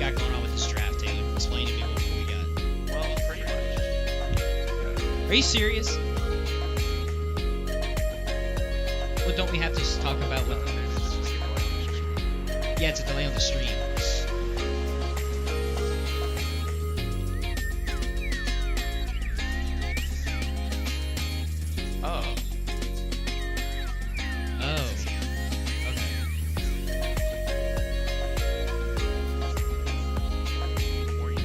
got going on with this draft, Taylor? Explain to me what we got. Well, pretty much. Are you serious? Well, don't we have to just talk about what? Yeah, it's a delay on the stream. Oh. Oh. Okay. More you know.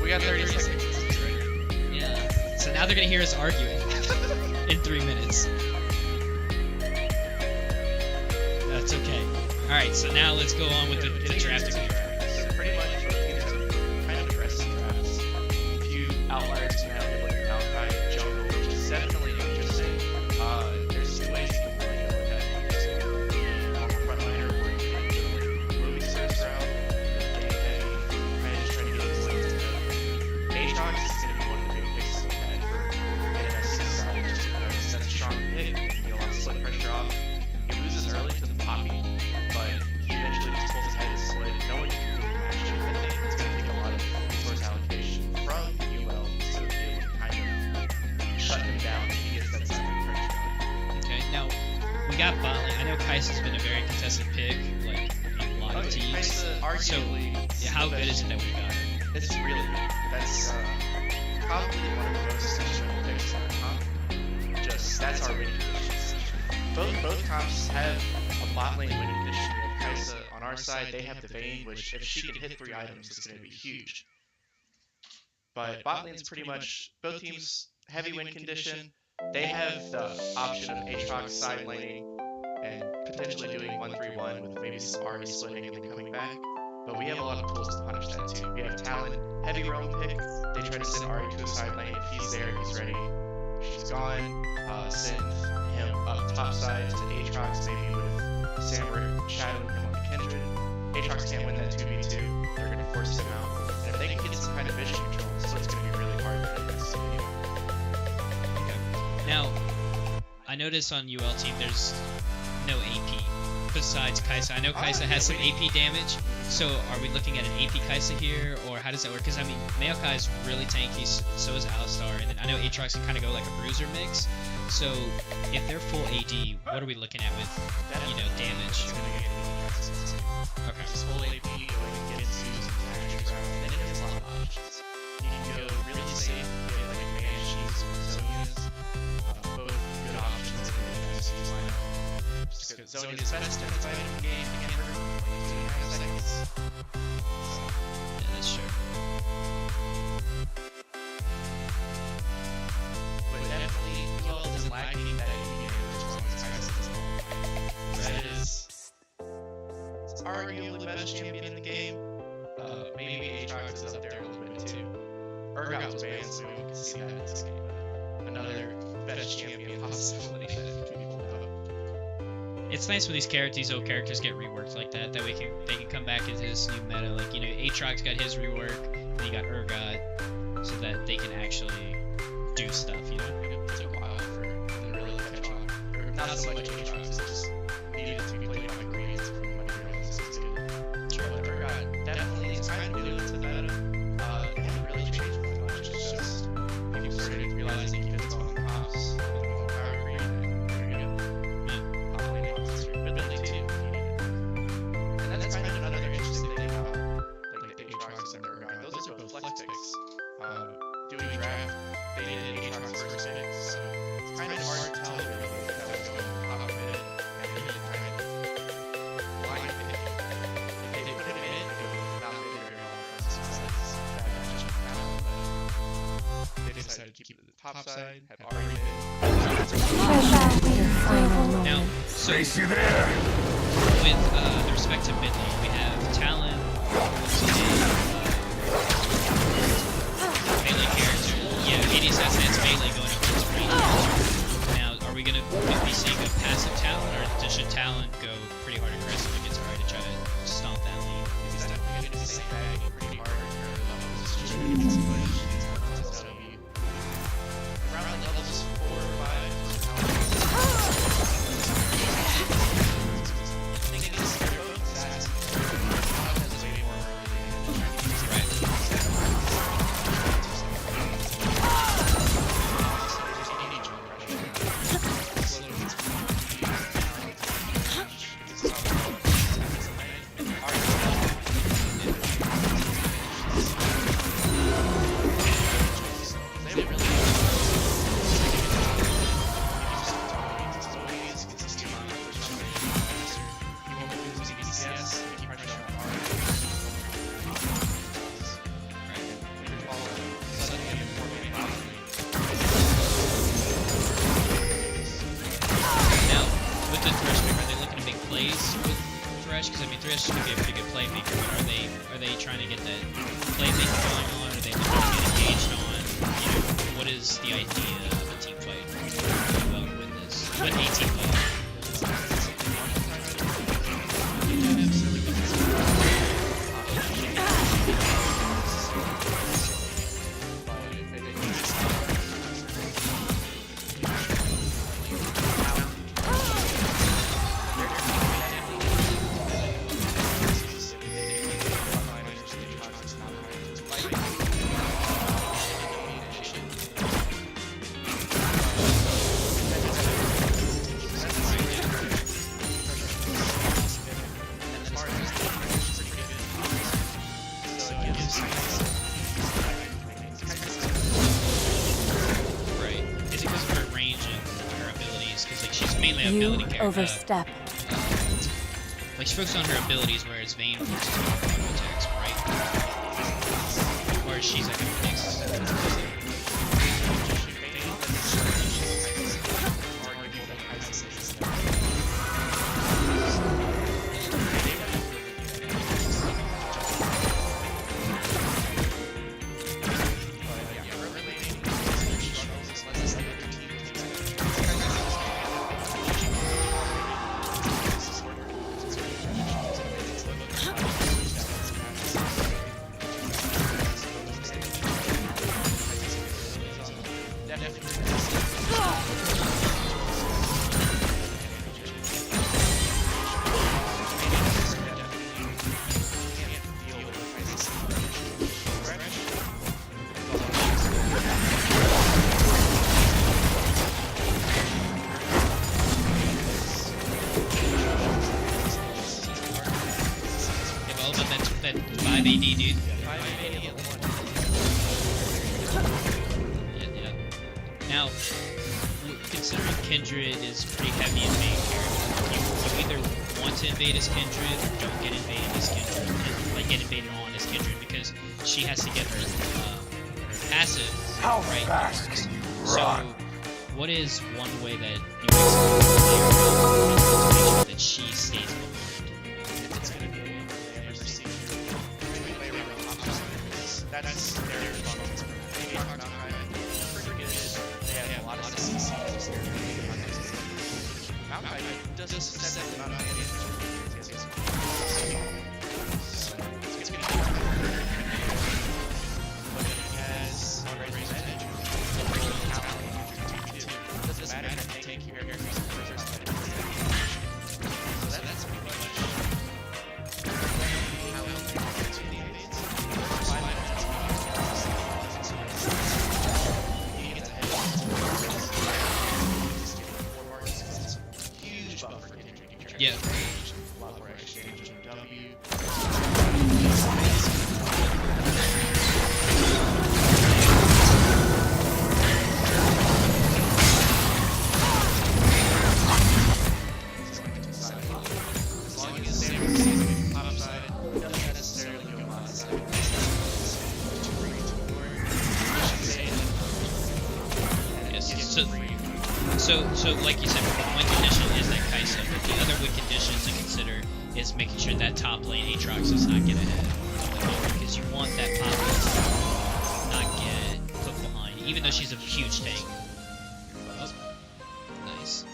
We got 30 seconds. Yeah. So now they're gonna hear us arguing in 3 minutes. That's okay. All right. So now let's go on with the drafting. So pretty much both teams have kind of aggressive drafts. A few outliers now, like Malachi, Jungle, which is definitely interesting. There's two ways you can really go with that. You can just go normal frontliner, or you can do like movie source route, game heavy, kind of just trying to get his lanes to go. Aatrox is going to be one of the big picks of that for NMSU side, just because that's a strong pick. You get a lot of split pressure off. He loses early to the Poppy, but he eventually just pulls his head and split. No one can really match him. I think it's going to take a lot of resource allocation from UL to be able to kind of shut him down if he gets that second pressure going. Okay. Now we got bot lane. I know Kai'Sa's been a very contested pick, like in a lot of teams. Kai'Sa, arguably, Yeah, how good is it that we got her? it's really good. That's probably one of the most essential picks in our comp. Just that's our winning conditions. Both comps have a bot lane winning condition. We have Kai'Sa on our side. They have the Vayne, which if she can hit 3 items, it's going to be huge. But bot lane's pretty much both teams heavy win condition. They have the option of Aatrox side laning and potentially doing 1-3-1 with maybe some Ahri splitting and then coming back. But we have a lot of tools to punish that too. We have Talon, heavy roam pick. They try to send Ahri to a side lane. If he's there, he's ready. If she's gone, send him up top side to Aatrox, maybe with Samrit shadowing him on the Kindred. Aatrox can't win that 2v2. They're going to force him out. And if they can get some kind of vision control, so it's going to be really hard for them to see him. Now, I noticed on UL team there's no AP besides Kai'Sa. I know Kai'Sa has some AP damage, so are we looking at an AP Kai'Sa here, or how does that work? Because I mean, Maokai is really tanky, so is Alistar, and then I know Aatrox can kind of go like a bruiser mix. So if they're full AD, what are we looking at with, damage? It's going to get Okay. just full AP, going and get into some tactics route, and then it has a lot of options. You can go really safe, get like Banshees or Zonias, both good options in the NMSU lineup. Just because Zonia's best defensive item in the game, you can hit her in like 2.5 seconds. Yeah, that's true. But definitely, UL doesn't lack any that you can get as long as Kai'Sa doesn't hold. That is arguably the best champion in the game. Maybe Aatrox is up there a little bit too. Urgot was banned, so we can see that in this game. Another best champion possibility that could be pulled up. It's nice when these old characters get reworked like that. That they can come back into this new meta. Like Aatrox got his rework, and you got Urgot, so that they can actually do stuff. It took a while for them to really catch on. Or not so much Aatrox, it just needed to be played on the greens for everybody to realize this is good. But Urgot definitely is kind of new to the meta. It hasn't really changed that much. It's just people started realizing he fits well in comps. Power creep, and there you go. Top lane monster, but ability too, if you need it. And that's kind of another interesting thing about like the top side have already been. Now, so Face you there. with the respective mid lane, we have Talon, melee character. Yeah, AD Assassin's melee going up against range. Now, are we going to be seeing a passive Talon, or should Talon go pretty hard aggressive against Ari to try to stomp that lane? He's definitely going to be sagging pretty hard at her levels. Just trying to get some push. So, around levels 4 or 5. Because I mean, Thresh could be a pretty good playmaker, but are they trying to get that playmaking going on? Are they looking to get engaged on? You know, what is the idea of a team fight? Well, win this. Win a team fight. You overstep. Like, she focuses on her abilities, whereas Vayne focuses on her auto attacks, right? Or she's like a mix. That 5 AD, dude. 5 AD at 1. Yeah. Now, considering Kindred is pretty heavy in main character, you either want to invade as Kindred or don't get invaded as Kindred, like get invaded on as Kindred, because she has to get her passive How right. fast can you So, run? what is one way that you make some player to make sure that she stays behind? It's going to be that's their response. They talk about how pretty good. They have a lot of CCs. Mountain Knight doesn't set the amount of damage. So it's going to be but he has already advantage. It doesn't matter if they take care of your so that's pretty much how to the invades. Yeah, So like you said, one condition is that Kaisa, but the other win condition to consider is making sure that top lane Aatrox does not get ahead of the Poppy, because you want that Poppy to not get put behind, even though she's a huge tank. Oh, nice.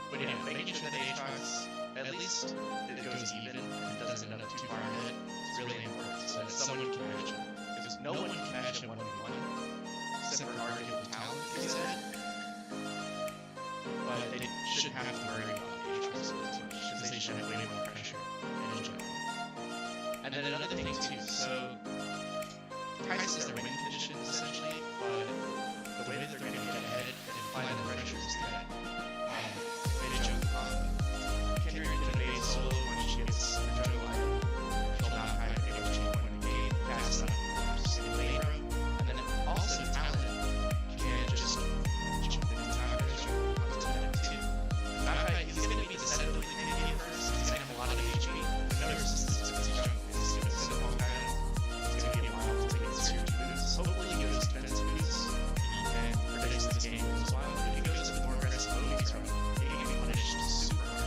But yeah, making sure that Aatrox, at least it goes even and doesn't end up too far ahead, is really important so that someone can match him. Because no one can match him 1v1, except for arguable talent, he said. But they shouldn't have to worry about Aatrox too much, because they should have way more pressure in general. And then another thing too, so Kai'Sa's their winning condition essentially, but the way that they're going to get ahead and apply the pressure is that they jump Kendrick can evade solo when she gets her jungle item. She'll not have to go chain point in the game fast enough just in lane row. And then also talent can just jump into tower and jump onto Tennant too. Malachi, he's going to be deceptively tanky at first, he's going to have a lot of HP, but no resistance to his jump. He's going to sit the whole time. It's going to be a while to get his tier 2 boosts. Hopefully he goes defense boosts and predicts this game goes wild. If he goes with more aggressive mode, he's right. He can be punished super hard.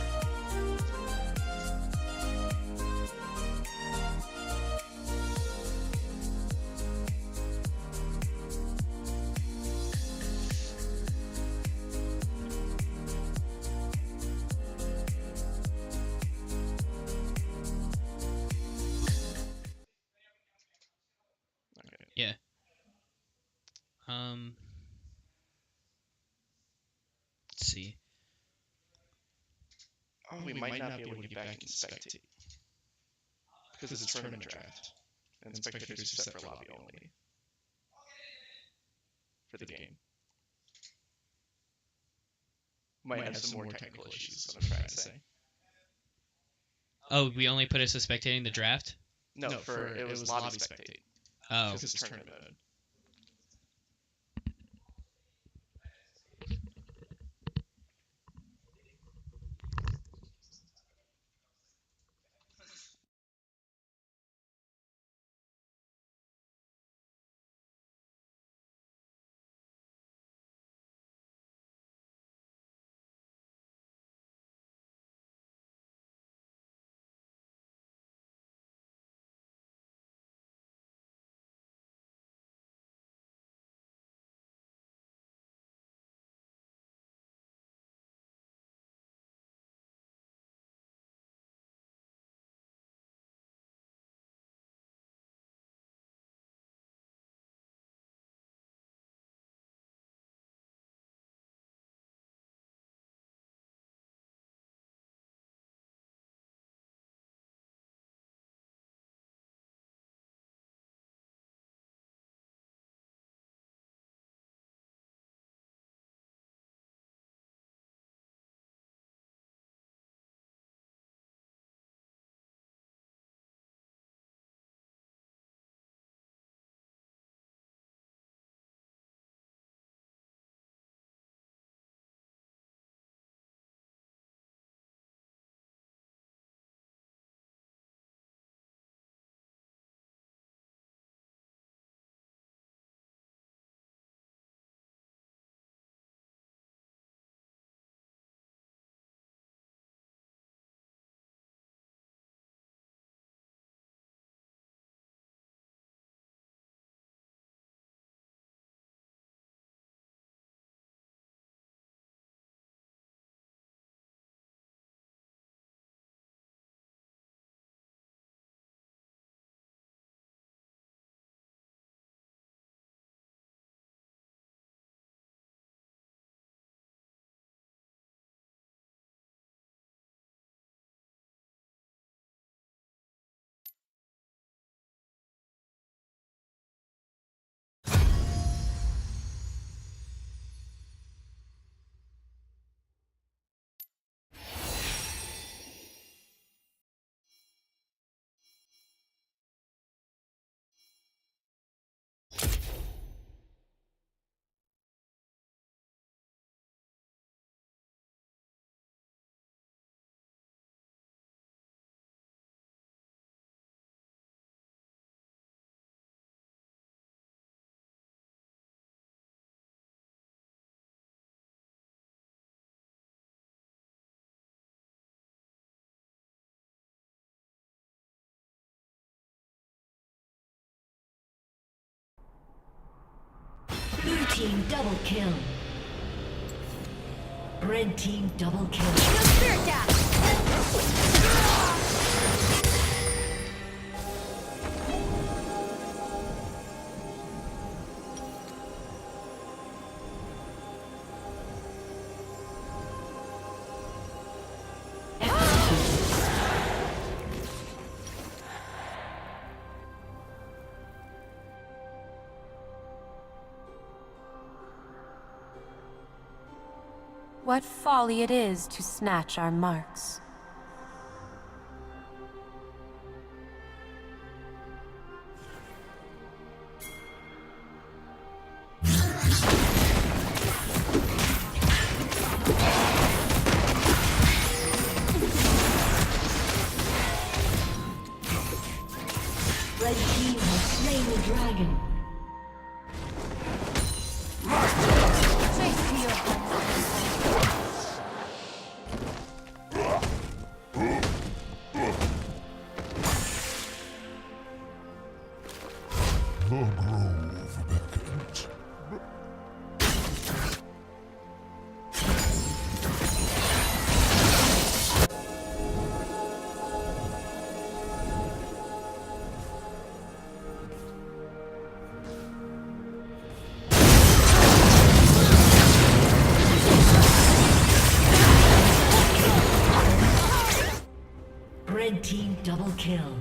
Okay. Yeah. Let's see. Oh, we might not be able to get back and spectate. Because it's a tournament draft. And spectators are set for lobby only. For the game. Might have some more technical issues, is what I'm trying to say. Oh, we only put us as spectating the draft? No, it was lobby spectate. Oh. Because it's tournament mode. team double kill. Red team double kill. Spirit dash. What folly it is to snatch our marks. Red team has slain the dragon. Chase to your home. The grove beckons. Red team double kill.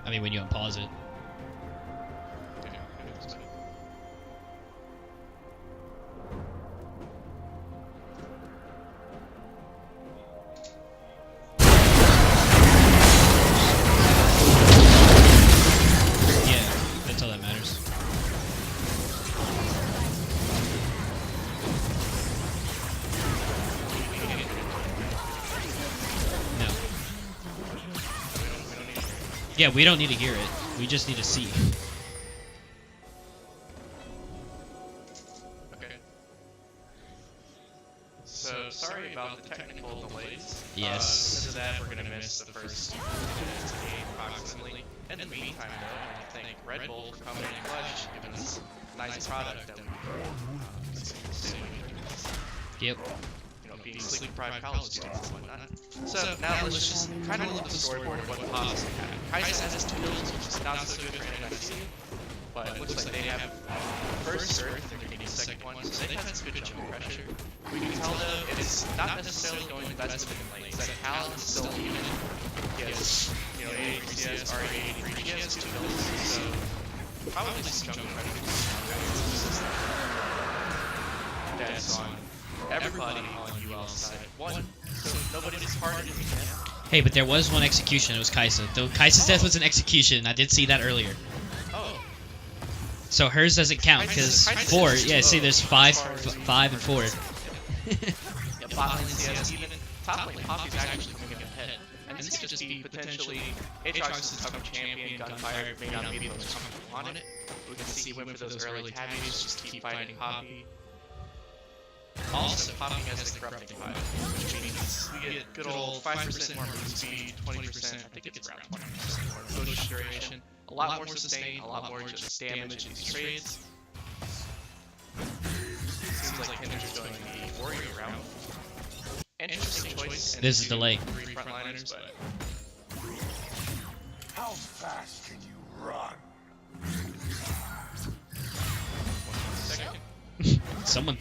I mean, when you unpause it. Yeah, that's all that matters. No. Yeah, we don't need to hear it. We just need to see. Okay. So, sorry about the technical delays. Yes. Because of that, we're going to miss the first 2 minutes of the game approximately. In the meantime, though, I want to thank Red Bull for coming in clutch, giving us a nice product that we soon. Yep. Being sleep-deprived college students and whatnot. So now let's just kind of look at the storyboard of what possibly happened. Kaisa has 2 builds, which is not so good for NMSU, but it looks like they have first Earth, they're getting the second one, so they've had some good jungle pressure. We can tell though, it's not necessarily going the best of the lanes. That Cal is still even. He has, 83 CS, RA 83, she has 2 builds, so probably some jungle pressure. That's on everybody on UL side. One, so nobody's harder than him. Hey, but there was one execution. It was Kaisa. Though Kaisa's death was an execution. I did see that earlier. Oh. So hers doesn't count because 4. Yeah, see, there's 5 and 4. Yeah, bot lane CS, even top lane Poppy's actually coming up ahead. And this could just be potentially Aatrox is a tough champion, Gunfire may not be the most comfortable on it. We can see win for those early tabbies, just keep fighting Poppy. Also, Poppy has the corrupting vibe, which means we get good old 5% more move speed, 20%, I think it's around 20% more potion duration, a lot more sustain, a lot more just damage in these trades. Seems like Kendra's going the warrior route. Interesting choice. There's a delay. 3 frontliners, but How fast can you run? 1 second. Someone.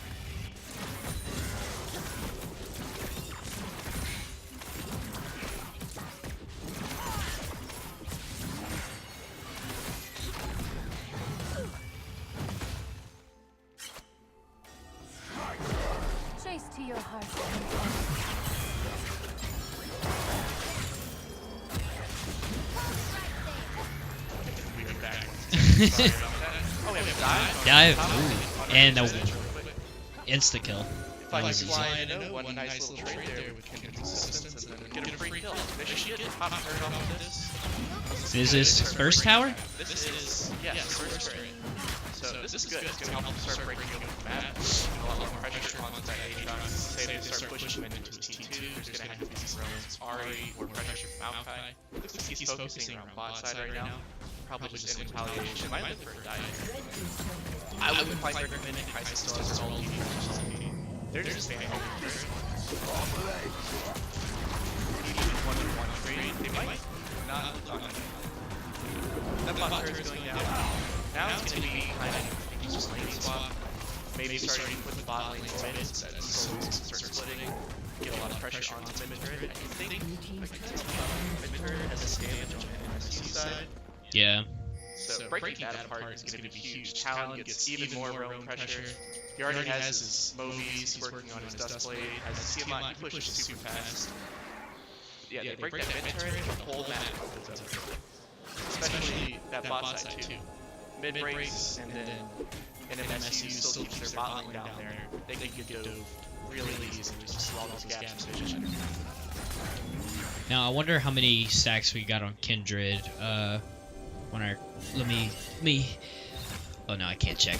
Chase to your heart. We go back. Sorry about that. Oh, we have a dive? Dive. Ooh. And a insta kill. If I just fly in a one nice little trade there with Kendra's assistance and then get a free kill. They should get Pop turned off of this. Is this first tower? This is, yes, first turret. So this is good. It's going to help them start breaking open the map. A lot more pressure on that Aatrox. Say they start pushing him into his T2. There's going to have to be some Ari or pressure from Maokai. Looks like he's focusing around bot side right now. Probably just in retaliation. Might look for a dive. I wouldn't quite recommend it. Kaisa still has his ulti. They're just staying home. Even 1-1 trade, they might not look on it. That bot turret is going down. Now it's going to be kind of just lane swap. Maybe starting to put the bot lane in instead of slowly start splitting. Get a lot of pressure onto mid turret. I think mid turret has a damage on the NMSU side. Yeah. So breaking that apart is going to be huge. Talon gets even more roam pressure. He already has his Movies, he's working on his Dustblade, has his Tiamat, he pushes super fast. Yeah, they break that mid turret, the whole map opens up. Especially that bot side too. Mid breaks, and then NMSU still keeps their bot lane down there. They can get dove really easy and just all those gaps in vision. Now I wonder how many stacks we got on Kindred. When our let me. Oh no, I can't check.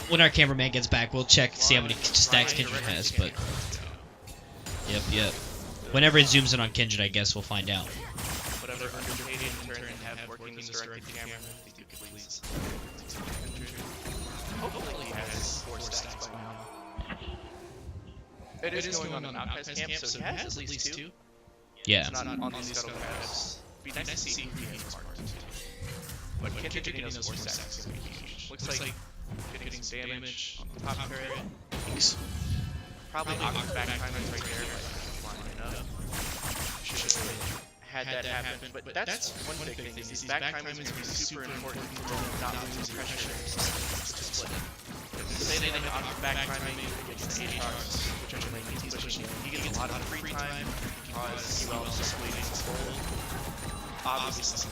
When our cameraman gets back, we'll check, see how many stacks Kindred has. But yep. Whenever it zooms in on Kindred, I guess we'll find out. Whatever underpaid intern they have working this directed camera, I think you could please. Hopefully he has 4 stacks by now. It is going on Outcast camp, so he has at least 2. Yeah. It's not on these scuttle crabs. Be nice to see who he has marked. But Kindred getting those 4 stacks is going to be huge. Looks like getting some damage on the top turret. Probably Aqua's back timers right there, but lining up. Should have had that happen. But that's one big thing, is these back timers are going to be super important for them not lose pressure to split. Say they have Aqua's back timing against the Aatrox, which are lane he's pushing. He gets a lot of free time because UL is just waiting to hold. Obviously.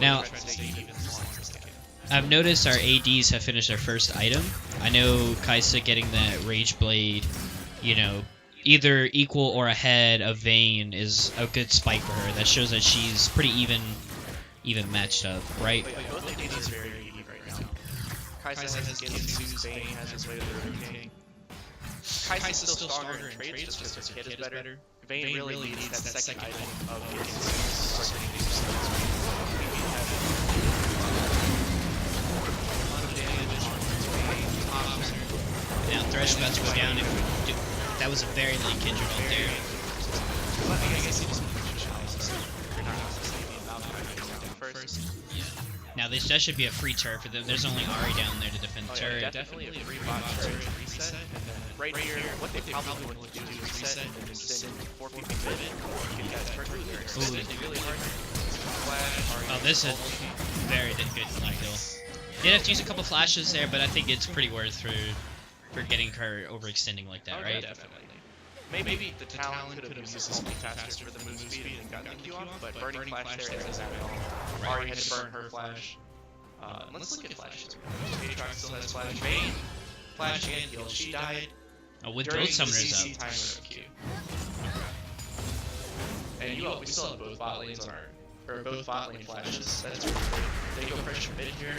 Now, I've noticed our ADs have finished their first item. I know Kaisa getting that Rage Blade, either equal or ahead of Vayne is a good spike for her. That shows that she's pretty even matched up, right? Both ADs are very even right now. Kaisa has his Zeus, Vayne has his way to the Road King. Kaisa's still stronger in trades just because her hit is better. Vayne really needs that second item of his Zeus. Now Thresh about to go down. That was a very late Kindred ult there. But I guess he just wants to push out, so you're not necessarily allowed to down first. Yeah. Now that should be a free turret for them. There's only Ahri down there to defend the turret. Definitely a free bot turret reset. And then right here, what they probably want to do is reset and then just send 4 people mid. Get that turret extended really hard. Oh, this is very good flag kill. Did have to use a couple flashes there, but I think it's pretty worth for getting her overextending like that, right? Definitely. Maybe the Talon could have used this multi-faster for the move speed and gotten the Q off, but burning flash there isn't that at all. Ahri had to burn her flash. Let's look at flashes. Aatrox still has flash. Vayne, flash and heal. She died Oh, with during both summoners the CC up. timer of Q. And ULL, we still have both bot lanes on our, or both bot lane flashes. That's really great. They go pressure mid here.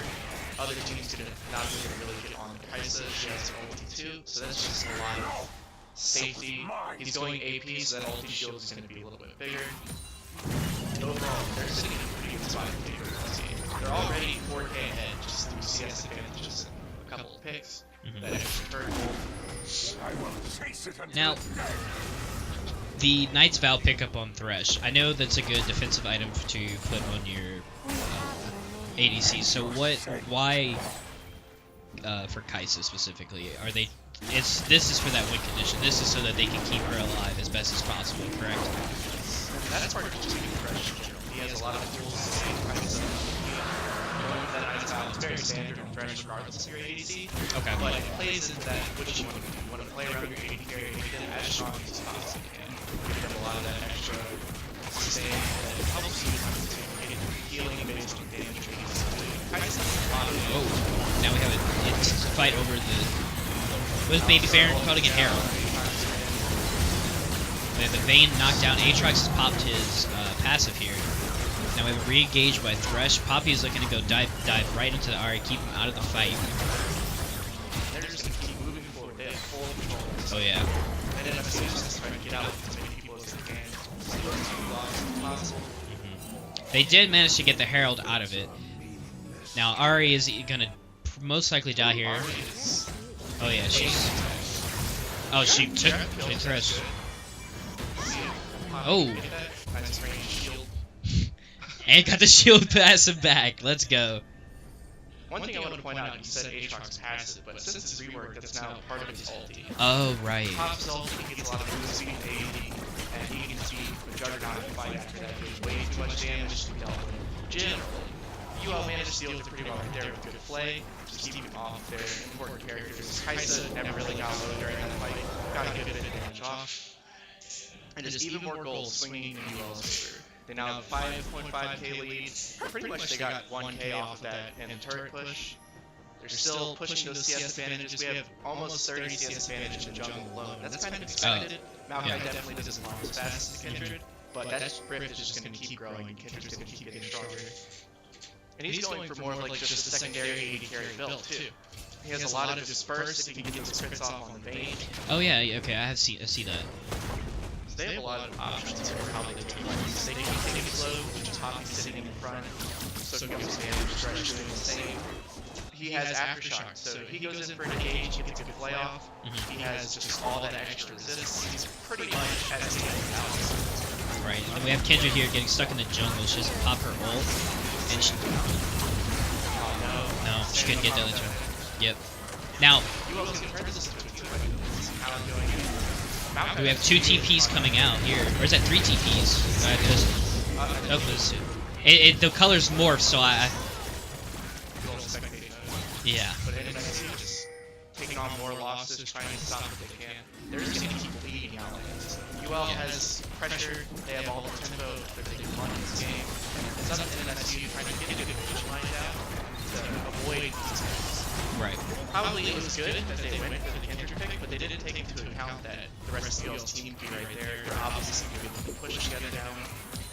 Other teams could not really get on Kaisa. She has her ulti too, so that's just a lot of safety. He's going AP, so that ulti shield is going to be a little bit bigger. Overall, they're sitting in a pretty good spot in favor of this game. They're already 4K ahead just through CS advantages and a couple of picks. That extra turret. Now, the Knight's Vow pickup on Thresh. I know that's a good defensive item to put on your ADC. So why for Kaisa specifically? Are they? This is for that win condition. This is so that they can keep her alive as best as possible. Correct? That's part of just being fresh in general. He has a lot of tools to save Kaisa. Going with that Knight's Vow, it's very standard on Thresh regardless of your ADC. Okay. But it plays into that which you want to do. You want to play around your AD carry and make them as strong as possible you can. Give them a lot of that extra sustain that helps you getting healing based on damage rates. Kaisa has a lot of Oh, now we have a fight over the. What is Baby Baron called again? Herald. We have the Vayne knocked down. Aatrox has popped his passive here. Now we have a re-engage by Thresh. Poppy is looking to go dive right into the Ahri, keep him out of the fight. They're just going to keep moving forward. They have full control. Oh yeah. And NMSU is just trying to get out as many people as they can. See those 2 blocks as possible. They did manage to get the Herald out of it. Now Ahri is gonna most likely die here. Oh yeah, she's. Oh, she took Thresh. Oh. Nice range shield. And got the shield passive back. Let's go. One thing I want to point out, you said Aatrox passive, but since it's rework, that's now part of his ulti. Oh right. Pop's ulti, he gets a lot of move speed and AD, and he can see the Juggernaut fight after that, doing way too much damage to be dealt with. Generally, UL managed to deal with it pretty well right there with good play, just keeping off their important characters. Kaisa never really got low during that fight, got a good bit of damage off. And just even more gold swinging in UL's favor. They now have 5.5k lead. Pretty much they got 1k off of that and turret push. They're still pushing those CS advantages. We have almost 30 CS advantage in jungle alone. That's kind of expected. Maokai definitely doesn't launch as fast as Kindred, but that Rift is just going to keep growing and Kindred's going to keep getting stronger. And he's going for more of like just a secondary AD carry build too. He has a lot of disperse if he can get those crits off on the Vayne. Oh yeah, okay, I see that. They have a lot of options for how they take it. They can take it slow, which is Poppy sitting in front, so it gives damage, Thresh doing the same. He has Aftershock, so he goes in for an engage, he gets a good play off. He has just all that extra resist. He's pretty much as he is. Right, and we have Kendra here getting stuck in the jungle. She doesn't pop her ult, and she. Oh no. No, she couldn't get the other turn. Yep. Now, we have 2 TPs coming out here. Or is that 3 TPs? Oh, those 2. The colors morph, so I. Yeah. But NMSU just taking on more losses, trying to stop what they can. They're just going to keep bleeding out. UL has pressure, they have all the tempo that they can run in this game. It's up to NMSU trying to get a good push line down to avoid these things. Right. Probably it was good that they went for the Kindred pick, but they didn't take into account that the rest of UL's team could be right there. They're obviously going to push together down.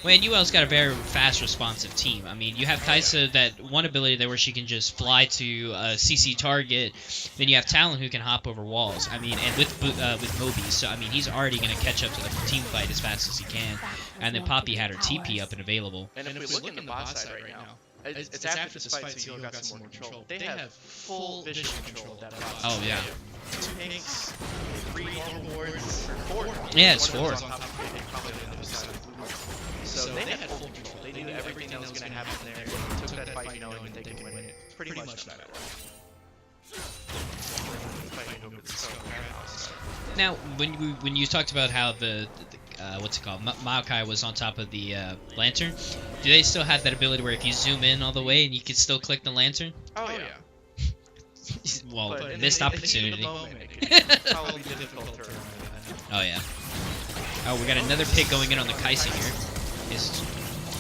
Well, and UL's got a very fast, responsive team. I mean, you have Kaisa, that one ability there where she can just fly to a CC target. Then you have Talon who can hop over walls. I mean, and with Moby, so I mean, he's already going to catch up to the team fight as fast as he can. And then Poppy had her TP up and available. And if we look in the bot side right now, it's after this fight, so UL got some more control. They have full vision control of that bot. Oh yeah. 2 pinks, 3 normal wards, or 4. Yeah, it's One of 4. those on top of it, probably on the other side of the blue. So they had full control. They knew everything that was going to happen there. They took that fight knowing that they could win it pretty much no matter what. Now, when you talked about how the what's it called, Maokai was on top of the lantern, do they still have that ability where if you zoom in all the way and you can still click the lantern? Oh yeah. Well, But missed in the opportunity. moment, it could probably be difficult to remember that. Oh yeah. Oh, we got another pick going in on the Kaisa here. Is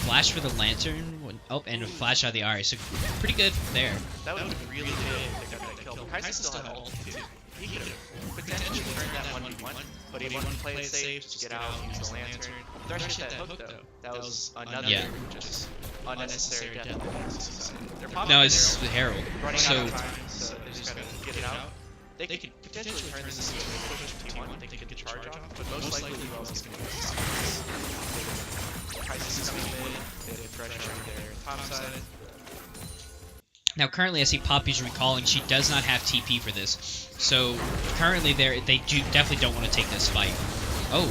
flash for the lantern. Oh, and a flash out of the Ari. So pretty good there. That would have been really good if they got that kill. Kaisa still had ult too. He could have potentially turned that 1v1, but he wanted to play it safe, just get out, use the lantern. Thresh hit that hook though. That was another just unnecessary death. They're probably No, it's the Herald. running So out of time, so they just gotta get it out. They could potentially turn this into a push to T1. They could get charge off, but most likely UL's is gonna be stop this. Kaiser's coming mid. They have Thresh right there, top side. now currently I see Poppy's recalling. She does not have TP for this. So currently they definitely don't want to take this fight. Oh.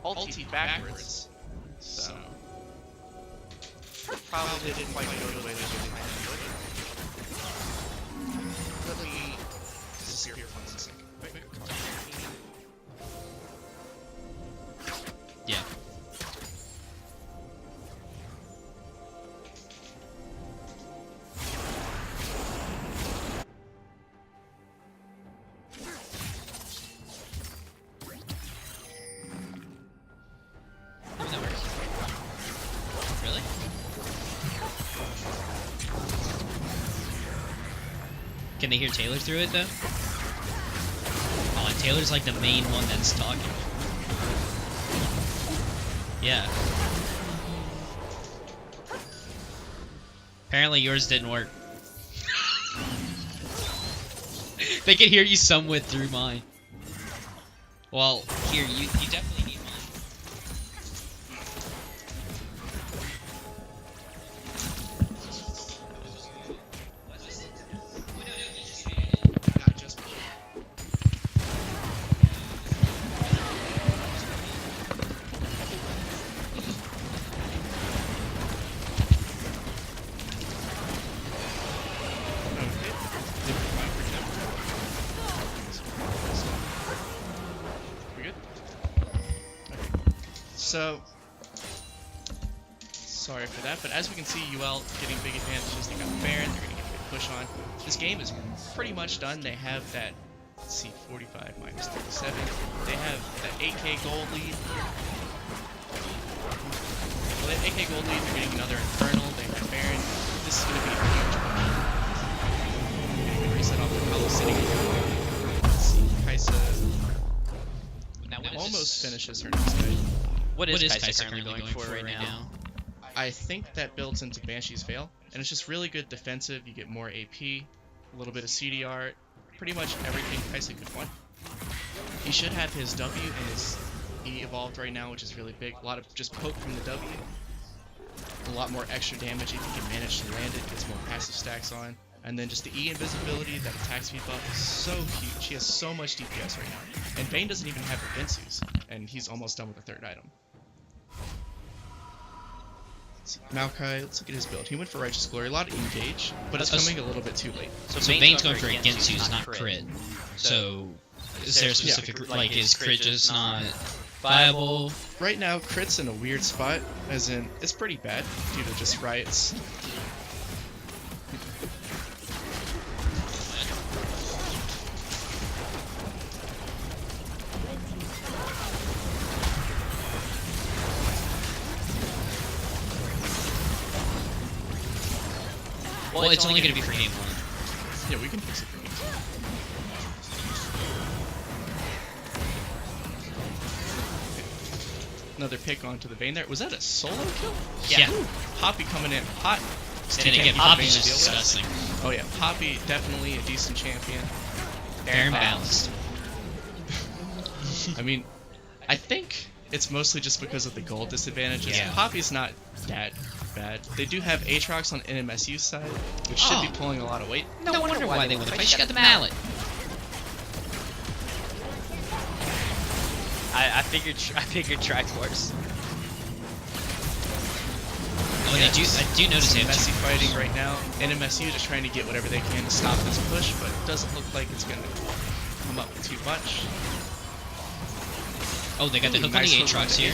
Ulti backwards. So probably didn't quite go the way they were trying to do it. Let me disappear for 1 second. Yeah. That works. Really? Can they hear Taylor through it though? Oh, and Taylor's like the main one that's talking. Yeah. Apparently yours didn't work. They can hear you somewhat through mine. Well, here, you definitely need mine. So, sorry for that, but as we can see, UL getting big advantages. They got Baron, they're going to get a big push on. This game is pretty much done. They have that, let's see, 45 minus 37. They have that 8k gold lead. Well, that 8k gold lead, they're getting another Infernal. They have Baron. This is going to be a huge push. Getting a reset off the Hollow sitting in. Let's see, Kaisa almost finishes her next fight. What is Kaisa currently going for right now? I think that builds into Banshee's Veil, and it's just really good defensive. You get more AP, a little bit of CDR, pretty much everything Kaisa could want. He should have his W and his E evolved right now, which is really big. A lot of just poke from the W, a lot more extra damage if you can manage to land it, gets more passive stacks on. And then just the E invisibility, that attack speed buff is so huge. She has so much DPS right now. And Vayne doesn't even have her Vinsus, and he's almost done with the third item. Maokai, let's look at his build. He went for Righteous Glory, a lot of engage, but it's coming a little bit too late. So Vayne's going for Gensu's, not crit. So is there a specific, like, is crit just not viable? Right now, crit's in a weird spot, as in, it's pretty bad due to just riots. Well, it's only going to be for game 1. Yeah, we can fix it for game 2. Another pick onto the Vayne there. Was that a solo kill? Yeah. Ooh, Poppy coming in hot. And again, Poppy's just disgusting. Oh yeah, Poppy definitely a decent champion. Baron balanced. I mean, I think it's mostly just because of the gold disadvantages. Yeah. Poppy's not that bad. They do have Aatrox on NMSU side, which should be Oh. pulling a lot of weight. No wonder why they won the fight. She got the mallet. I figured Triforce. Oh, they do. I do notice they have messy two fighting right now. NMSU just trying to get whatever they can to stop this push, but it doesn't look like it's going to come up too much. Oh, they got the hook on the Aatrox here.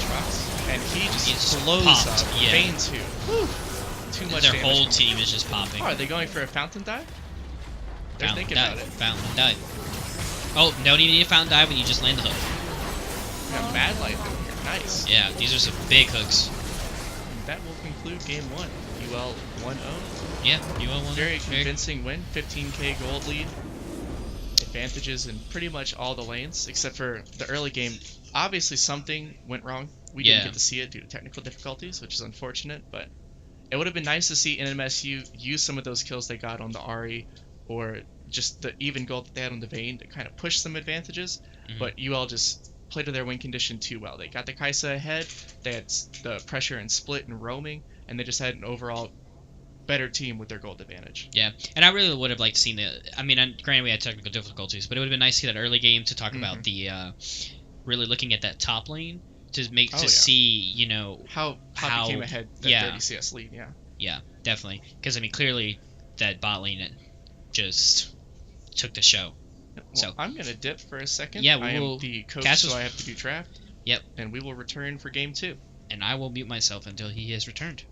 And he just It just blows popped, up. yeah. Bane 2. Whew. Too much Their damage whole from team is just popping. Oh, are they going for a fountain dive? They're Fountain thinking dive. about it. Fountain dive. Oh, don't even need a fountain dive when you just land the hook. We got Mad Light over here. Nice. Yeah, these are some big hooks. And that will conclude game 1. UL 1-0. Yeah, you want one? Very convincing win. 15k gold lead. Advantages in pretty much all the lanes, except for the early game. Obviously something went wrong. We didn't get to see it due to technical difficulties, which is unfortunate, but it would have been nice to see NMSU use some of those kills they got on the Ahri, or just the even gold that they had on the Vayne to kind of push some advantages, but UL just played to their win condition too well. They got the Kai'Sa ahead, they had the pressure and split and roaming, and they just had an overall better team with their gold advantage. Yeah, and I really would have liked to see granted we had technical difficulties, but it would have been nice to see that early game to talk about the really looking at that top lane to see, you know, how Poppy came ahead that 30 CS lead. Yeah, definitely, because I mean clearly that bot lane just took the show. Well, So I'm gonna dip for a second. Yeah, I am the coach, so I have to do draft. Yep. And we will return for game 2. And I will mute myself until he has returned.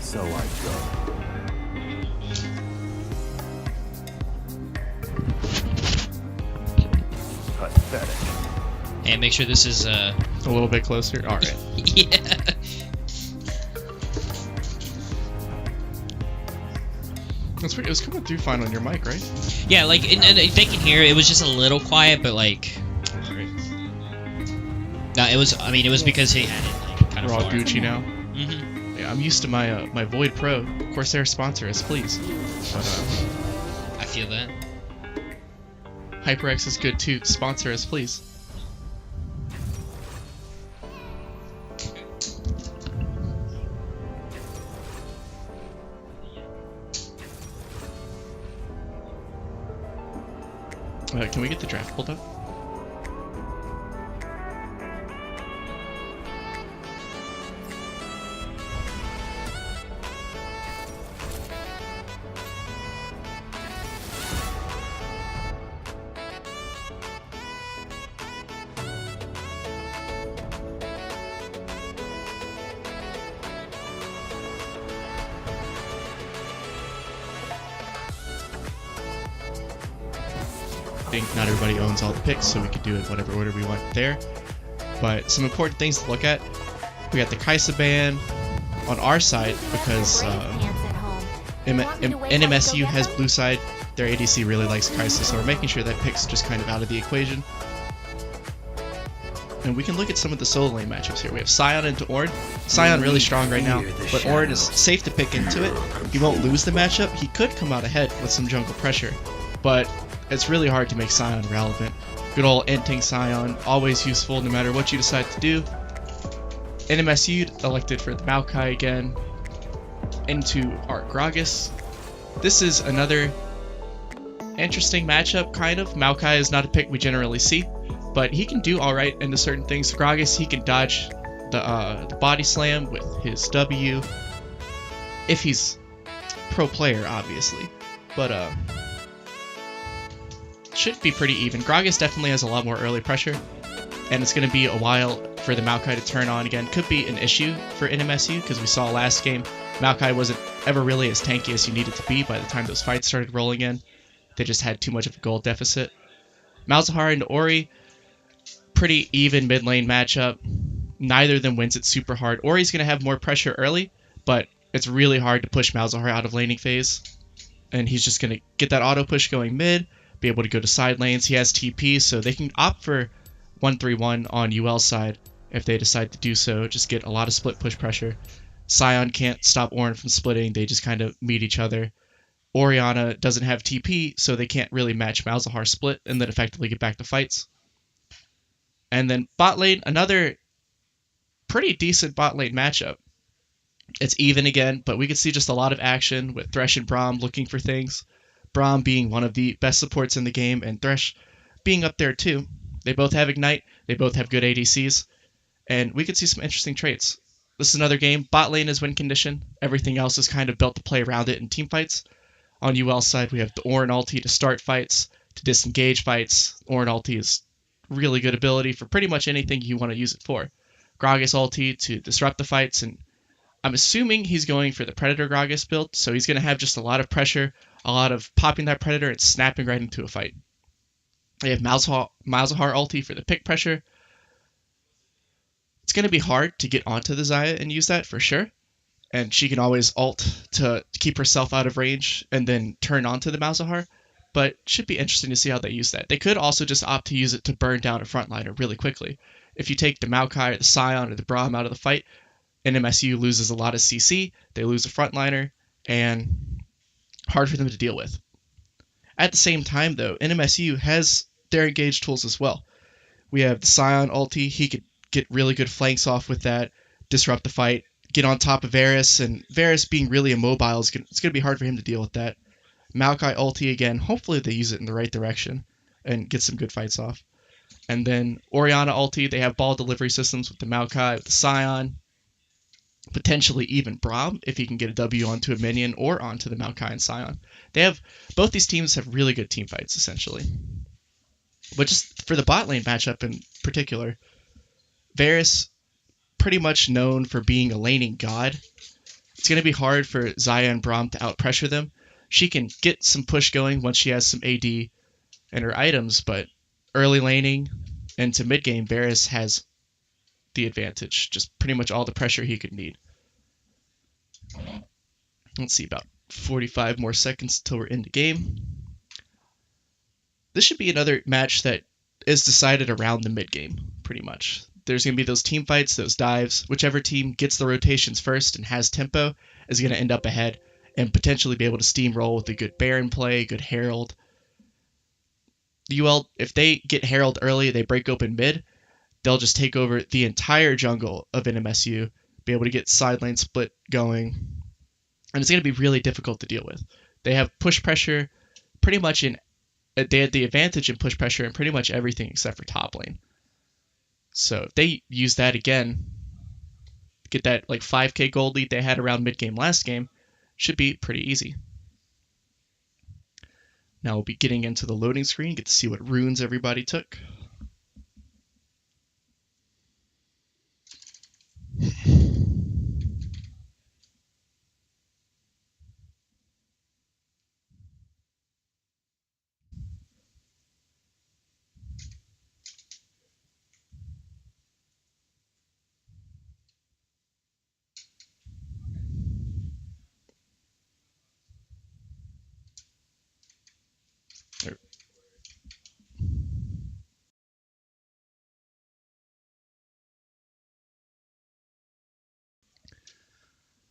So I go. Pathetic. And make sure this is A little bit closer. All right. yeah. That's weird. It was coming through fine on your mic, right? Yeah, like, and they can hear it was just a little quiet, but like, Alright. no, it was. I mean, it was because he had it like kind of We're all far. Gucci now. Mm-hmm. Yeah, I'm used to my my Void Pro. Corsair sponsor us, please. But I feel that. HyperX is good too. Sponsor us, please. Can we get the draft pulled up? I think not everybody owns all the picks, so we could do it whatever order we want there. But some important things to look at. We got the Kaisa ban on our side because NMSU has blue side. Their ADC really likes Kaisa, so we're making sure that pick's just kind of out of the equation. And we can look at some of the solo lane matchups here. We have Sion into Ornn. Sion really strong right now, but Ornn is safe to pick into it. He won't lose the matchup. He could come out ahead with some jungle pressure, but it's really hard to make Sion relevant. Good old Enting Sion, always useful no matter what you decide to do. NMSU elected for the Maokai again. Into our Gragas. This is another interesting matchup, kind of. Maokai is not a pick we generally see, but he can do alright into certain things. Gragas, he can dodge the body slam with his W. If he's pro player, obviously. But, should be pretty even. Gragas definitely has a lot more early pressure, and it's going to be a while for the Maokai to turn on again. Could be an issue for NMSU, because we saw last game, Maokai wasn't ever really as tanky as you needed to be by the time those fights started rolling in. They just had too much of a gold deficit. Malzahar and Ori, pretty even mid lane matchup. Neither of them wins it super hard. Ori's going to have more pressure early, but it's really hard to push Malzahar out of laning phase. And he's just going to get that auto push going mid, be able to go to side lanes. He has TP, so they can opt for 1-3-1 on UL side if they decide to do so. Just get a lot of split push pressure. Sion can't stop Ornn from splitting. They just kind of meet each other. Orianna doesn't have TP, so they can't really match Malzahar split and then effectively get back to fights. And then bot lane, another pretty decent bot lane matchup. It's even again, but we can see just a lot of action with Thresh and Braum looking for things. Braum being one of the best supports in the game, and Thresh being up there too. They both have Ignite, they both have good ADCs, and we could see some interesting traits. This is another game. Bot lane is win condition. Everything else is kind of built to play around it in team fights. On UL side, we have the Ornn ulti to start fights, to disengage fights. Ornn ulti is really good ability for pretty much anything you want to use it for. Gragas ulti to disrupt the fights, and I'm assuming he's going for the Predator Gragas build, so he's going to have just a lot of pressure, a lot of popping that Predator and snapping right into a fight. They have Malzahar ulti for the pick pressure. It's going to be hard to get onto the Xayah and use that for sure, and she can always ult to keep herself out of range and then turn onto the Malzahar, but should be interesting to see how they use that. They could also just opt to use it to burn down a frontliner really quickly. If you take the Maokai or the Sion or the Braum out of the fight, NMSU loses a lot of CC, they lose a frontliner, and hard for them to deal with. At the same time, though, NMSU has their engaged tools as well. We have the Sion ulti, he could get really good flanks off with that, disrupt the fight, get on top of Varus, and Varus being really immobile, it's going to be hard for him to deal with that. Maokai ulti again, hopefully they use it in the right direction and get some good fights off. And then Orianna ulti, they have ball delivery systems with the Maokai, with the Sion, potentially even Braum if he can get a W onto a minion or onto the Maokai and Sion. Both these teams have really good team fights essentially. But just for the bot lane matchup in particular, Varus pretty much known for being a laning god. It's going to be hard for Xayah and Braum to out-pressure them. She can get some push going once she has some AD and her items, but early laning into mid-game, Varus has the advantage. Just pretty much all the pressure he could need. Let's see, about 45 more seconds until we're in the game. This should be another match that is decided around the mid-game, pretty much. There's going to be those team fights, those dives. Whichever team gets the rotations first and has tempo is going to end up ahead and potentially be able to steamroll with a good Baron play, good Herald. The UL, if they get Herald early, they break open mid, they'll just take over the entire jungle of NMSU, be able to get side lane split going, and it's going to be really difficult to deal with. They have push pressure pretty much in... They had the advantage in push pressure in pretty much everything except for top lane. So if they use that again, get that like 5k gold lead they had around mid-game last game, should be pretty easy. Now we'll be getting into the loading screen, get to see what runes everybody took.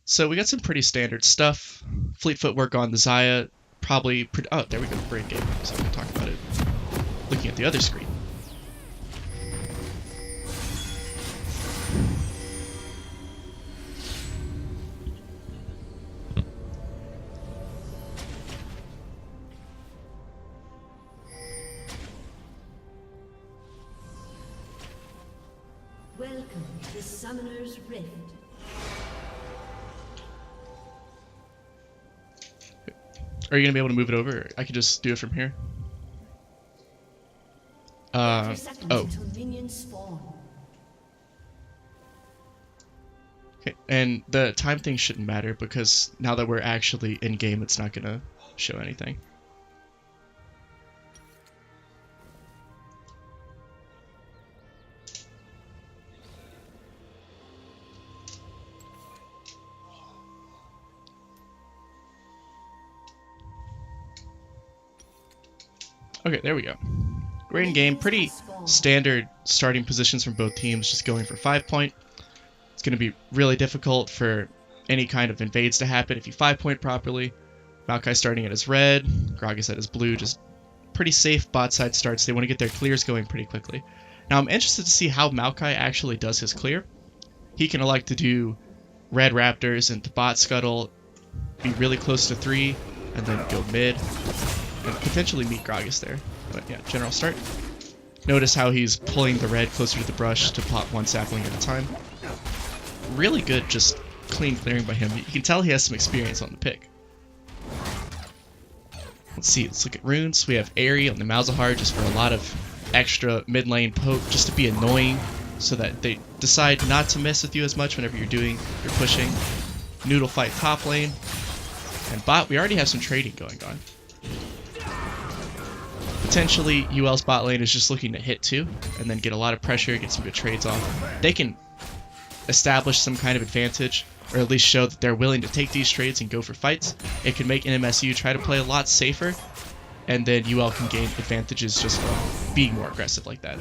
So we got some pretty standard stuff. Fleet footwork on the Xayah, probably... Oh, there we go, brain game. So we can talk about it. Looking at the other screen. Welcome to Summoner's Rift. Are you going to be able to move it over? I can just do it from here. Oh. Okay, and the time thing shouldn't matter because now that we're actually in game, it's not going to show anything. Okay, there we go. We're in game. Pretty standard starting positions from both teams, just going for 5-point. It's going to be really difficult for any kind of invades to happen if you 5-point properly. Maokai starting at his red, Gragas at his blue, just pretty safe bot side starts. They want to get their clears going pretty quickly. Now I'm interested to see how Maokai actually does his clear. He can elect to do red raptors and bot scuttle, be really close to 3, and then go mid. And potentially meet Gragas there. But yeah, general start. Notice how he's pulling the red closer to the brush to pop one sapling at a time. Really good, just clean clearing by him. You can tell he has some experience on the pick. Let's see, let's look at runes. We have Aerie on the Malzahar just for a lot of extra mid lane poke, just to be annoying so that they decide not to mess with you as much whenever you're doing your pushing. Noodle fight top lane. And bot, we already have some trading going on. Potentially, UL's bot lane is just looking to hit 2 and then get a lot of pressure, get some good trades off. They can establish some kind of advantage, or at least show that they're willing to take these trades and go for fights. It can make NMSU try to play a lot safer, and then UL can gain advantages just from being more aggressive like that.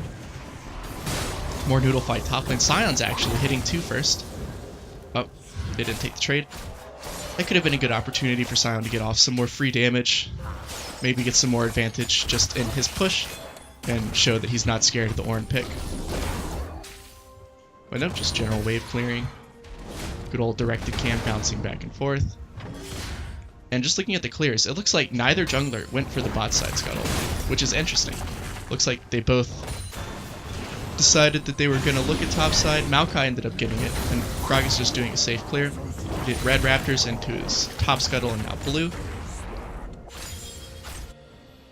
More noodle fight top lane. Sion's actually hitting 2 first. Oh, they didn't take the trade. That could have been a good opportunity for Sion to get off some more free damage. Maybe get some more advantage just in his push and show that he's not scared of the Ornn pick. But no, just general wave clearing. Good old directed cam bouncing back and forth. And just looking at the clears, it looks like neither jungler went for the bot side scuttle, which is interesting. Looks like they both decided that they were going to look at top side. Maokai ended up getting it, and Gragas just doing a safe clear. He did red raptors into his top scuttle and now blue.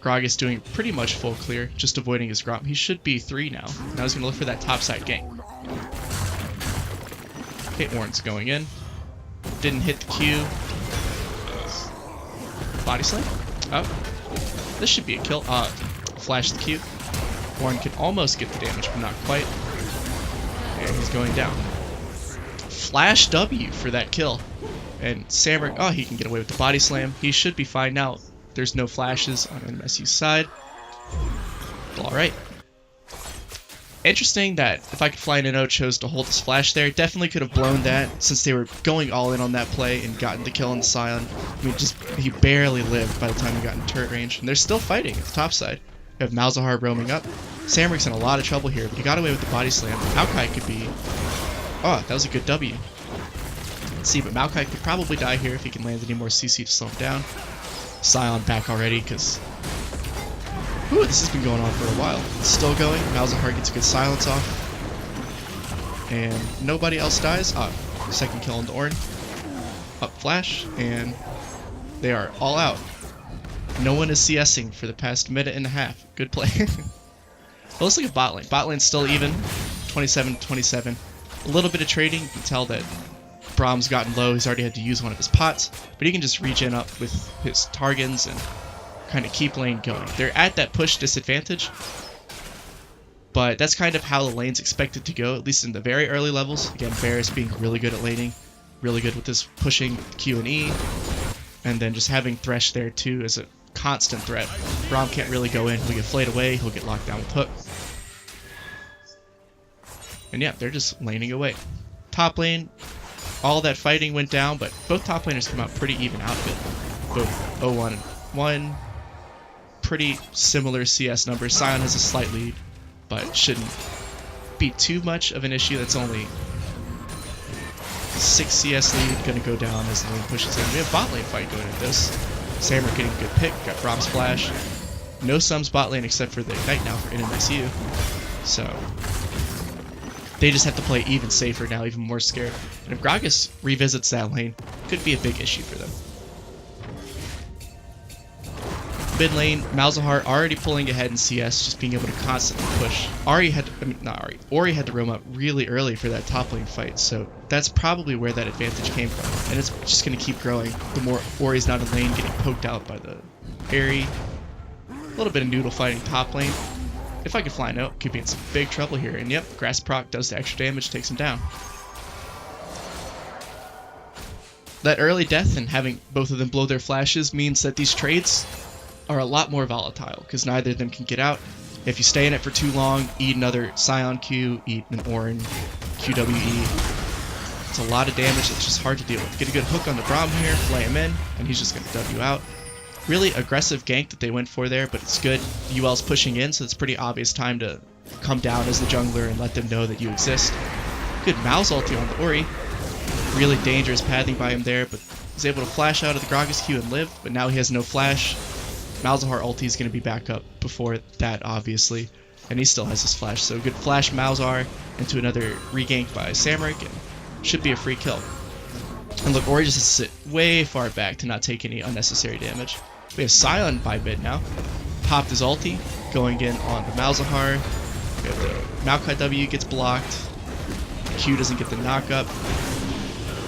Gragas doing pretty much full clear, just avoiding his Gromp. He should be 3 now. Now he's going to look for that top side gank. Okay, Ornn's going in. Didn't hit the Q. Body slam? Oh. This should be a kill. Flash the Q. Warren can almost get the damage, but not quite. And he's going down. Flash W for that kill. And Samric, oh, he can get away with the body slam. He should be fine now. There's no flashes on NMSU's side. Alright. Interesting that If I Could Fly Nino chose to hold his flash there. Definitely could have blown that since they were going all in on that play and gotten the kill on the Scion. I mean, he barely lived by the time he got in turret range. And they're still fighting at the top side. You have Malzahar roaming up. Samric's in a lot of trouble here, but he got away with the body slam. Maokai could be... Oh, that was a good W. Let's see, but Maokai could probably die here if he can land any more CC to slow him down. Scion back already, because... Ooh, this has been going on for a while. It's still going. Malzahar gets a good silence off. And nobody else dies. Second kill on the Ornn. Up flash, and they are all out. No one is CSing for the past minute and a half. Good play. Well, let's look at bot lane. Bot lane's still even. 27-27. A little bit of trading. You can tell that Brahm's gotten low. He's already had to use one of his pots. But he can just regen up with his Targans and kind of keep lane going. They're at that push disadvantage. But that's kind of how the lane's expected to go, at least in the very early levels. Again, Varus being really good at laning. Really good with his pushing Q and E. And then just having Thresh there too as a constant threat. Braum can't really go in. He'll get flayed away. He'll get locked down with Hook. And yeah, they're just laning away. Top lane, all that fighting went down, but both top laners come out pretty even out of it. Both 0-1 and 1. Pretty similar CS numbers. Scion has a slight lead, but shouldn't be too much of an issue. That's only 6 CS lead, gonna go down as the lane pushes in. We have bot lane fight going at this. Samric getting a good pick, got Brahm's flash. No sums bot lane except for the Ignite now for NMSU. So they just have to play even safer now, even more scared. And if Gragas revisits that lane, could be a big issue for them. Mid lane, Malzahar already pulling ahead in CS, just being able to constantly push. Ori had to roam up really early for that top lane fight, so that's probably where that advantage came from. And it's just going to keep growing the more Ori's not in lane, getting poked out by the Airy. A little bit of noodle fighting top lane. If I Could Fly Nino, could be in some big trouble here. And yep, Grass proc does the extra damage, takes him down. That early death and having both of them blow their flashes means that these trades are a lot more volatile, because neither of them can get out. If you stay in it for too long, eat another Scion Q, eat an Ornn, QWE. It's a lot of damage that's just hard to deal with. Get a good hook on the Braum here, flay him in, and he's just going to W out. Really aggressive gank that they went for there, but it's good. UL's pushing in, so it's pretty obvious time to come down as the jungler and let them know that you exist. Good Mouse ulti on the Ori. Really dangerous pathing by him there, but he's able to flash out of the Gragas Q and live, but now he has no flash. Malzahar ulti is going to be back up before that, obviously, and he still has his flash. So good flash Malzahar into another regank by Samric, and should be a free kill. And look, Ori just has to sit way far back to not take any unnecessary damage. We have Scion by mid now. Popped his ulti, going in on the Malzahar. We have the Maokai W gets blocked. Q doesn't get the knockup.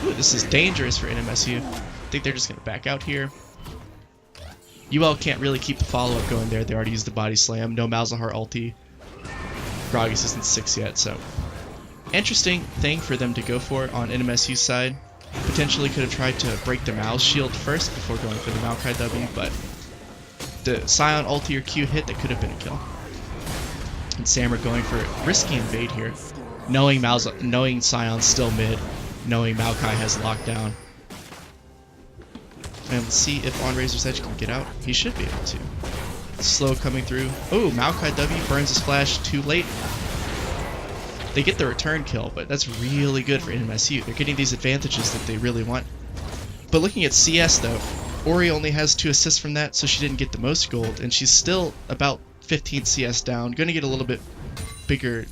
Ooh, this is dangerous for NMSU. I think they're just going to back out here. UL can't really keep the follow-up going there. They already used the body slam. No Malzahar ulti. Gragas isn't 6 yet, so... Interesting thing for them to go for on NMSU's side. Potentially could have tried to break the Mal's shield first before going for the Maokai W, but the Scion ulti or Q hit, that could have been a kill. And Samric going for a risky invade here. Knowing Scion's still mid. Knowing Maokai has lockdown. And let's see if on Razor's Edge can get out. He should be able to. Slow coming through. Oh, Maokai W burns his flash too late. They get the return kill, but that's really good for NMSU. They're getting these advantages that they really want. But looking at CS though, Ori only has 2 assists from that, so she didn't get the most gold, and she's still about 15 CS down. Gonna get a little bit bigger,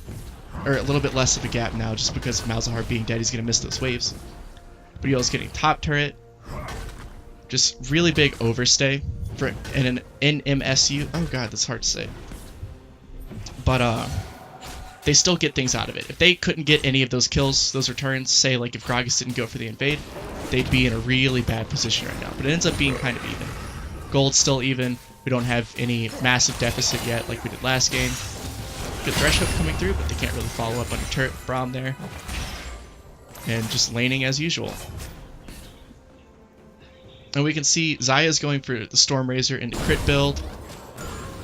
or a little bit less of a gap now, just because of Malzahar being dead. He's gonna miss those waves. But UL's getting top turret. Just really big overstay for an NMSU. Oh god, that's hard to say. But they still get things out of it. If they couldn't get any of those kills, those returns, say like if Gragas didn't go for the invade, they'd be in a really bad position right now. But it ends up being kind of even. Gold's still even. We don't have any massive deficit yet like we did last game. Good Thresh Hook coming through, but they can't really follow up under turret. Braum there. And just laning as usual. And we can see Xayah's going for the Storm Razor into crit build.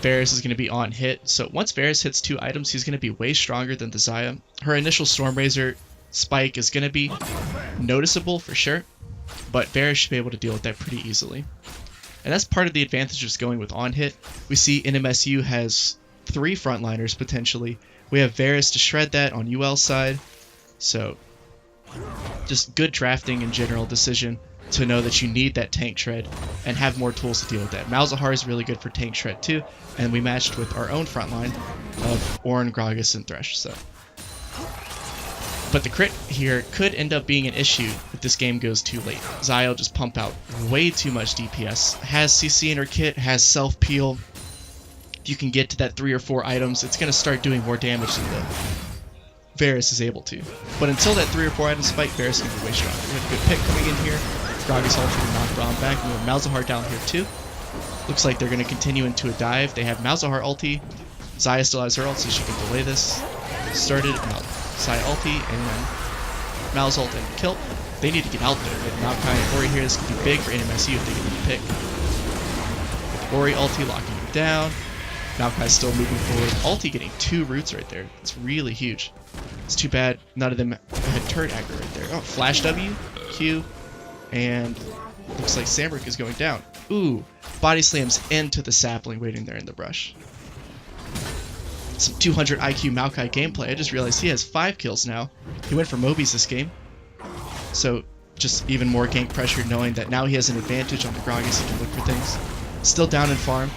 Varus is going to be on hit. So once Varus hits 2 items, he's going to be way stronger than the Xayah. Her initial Storm Razor spike is going to be noticeable for sure, but Varus should be able to deal with that pretty easily. And that's part of the advantage of going with on hit. We see NMSU has 3 frontliners potentially. We have Varus to shred that on UL side. So just good drafting and general decision to know that you need that tank shred and have more tools to deal with that. Malzahar is really good for tank shred too, and we matched with our own front line of Ornn, Gragas, and Thresh. So, but the crit here could end up being an issue if this game goes too late. Xayah will just pump out way too much DPS, has CC in her kit, has self peel. If you can get to that 3 or 4 items, it's going to start doing more damage than the Varus is able to. But until that 3 or 4 item spike, Varus is going to be way stronger. We have a good pick coming in here. Gragas ulti to knock Braum back. We have Malzahar down here too. Looks like they're going to continue into a dive. They have Malzahar ulti. Xayah still has her ult, so she can delay this. Started, Xayah ulti, and Mal's ult and kill. They need to get out there. With Maokai and Ori here, this could be big for NMSU if they get the pick. With Ori ulti locking him down. Maokai's still moving forward. Ulti getting 2 roots right there. It's really huge. It's too bad none of them had turret aggro right there. Oh, flash W, Q, and looks like Samric is going down. Ooh, body slams into the sapling waiting there in the brush. Some 200 IQ Maokai gameplay. I just realized he has 5 kills now. He went for Mobies this game. So just even more gank pressure knowing that now he has an advantage on the Gragas. He can look for things. Still down in farm.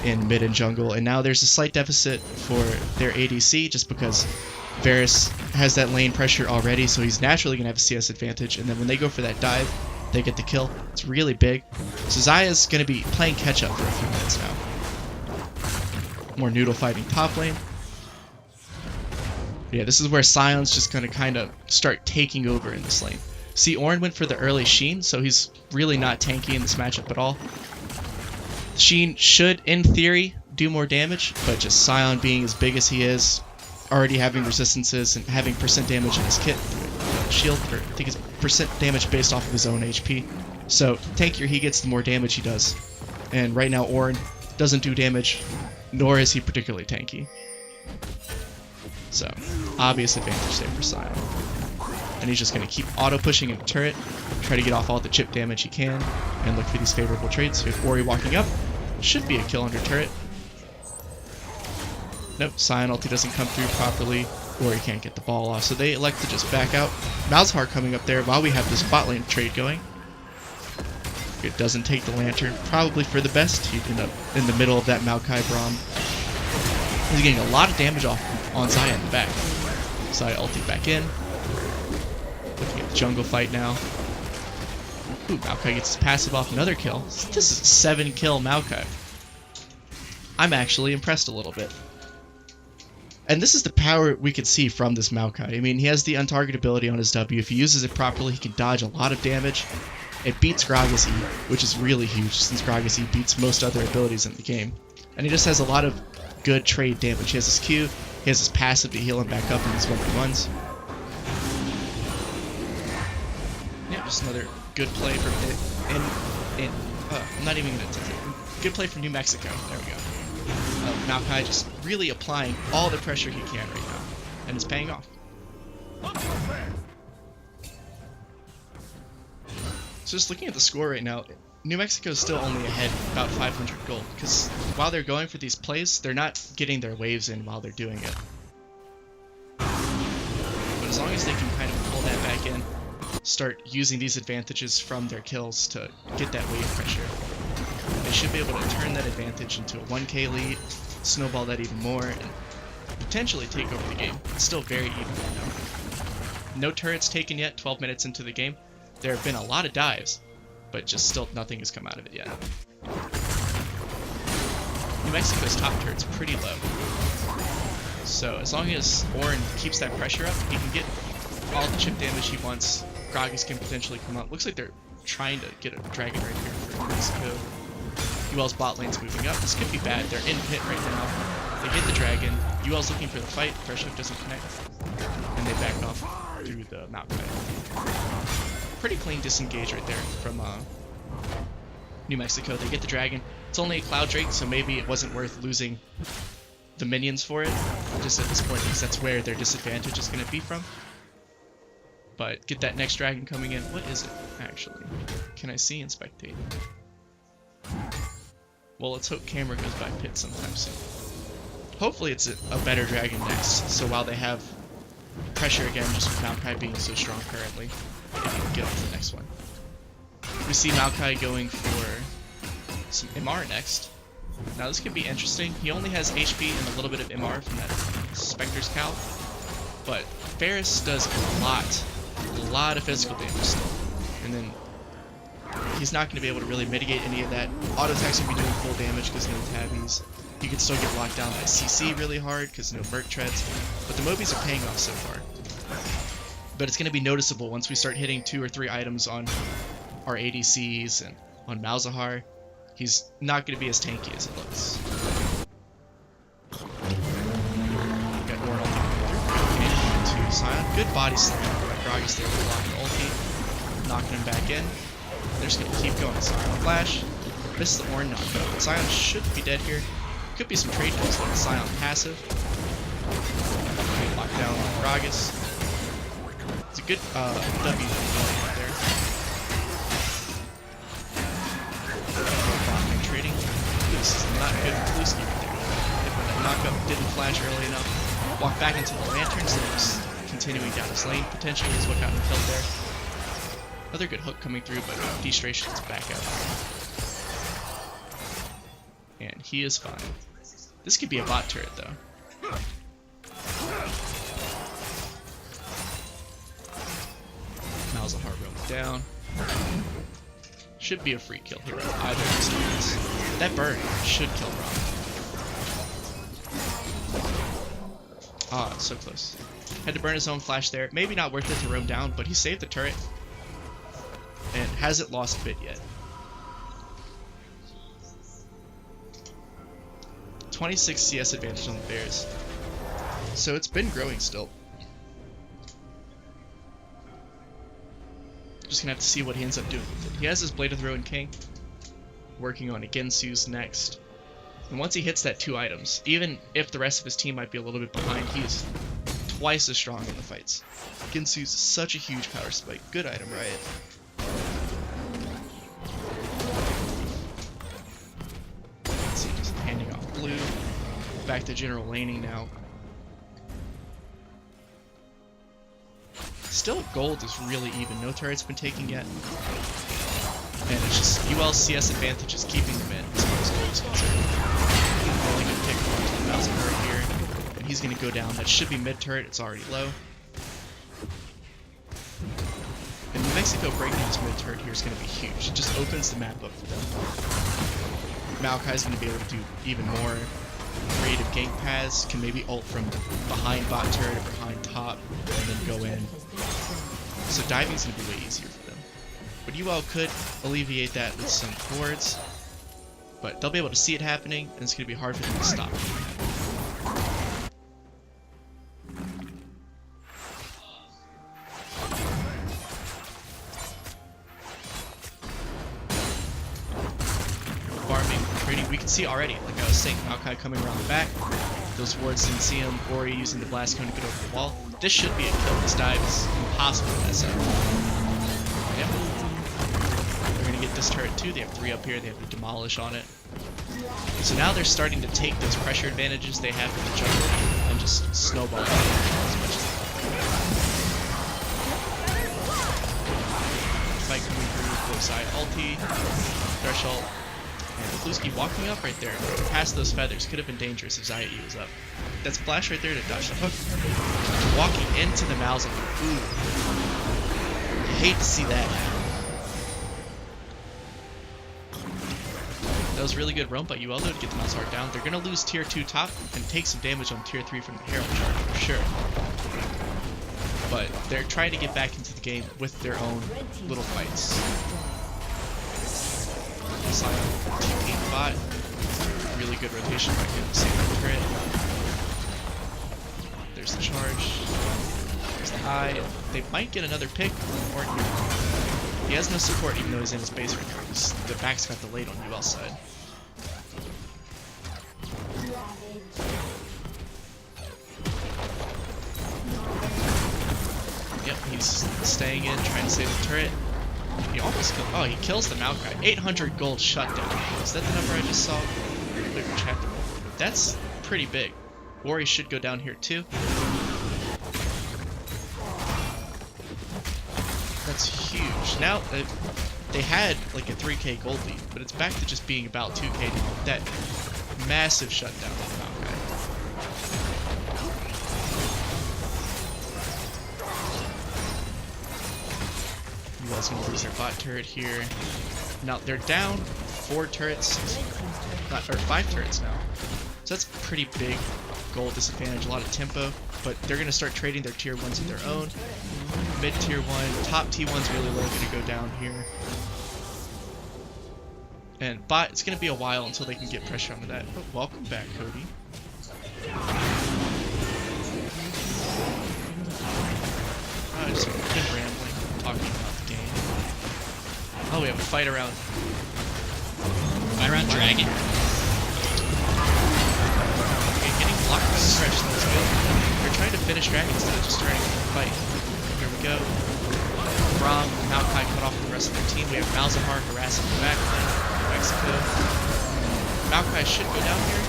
In mid and jungle, and now there's a slight deficit for their ADC just because Varus has that lane pressure already, so he's naturally going to have a CS advantage, and then when they go for that dive, they get the kill. It's really big. So Xayah's going to be playing catch-up for a few minutes now. More noodle fighting top lane. Yeah, this is where Sion's just going to kind of start taking over in this lane. See, Ornn went for the early Sheen, so he's really not tanky in this matchup at all. Sheen should, in theory, do more damage, but just Sion being as big as he is, already having resistances and having percent damage in his kit, shield, or I think it's percent damage based off of his own HP. So tankier he gets, the more damage he does. And right now Ornn doesn't do damage, nor is he particularly tanky. So obvious advantage there for Sion. And he's just going to keep auto-pushing into turret, try to get off all the chip damage he can, and look for these favorable traits. We have Ori walking up. Should be a kill under turret. Nope, Sion ulti doesn't come through properly, or he can't get the ball off, so they elect to just back out. Malzahar coming up there while we have this bot lane trade going. It doesn't take the lantern, probably for the best. He'd end up in the middle of that Maokai Braum. He's getting a lot of damage off on Xayah in the back. Xayah ulti back in. Looking at the jungle fight now. Ooh, Maokai gets his passive off, another kill. This is a 7 kill Maokai. I'm actually impressed a little bit. And this is the power we can see from this Maokai. I mean, he has the untargetability on his W. If he uses it properly, he can dodge a lot of damage. It beats Gragas E, which is really huge since Gragas E beats most other abilities in the game. And he just has a lot of good trade damage. He has his Q, he has his passive to heal him back up in his 1v1s. Yeah, just another good play from I'm not even gonna attempt it. Good play from New Mexico. There we go. Maokai just really applying all the pressure he can right now, and it's paying off. So just looking at the score right now, New Mexico is still only ahead about 500 gold, because while they're going for these plays, they're not getting their waves in while they're doing it. But as long as they can kind of pull that back in, start using these advantages from their kills to get that wave pressure, they should be able to turn that advantage into a 1k lead, snowball that even more, and potentially take over the game. It's still very even right now. No turrets taken yet, 12 minutes into the game. There have been a lot of dives, but just still nothing has come out of it yet. New Mexico's top turret's pretty low. So as long as Ornn keeps that pressure up, he can get all the chip damage he wants Gragas can potentially come up. Looks like they're trying to get a dragon right here for Mexico. UL's bot lane's moving up. This could be bad. They're in pit right now. They get the dragon. UL's looking for the fight. Fresh hook doesn't connect. And they back off through the Maokai. Pretty clean disengage right there from New Mexico. They get the dragon. It's only a Cloud Drake, so maybe it wasn't worth losing the minions for it. Just at this point, because that's where their disadvantage is going to be from. But get that next dragon coming in. What is it, actually? Can I see and spectate? Well, let's hope camera goes by pit sometime soon. Hopefully it's a better dragon next, so while they have pressure again, just with Maokai being so strong currently, they can get on to the next one. We see Maokai going for some MR next. Now this could be interesting. He only has HP and a little bit of MR from that Spectre's Cowl, but Ferris does a lot of physical damage still. And then he's not going to be able to really mitigate any of that. Auto attack's going to be doing full damage because no tabbies. You can still get locked down by CC really hard because no Merc treads. But the Mobies are paying off so far. But it's going to be noticeable once we start hitting 2 or 3 items on our ADCs and on Malzahar. He's not going to be as tanky as it looks. Got Warren ulti coming through. To Sion. Good body slam by Gragas there with blocking the ulti. Knocking him back in. They're just going to keep going. Sion flash. Misses the Warren knockback. But Sion should be dead here. Could be some trade kills with Sion passive. Lock down Gragas. It's a good W right there. Trading. This is not good for Blueski right there. When that knockup didn't flash early enough. Walk back into the lanterns and just continuing down his lane potentially is what got him killed there. Another good hook coming through, but Destration's back out. And he is fine. This could be a bot turret though. Malzahar roams down. Should be a free kill here with either of these teams. That burn should kill Ron. Ah, so close. Had to burn his own flash there. Maybe not worth it to roam down, but he saved the turret. And hasn't lost a bit yet. 26 CS advantage on the Bears. So it's been growing still. Just gonna have to see what he ends up doing with it. He has his Blade of the Rowan King. Working on Gensu's next. And once he hits that 2 items, even if the rest of his team might be a little bit behind, he is twice as strong in the fights. Gensu's such a huge power spike. Good item, Riot. Let's see, just handing off blue. Back to general laning now. Still, gold is really even. No turret's been taken yet. And it's just UL's CS advantage is keeping them in as far as gold is concerned. Only going to take one to the Malzahar here. And he's going to go down. That should be mid turret. It's already low. And New Mexico breaking this mid turret here is going to be huge. It just opens the map up for them. Maokai's going to be able to do even more creative gank paths. Can maybe ult from behind bot turret or behind top and then go in. So diving's going to be way easier for them. But UL could alleviate that with some wards. But they'll be able to see it happening, and it's going to be hard for them to stop it. Farming, trading, we can see already, like I was saying, Maokai coming around the back. Those wards didn't see him. Ori using the blast cone to get over the wall. This should be a kill. This dive is impossible to mess up. Yep. They're going to get this turret too. They have 3 up here. They have to demolish on it. So now they're starting to take those pressure advantages they have in the jungle and just snowball it as much as they can. Fight coming through, both side ulti, threshold. And Blueski walking up right there, past those feathers. Could have been dangerous if Zaya E was up. That's flash right there to dodge the hook. Walking into the Malzahar. Ooh. I hate to see that happen. That was really good roam by UL though to get the Malzahar down. They're going to lose tier 2 top and take some damage on tier 3 from the Herald Charge for sure. but they're trying to get back into the game with their own little fights. Sion TPing the bot. Really good rotation by him. Save the crit. There's the charge. There's the eye. They might get another pick, or he has no support even though he's in his base right now. The back's got delayed on UL side. Yep, he's staying in, trying to save the turret. He almost killed. Oh, he kills the Maokai. 800 gold shutdown. Is that the number I just saw? Wait, which happened? That's pretty big. Worry should go down here too. That's huge. Now they had like a 3k gold lead, but it's back to just being about 2k now. That massive shutdown of the Maokai. UL's gonna lose their bot turret here. Now they're down 4 turrets, or 5 turrets now. So that's pretty big gold disadvantage, a lot of tempo, but they're gonna start trading their tier 1s of their own. Mid tier 1, top T1's really low, gonna go down here. And bot, it's gonna be a while until they can get pressure onto that. But welcome back, Cody. I just been rambling, talking about the game. Oh, we have a fight around. Fight around Dragon. Okay, getting blocked by the stretch, that's good. They're trying to finish Dragon instead of just trying to fight. Here we go. Braum, Maokai cut off the rest of their team. We have Malzahar harassing the backline. Mexico. Maokai should go down here.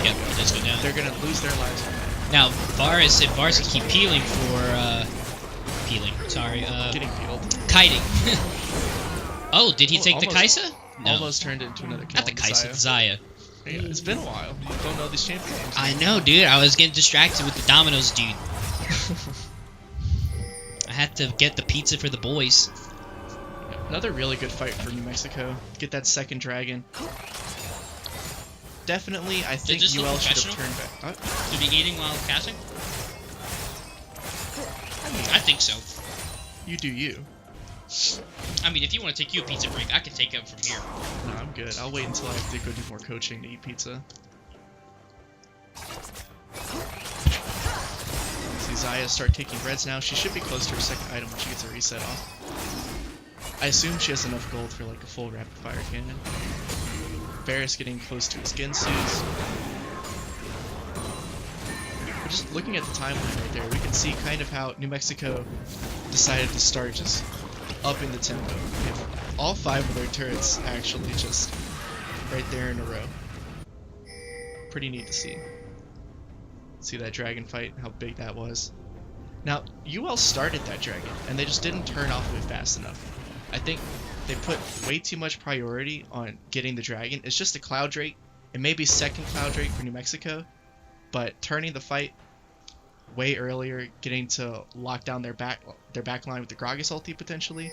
Yep, let's go down. They're gonna lose their lives on that. Now, Varus, if Varus can keep peeling for, Getting peeled. kiting. Oh, did he take the almost- Kaisa? No. Almost turned into another kill. Not the on Kaisa, Zaya. Zaya. Yeah, it's been a while. You don't know these champion names. I know, dude. I was getting distracted with the Domino's dude. I had to get the pizza for the boys. Another really good fight for New Mexico. Get that second dragon. Definitely, I think this look UL should have professional? turned back. To be eating while casting? I think so. You do you. I mean, if you want to take you a pizza break, I can take it from here. No, I'm good. I'll wait until I have to go do more coaching to eat pizza. See Zaya start taking reds now. She should be close to her second item when she gets a reset off. I assume she has enough gold for like a full rapid fire cannon. Varus getting close to his Gensus. But just looking at the timeline right there, we can see kind of how New Mexico decided to start just up in the tempo. They have all 5 of their turrets actually just right there in a row. Pretty neat to see. See that dragon fight, how big that was. Now, UL started that dragon, and they just didn't turn off of it fast enough. I think they put way too much priority on getting the dragon. It's just a Cloud Drake. It may be second Cloud Drake for New Mexico, but turning the fight way earlier, getting to lock down their back line with the Gragas ulti potentially,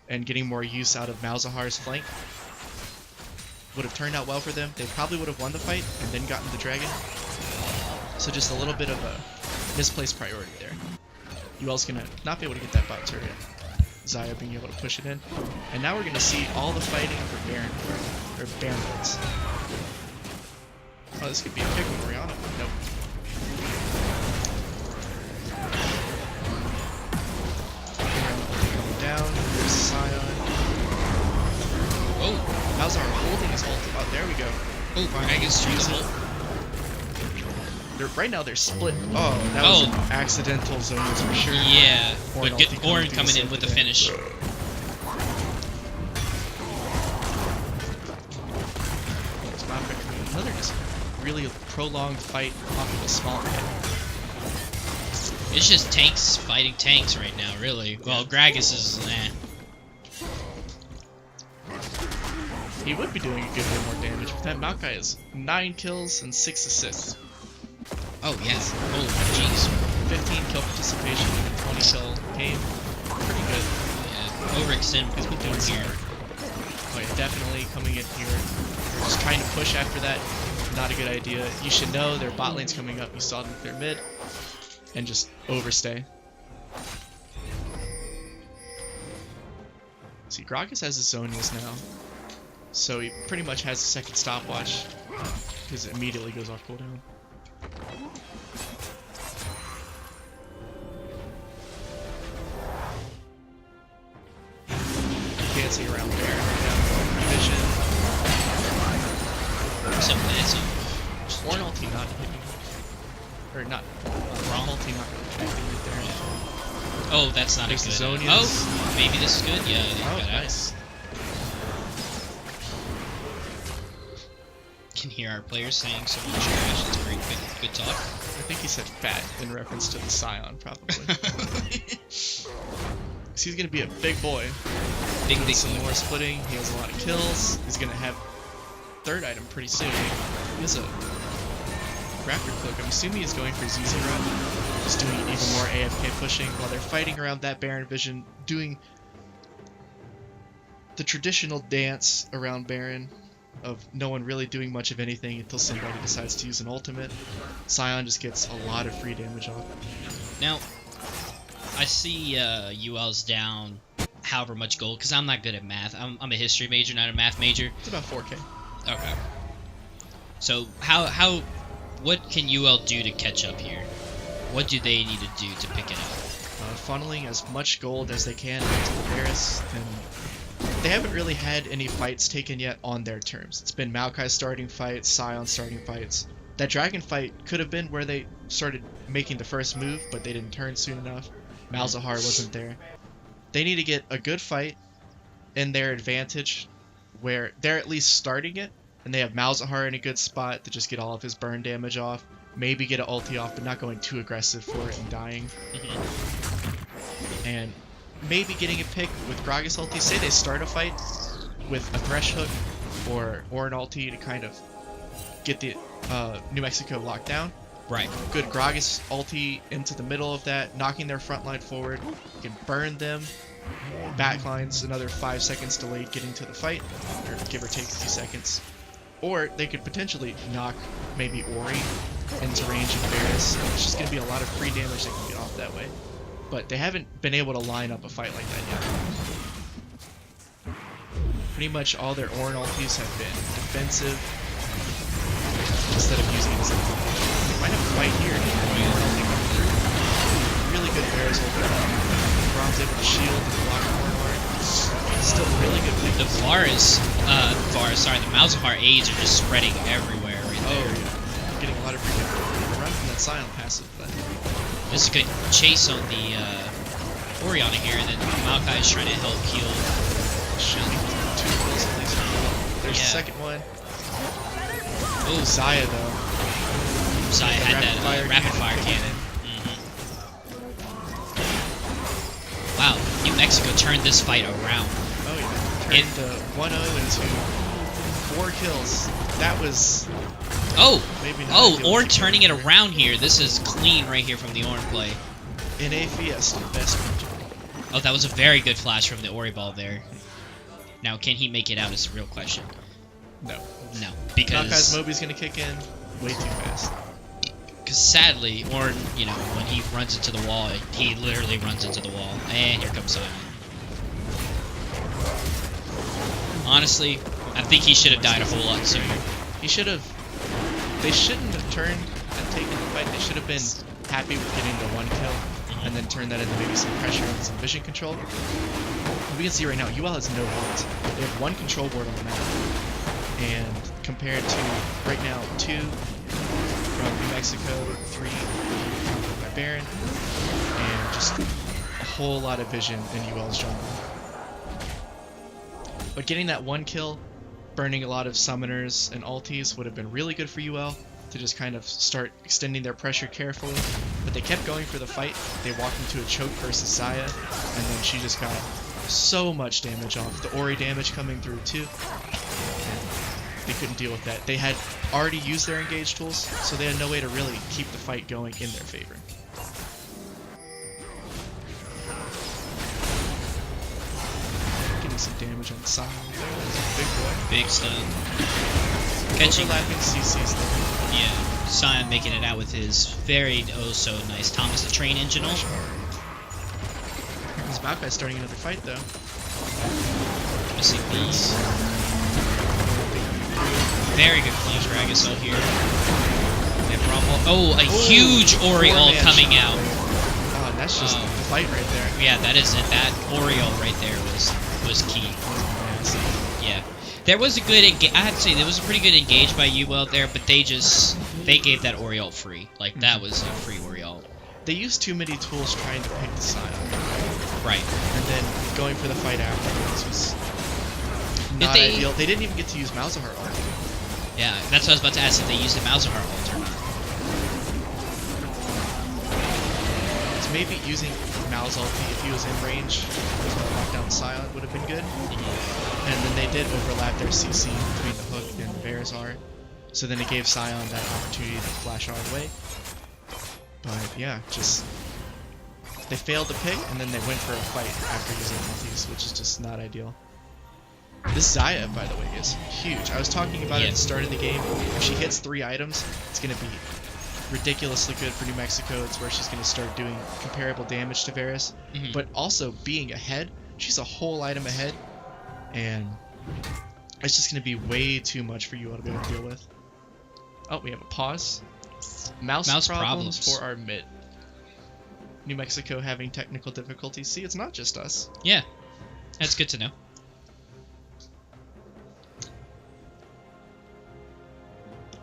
and getting more use out of Malzahar's flank would have turned out well for them. They probably would have won the fight and then gotten the dragon. So just a little bit of a misplaced priority there. UL's gonna not be able to get that bot turret. Zaya being able to push it in. And now we're gonna see all the fighting for Baron Blitz. Oh, this could be a pick with Orianna. Nope. Going down. There's Sion. Oh, Malzahar holding his ult. Oh, there we go. oh, Gragas used it. Right now they're split. Oh, that was an accidental zones for sure. Yeah, Ornn but get ulti Ornn through coming in safe with the there. finish. It's not fair. Another just really prolonged fight off of a small hit. It's just tanks fighting tanks right now, really. Well, Gragas is, He would be doing a good bit more damage, but that Maokai is 9 kills and 6 assists. Oh, yes. Holy jeez. 15 kill participation in a 20 kill game. Pretty good. Yeah, overextend He's been doing here. smart. Oh yeah, definitely coming in here. We're just trying to push after that. Not a good idea. You should know their bot lane's coming up. You saw them with their mid. and just overstay. See, Gragas has his Zonias now, so he pretty much has a second stopwatch because it immediately goes off cooldown. Dancing around there right now. Vision. So massive. Horn ulti not hitting. Or not. Rom ulti not connecting right there. Oh, that's not a There's good. the Zonias. Oh, maybe this is good. Yeah. They Oh, got out. nice. Can hear our players saying so much trash. It's great. Good talk. I think he said fat in reference to the Scion, probably. 'Cause he's gonna be a big boy. Big Some boy. more splitting. He has a lot of kills. He's gonna have third item pretty soon. He has a Raptor Cloak. I'm assuming he's going for ZZ Run. Just doing even more AFK pushing while they're fighting around that Baron Vision, doing the traditional dance around Baron of no one really doing much of anything until somebody decides to use an ultimate. Scion just gets a lot of free damage off. Now, I see UL's down however much gold, because I'm not good at math. I'm a history major, not a math major. It's about 4k. Okay. So what can UL do to catch up here? What do they need to do to pick it up? Funneling as much gold as they can into the Varus, and they haven't really had any fights taken yet on their terms. It's been Maokai starting fights, Scion starting fights. That dragon fight could have been where they started making the first move, but they didn't turn soon enough. Malzahar wasn't there. They need to get a good fight in their advantage, where they're at least starting it, and they have Malzahar in a good spot to just get all of his burn damage off. Maybe get an ulti off, but not going too aggressive for it and dying. And maybe getting a pick with Gragas ulti. Say they start a fight with a Thresh Hook or an ulti to kind of get the New Mexico locked down. Right. Good Gragas ulti into the middle of that, knocking their front line forward. You can burn them. Backlines another 5 seconds delayed getting to the fight, or give or take a few seconds. Or they could potentially knock maybe Ori into range of Varus. It's just going to be a lot of free damage they can get off that way. But they haven't been able to line up a fight like that yet. Pretty much all their Ornn ultis have been defensive instead of using it as a they might have a fight here. Really good Varus ulti. Brom's able to shield and block Ornn. Still really good pick. The the Malzahar aids are just spreading everywhere right there. Oh, yeah. Getting a lot of free damage. Run from that Scion passive, but This is a good chase on the Orianna here, and then Maokai is trying to help heal. shooting 2 kills at least. There's the Yeah. second one. Oh, Xayah though. Xayah The had that rapid fire cannon. cannon. Wow, New Mexico turned this fight around. Oh yeah. Turned the 1-0 into 4 kills. That was Oh! maybe not Oh, ideal. Ornn turning it around here. This is clean right here from the Ornn play. In a Fiesta, best match. Oh, that was a very good flash from the Ori ball there. Now, can he make it out is a real question. No. No, Maokai's because Moby's gonna kick in way too fast. sadly, Ornn, you know, when he runs into the wall, he literally runs into the wall. And here comes Simon. Honestly, I think he should have died a whole lot sooner. He should have. They shouldn't have turned and taken the fight. They should have been happy with getting the 1 kill and then turn that into maybe some pressure and some vision control. We can see right now, UL has no wards. They have 1 control board on the map. And compared to, right now, 2 from New Mexico, 3 by Baron, and just a whole lot of vision in UL's jungle. But getting that 1 kill, burning a lot of summoners and ultis would have been really good for UL to just kind of start extending their pressure carefully. But they kept going for the fight. They walked into a choke versus Xayah, and then she just got so much damage off. The Ori damage coming through too. And they couldn't deal with that. They had already used their engage tools, so they had no way to really keep the fight going in their favor. Getting some damage on the side there. That's a big boy. Big stun. Catching. Overlapping CCs though. Yeah. Sion making it out with his very so nice Thomas the Train Engine. This Maokai's starting another fight though. Missing these. Very good flames for Agasol here. They have Rumble. Oh, a huge Oriole coming out. Oh, and that's just the fight right there. Yeah, that is it. That Oriole right there was key. Yeah. There was a good I have to say there was a pretty good engage by UL there, but they gave that Oriole free. Like that was a free Oriole. They used too many tools trying to pick the Sion. Right. And then going for the fight afterwards was not ideal. They didn't even get to use Malzahar ult. Yeah, that's what I was about to ask, if they used the Malzahar ult or not. So maybe using Mal's ulti if he was in range to lock down Sion would have been good. And then they did overlap their CC between the Hook and Verazar. So then it gave Sion that opportunity to flash our way. But yeah, just they failed to pick, and then they went for a fight after using ultis, which is just not ideal. This Xayah, by the way, is huge. I was talking about it at the start of the game. If she hits 3 items, it's going to be ridiculously good for New Mexico. It's where she's going to start doing comparable damage to Varus. But also, being ahead, she's a whole item ahead, and it's just going to be way too much for UL to be able to deal with. Oh, we have a pause. Mouse problems for our mid. New Mexico having technical difficulties. See, it's not just us. Yeah, that's good to know.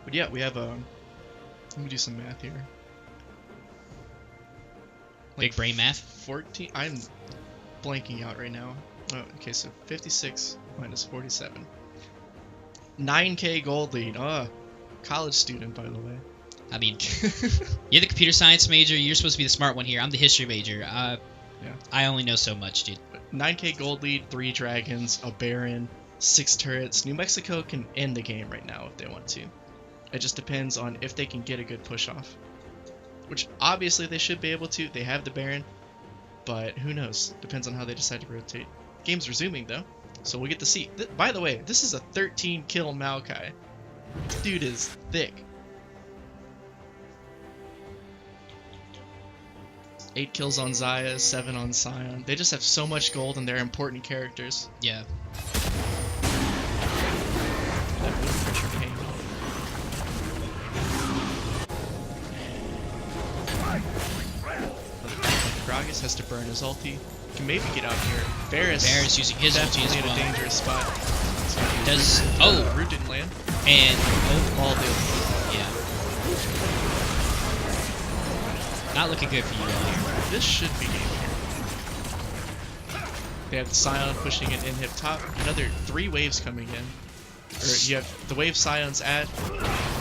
But yeah, we have let me do some math here. Big brain math. 14. I'm blanking out right now. Oh, okay, so 56 minus 47. 9K gold lead. College student, by the way. I mean, you're the computer science major. You're supposed to be the smart one here. I'm the history major. Yeah. I only know so much, dude. 9K gold lead, 3 dragons, a baron, 6 turrets. New Mexico can end the game right now if they want to. It just depends on if they can get a good push off. Which obviously they should be able to. They have the baron. But who knows? Depends on how they decide to rotate. Game's resuming though. So we'll get to see. By the way, this is a 13 kill Maokai. Dude is thick. 8 kills on Xayah, 7 on Sion. They just have so much gold and they're important characters. Yeah. That really pressure came. Gragas has to burn his ulti. Can maybe get out here. Varus using his ulti as in well. a dangerous spot. Does Root didn't land. And All do. yeah. Not looking good for you all here. This should be game here. They have the Sion pushing an inhib top. Another 3 waves coming in. Or you have the wave Sion's at,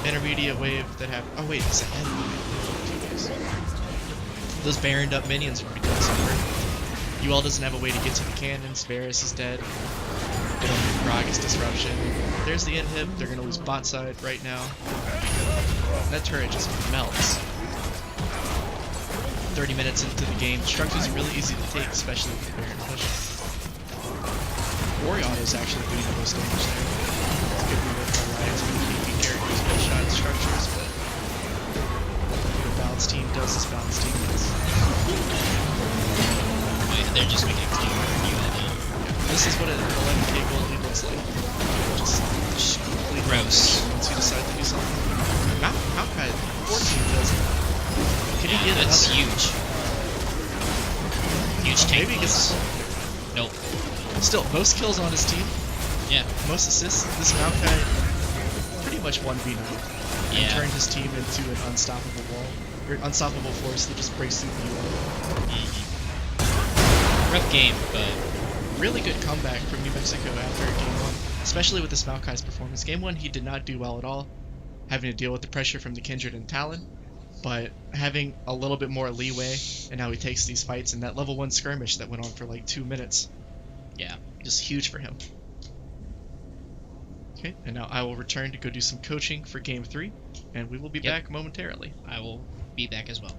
intermediate wave that have. Oh wait, it's a head wave. Those baroned up minions would be doing some work. UL doesn't have a way to get to the cannons. Varus is dead. They don't have Gragas disruption. There's the inhib. They're gonna lose bot side right now. That turret just melts. 30 minutes into the game. Structure's really easy to take, especially with the Baron push. Orion is actually doing the most damage there. It's good rework by Riot's been keeping characters one shot at structures, but the balanced team does this balanced team does. They're just making it clear for you now. This is what an 11k gold lead looks like. Just completely gross. Once you decide to do something. Maokai 14 does it. Can he get that's another? huge. Huge tank. Maybe he gets. Nope. Still, most kills on his team. Yeah. Most assists. This Maokai pretty much 1v9. And Yeah. turned his team into an unstoppable wall. Or unstoppable force that just breaks through the UL. Rough game, but Really good comeback from New Mexico after game 1. Especially with this Maokai's performance. Game 1 he did not do well at all. Having to deal with the pressure from the Kindred and Talon. But having a little bit more leeway and how he takes these fights in that level 1 skirmish that went on for like 2 minutes. yeah. Just huge for him. Okay, and now I will return to go do some coaching for game 3, and we will be back momentarily. I will be back as well.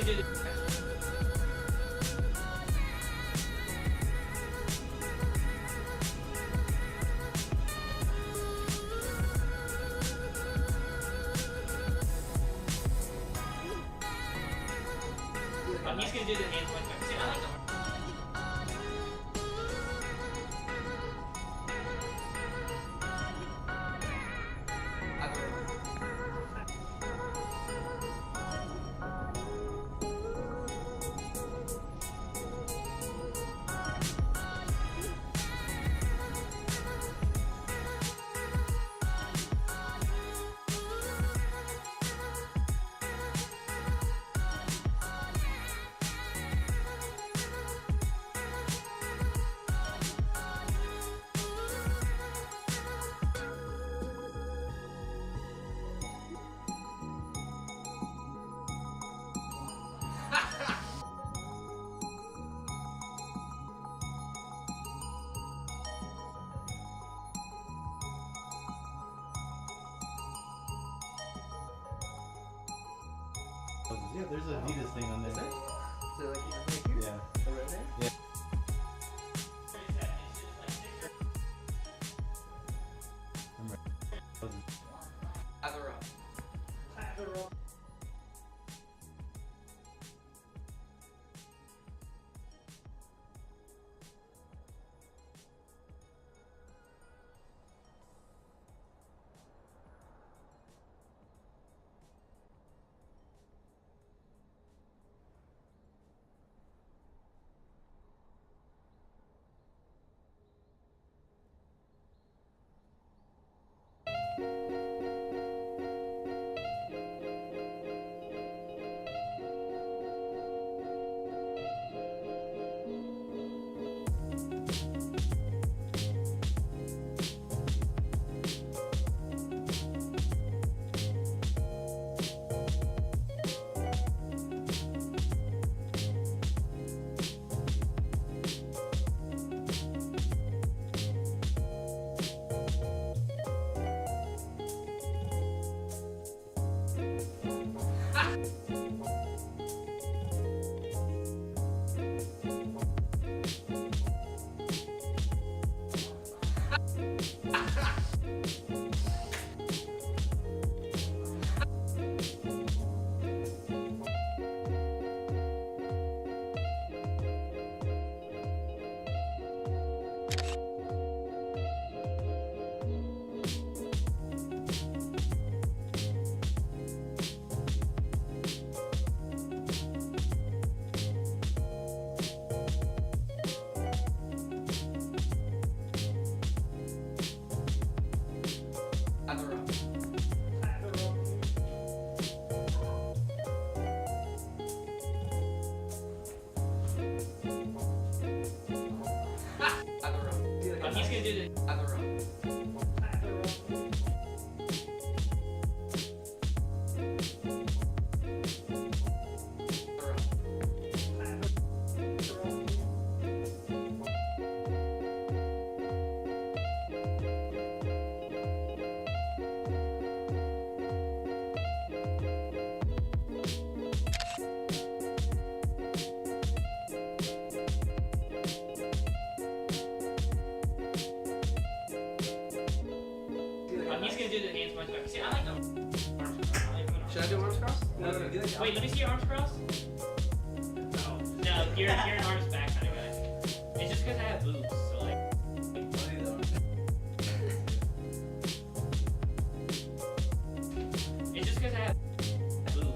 He's gonna do the hand point back. See, I like the Yeah, there's a Adidas thing on there. Is it like here? Yeah. Right there? Yeah. I'm ready. Lather up. Lather up. He's gonna do the other row. He's gonna do the hands punch back. See, I like the arms cross. I like doing arms. Should I do arms cross? No. Wait, let me see your arms cross. No, you're an arms back kind of guy. It's just because I have boobs, so like. It's just because I have boobs.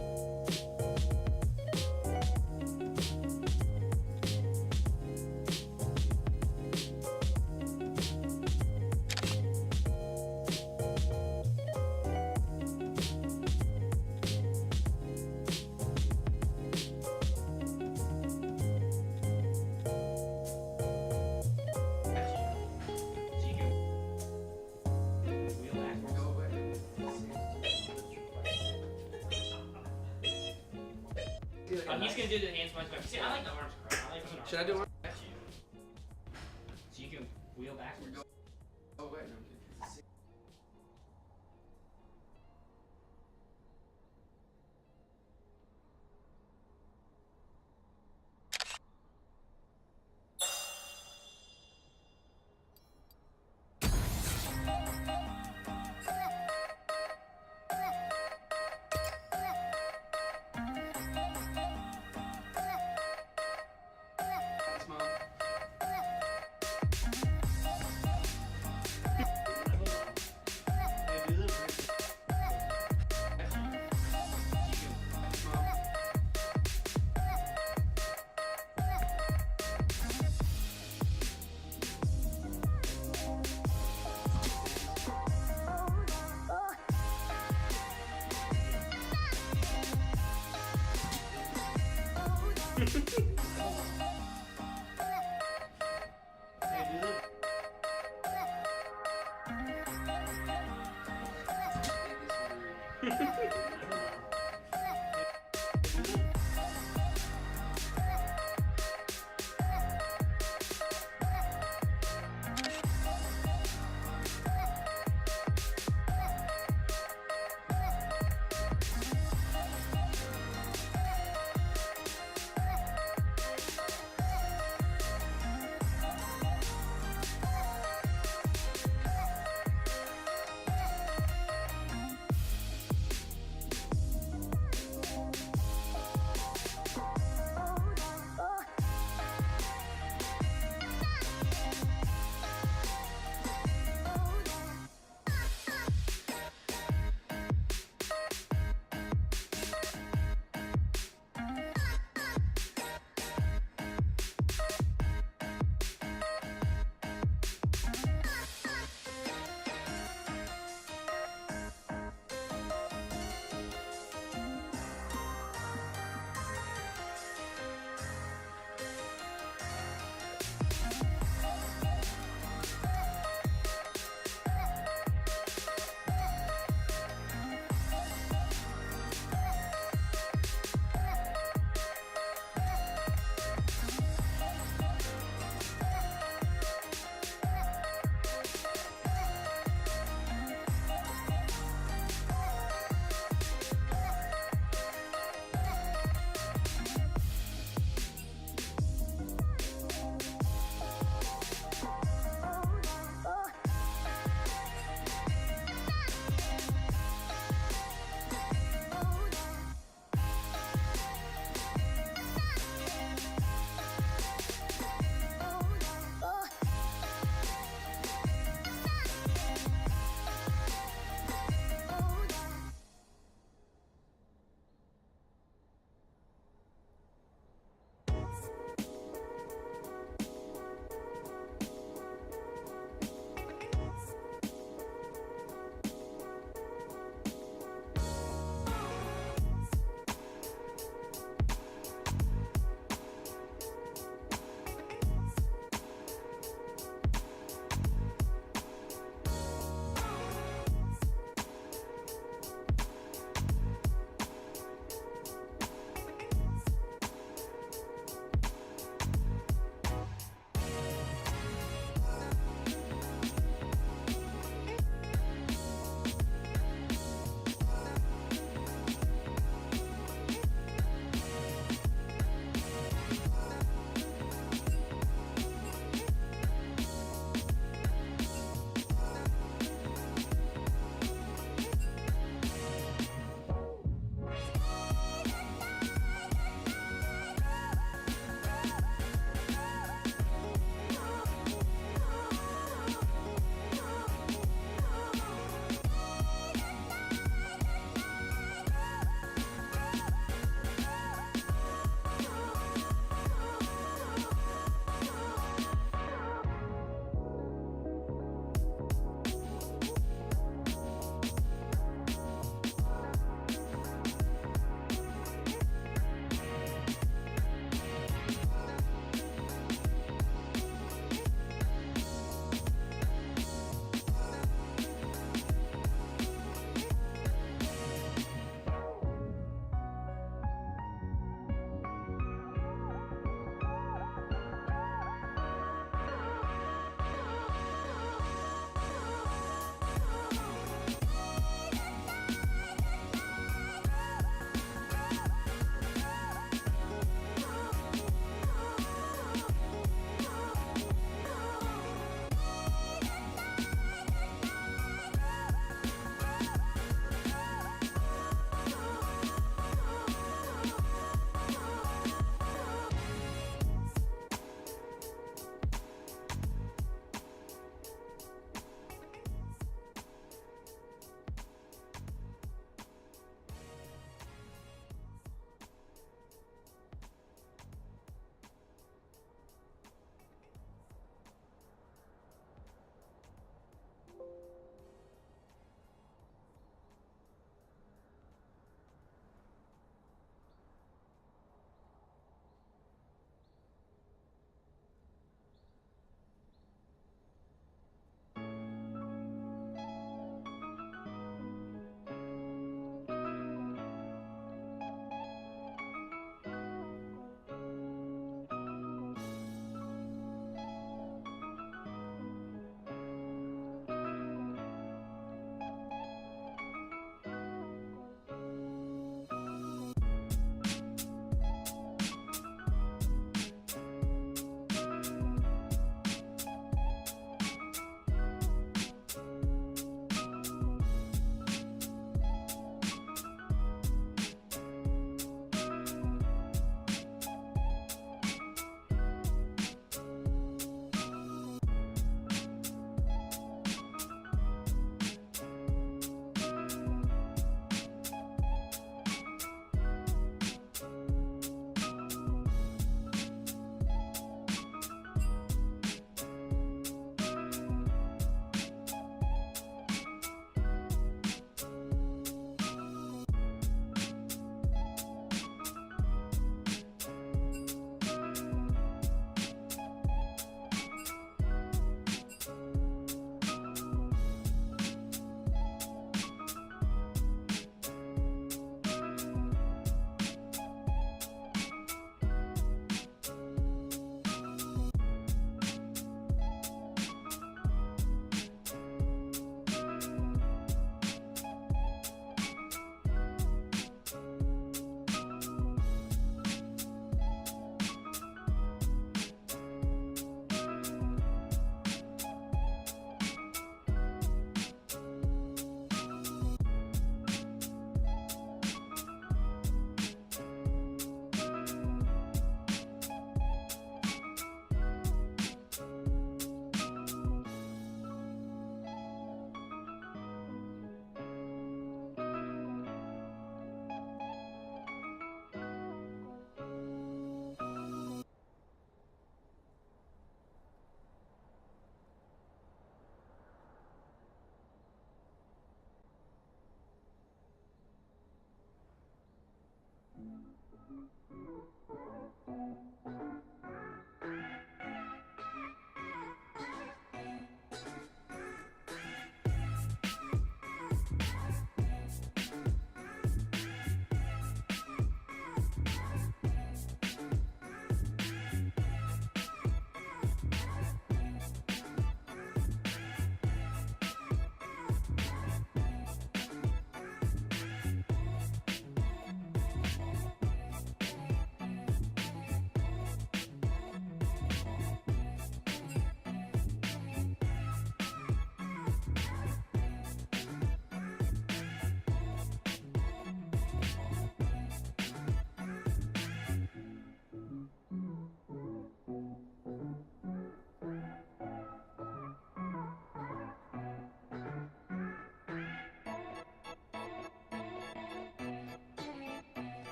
He's gonna do the hands punch back. See, I like the arms cross. I like doing arms. Should I do arms? So you can wheel backwards. Oh wait, no.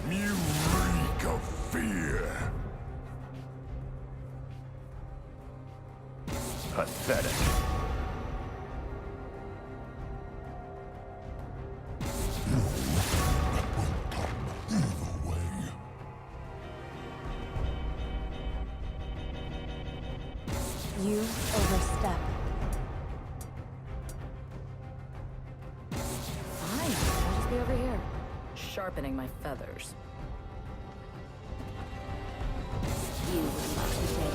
You reek of fear. Pathetic. You overstep. Fine, I'll just be over here, sharpening my feathers. You would love to take me.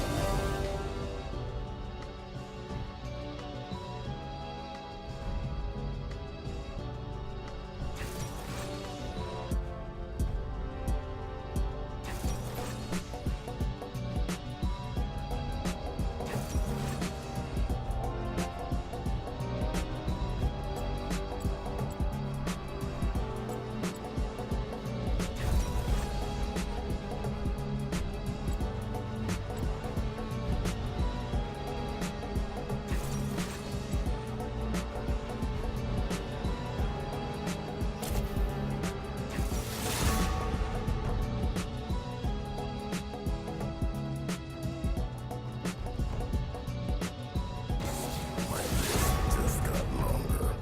Just got longer.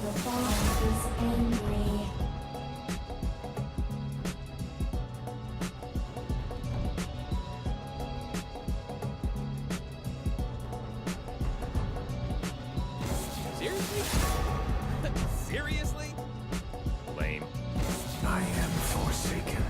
The bond is angry. Seriously? Seriously? Lame. I am forsaken.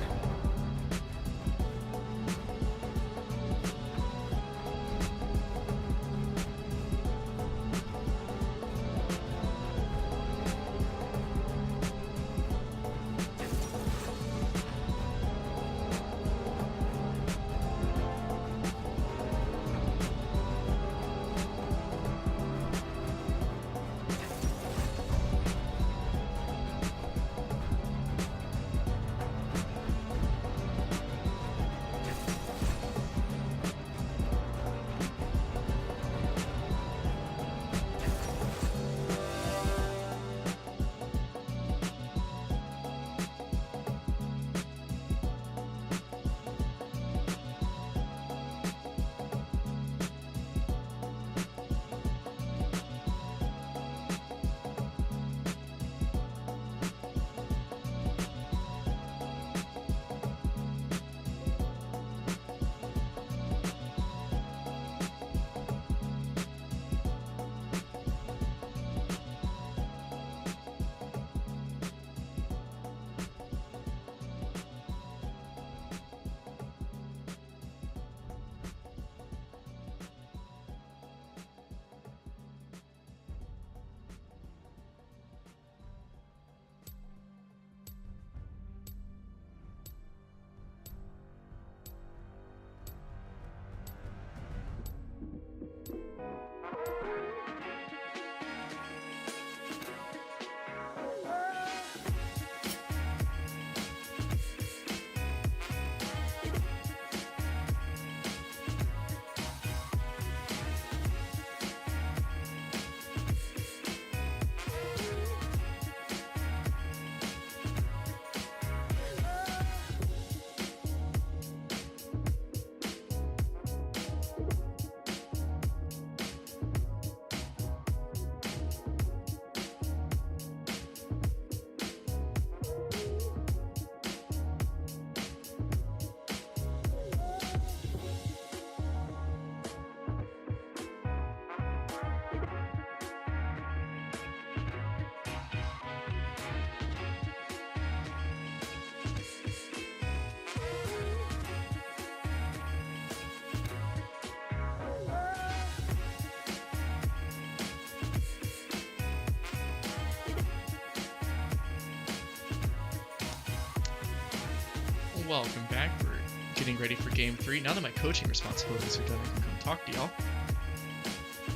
welcome back. We're getting ready for Game 3. Now that my coaching responsibilities are done, I can come talk to y'all.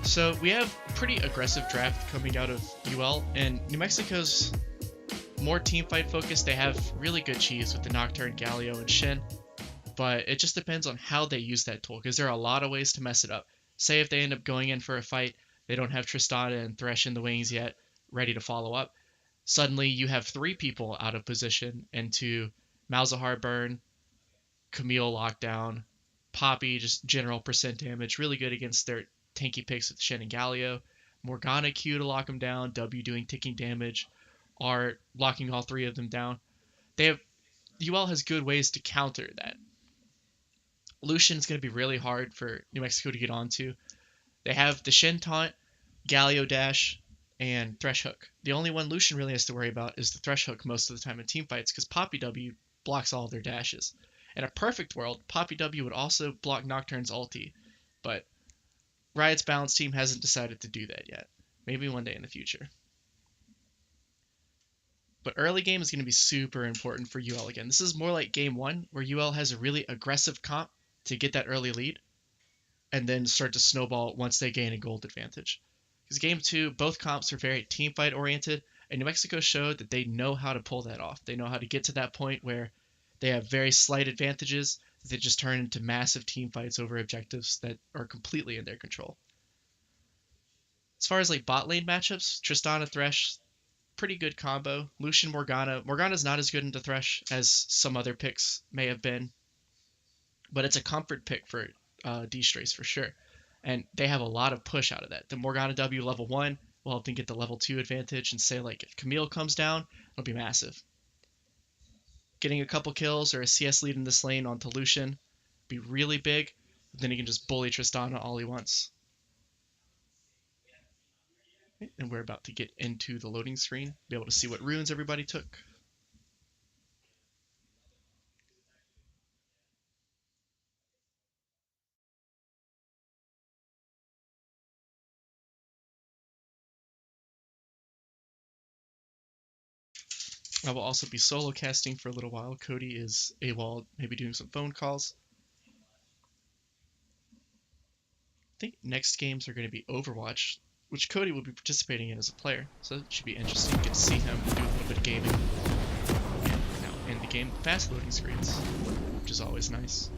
So we have a pretty aggressive draft coming out of UL, and New Mexico's more team fight focused. They have really good cheese with the Nocturne, Galio, and Shin, but it just depends on how they use that tool, because there are a lot of ways to mess it up. Say if they end up going in for a fight, they don't have Tristana and Thresh in the wings yet, ready to follow up. Suddenly you have 3 people out of position into Malzahar burn, Camille lockdown, Poppy just general percent damage, really good against their tanky picks with Shen and Galio, Morgana Q to lock them down, W doing ticking damage, Art locking all 3 of them down. UL has good ways to counter that. Lucian's going to be really hard for New Mexico to get onto. They have the Shen taunt, Galio dash, and Thresh Hook. The only one Lucian really has to worry about is the Thresh Hook most of the time in team fights, because Poppy W blocks all of their dashes. In a perfect world, Poppy W would also block Nocturne's ulti, but Riot's balance team hasn't decided to do that yet. Maybe one day in the future. But early game is going to be super important for UL again. This is more like Game 1, where UL has a really aggressive comp to get that early lead, and then start to snowball once they gain a gold advantage. Because Game 2, both comps are very team fight oriented, and New Mexico showed that they know how to pull that off. They know how to get to that point where they have very slight advantages that just turn into massive team fights over objectives that are completely in their control. As far as like bot lane matchups, Tristana Thresh, pretty good combo. Lucian Morgana. Morgana's not as good into Thresh as some other picks may have been, but it's a comfort pick for D-Strays for sure. And they have a lot of push out of that. The Morgana W level 1 will help them get the level 2 advantage, and say like if Camille comes down, it'll be massive. Getting a couple kills or a CS lead in this lane onto Lucian be really big. Then he can just bully Tristana all he wants. And we're about to get into the loading screen, be able to see what runes everybody took. I will also be solo casting for a little while. Cody is AWOL, maybe doing some phone calls. I think next games are going to be Overwatch, which Cody will be participating in as a player, so it should be interesting to get to see him do a little bit of gaming. And now in the game, fast loading screens, which is always nice.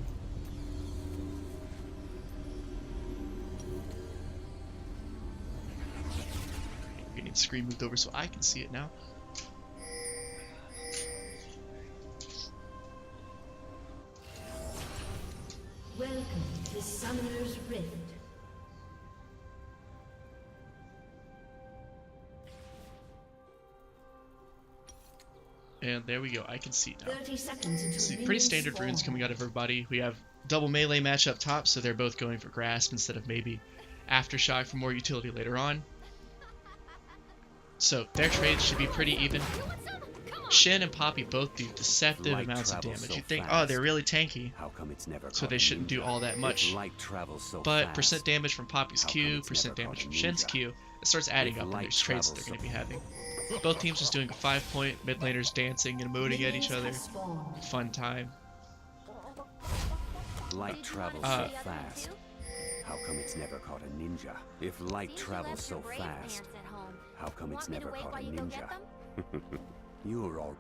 Getting the screen moved over so I can see it now. Welcome to Summoner's Rift. And there we go, I can see now. 30 seconds until See, pretty minions standard spawn. runes coming out of everybody. We have double melee match up top, so they're both going for Grasp instead of maybe Aftershock for more utility later on. So their trades should be pretty even. Shin and Poppy both do deceptive amounts of damage. You'd think, oh, they're really tanky, so they shouldn't do all that much. But percent damage from Poppy's Q, percent damage from Shin's Q, it starts adding up in their trades that they're going to be having. Both teams just doing a 5-point, mid laners dancing and emoting at each other. Fun time. Light travels so fast. How come it's never caught a ninja? If light travels so fast, how come it's never caught a ninja? You're all...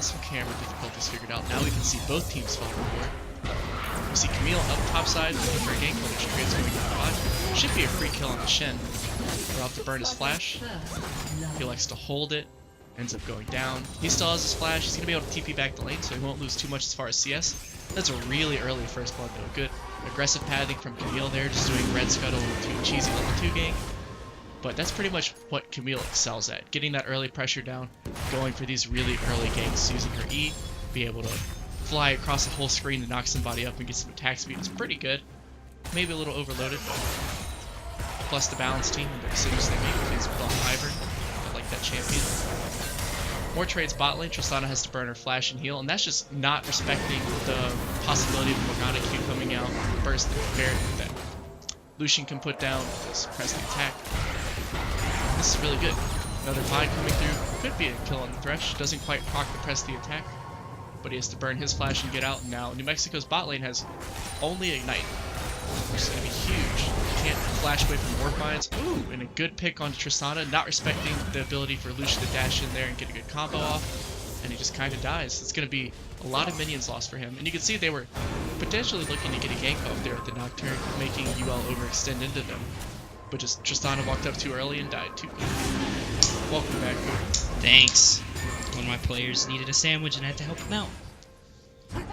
Some camera difficulties figured out. Now we can see both teams fall over. We see Camille up top side looking for a gank while there's trades going down bot. Should be a free kill on the Shen. We'll have to burn his flash. He likes to hold it. Ends up going down. He still has his flash. He's going to be able to TP back the lane, so he won't lose too much as far as CS. That's a really early first blood though. Good aggressive pathing from Camille there, just doing red scuttle to cheesy level 2 gank. But that's pretty much what Camille excels at. Getting that early pressure down, going for these really early ganks, using her E, be able to fly across the whole screen to knock somebody up and get some attack speed. It's pretty good. Maybe a little overloaded, but plus the balance team and the decisions they make with these Blunt Ivern. I like that champion. More trades bot lane. Tristana has to burn her flash and heal, and that's just not respecting the possibility of Morgana Q coming out, burst the Barret that Lucian can put down, just press the attack. This is really good. Another Vine coming through. Could be a kill on the Thresh. Doesn't quite proc the press the attack, but he has to burn his flash and get out. And now New Mexico's bot lane has only Ignite, which is going to be huge. Can't flash away from Warp Vines. Ooh, and a good pick on Tristana, not respecting the ability for Lucian to dash in there and get a good combo off, and he just kind of dies. It's going to be a lot of minions lost for him. And you can see they were potentially looking to get a gank off there with the Nocturne, making UL overextend into them. But just Tristana walked up too early and died too. Welcome back, Boo. Thanks. One of my players needed a sandwich and I had to help him out.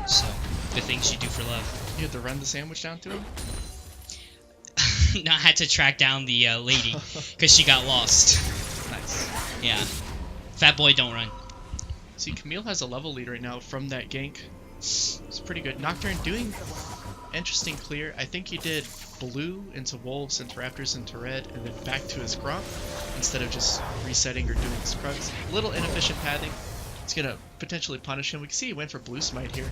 So, the things you do for love. You had to run the sandwich down to him? No, I had to track down the lady because she got lost. Nice. Yeah. Fat boy, don't run. See, Camille has a level lead right now from that gank. It's pretty good. Nocturne doing interesting clear. I think he did blue into wolves, into raptors, into red, and then back to his Gromp instead of just resetting or doing his Krugs. A little inefficient pathing. It's going to potentially punish him. We can see he went for blue smite here.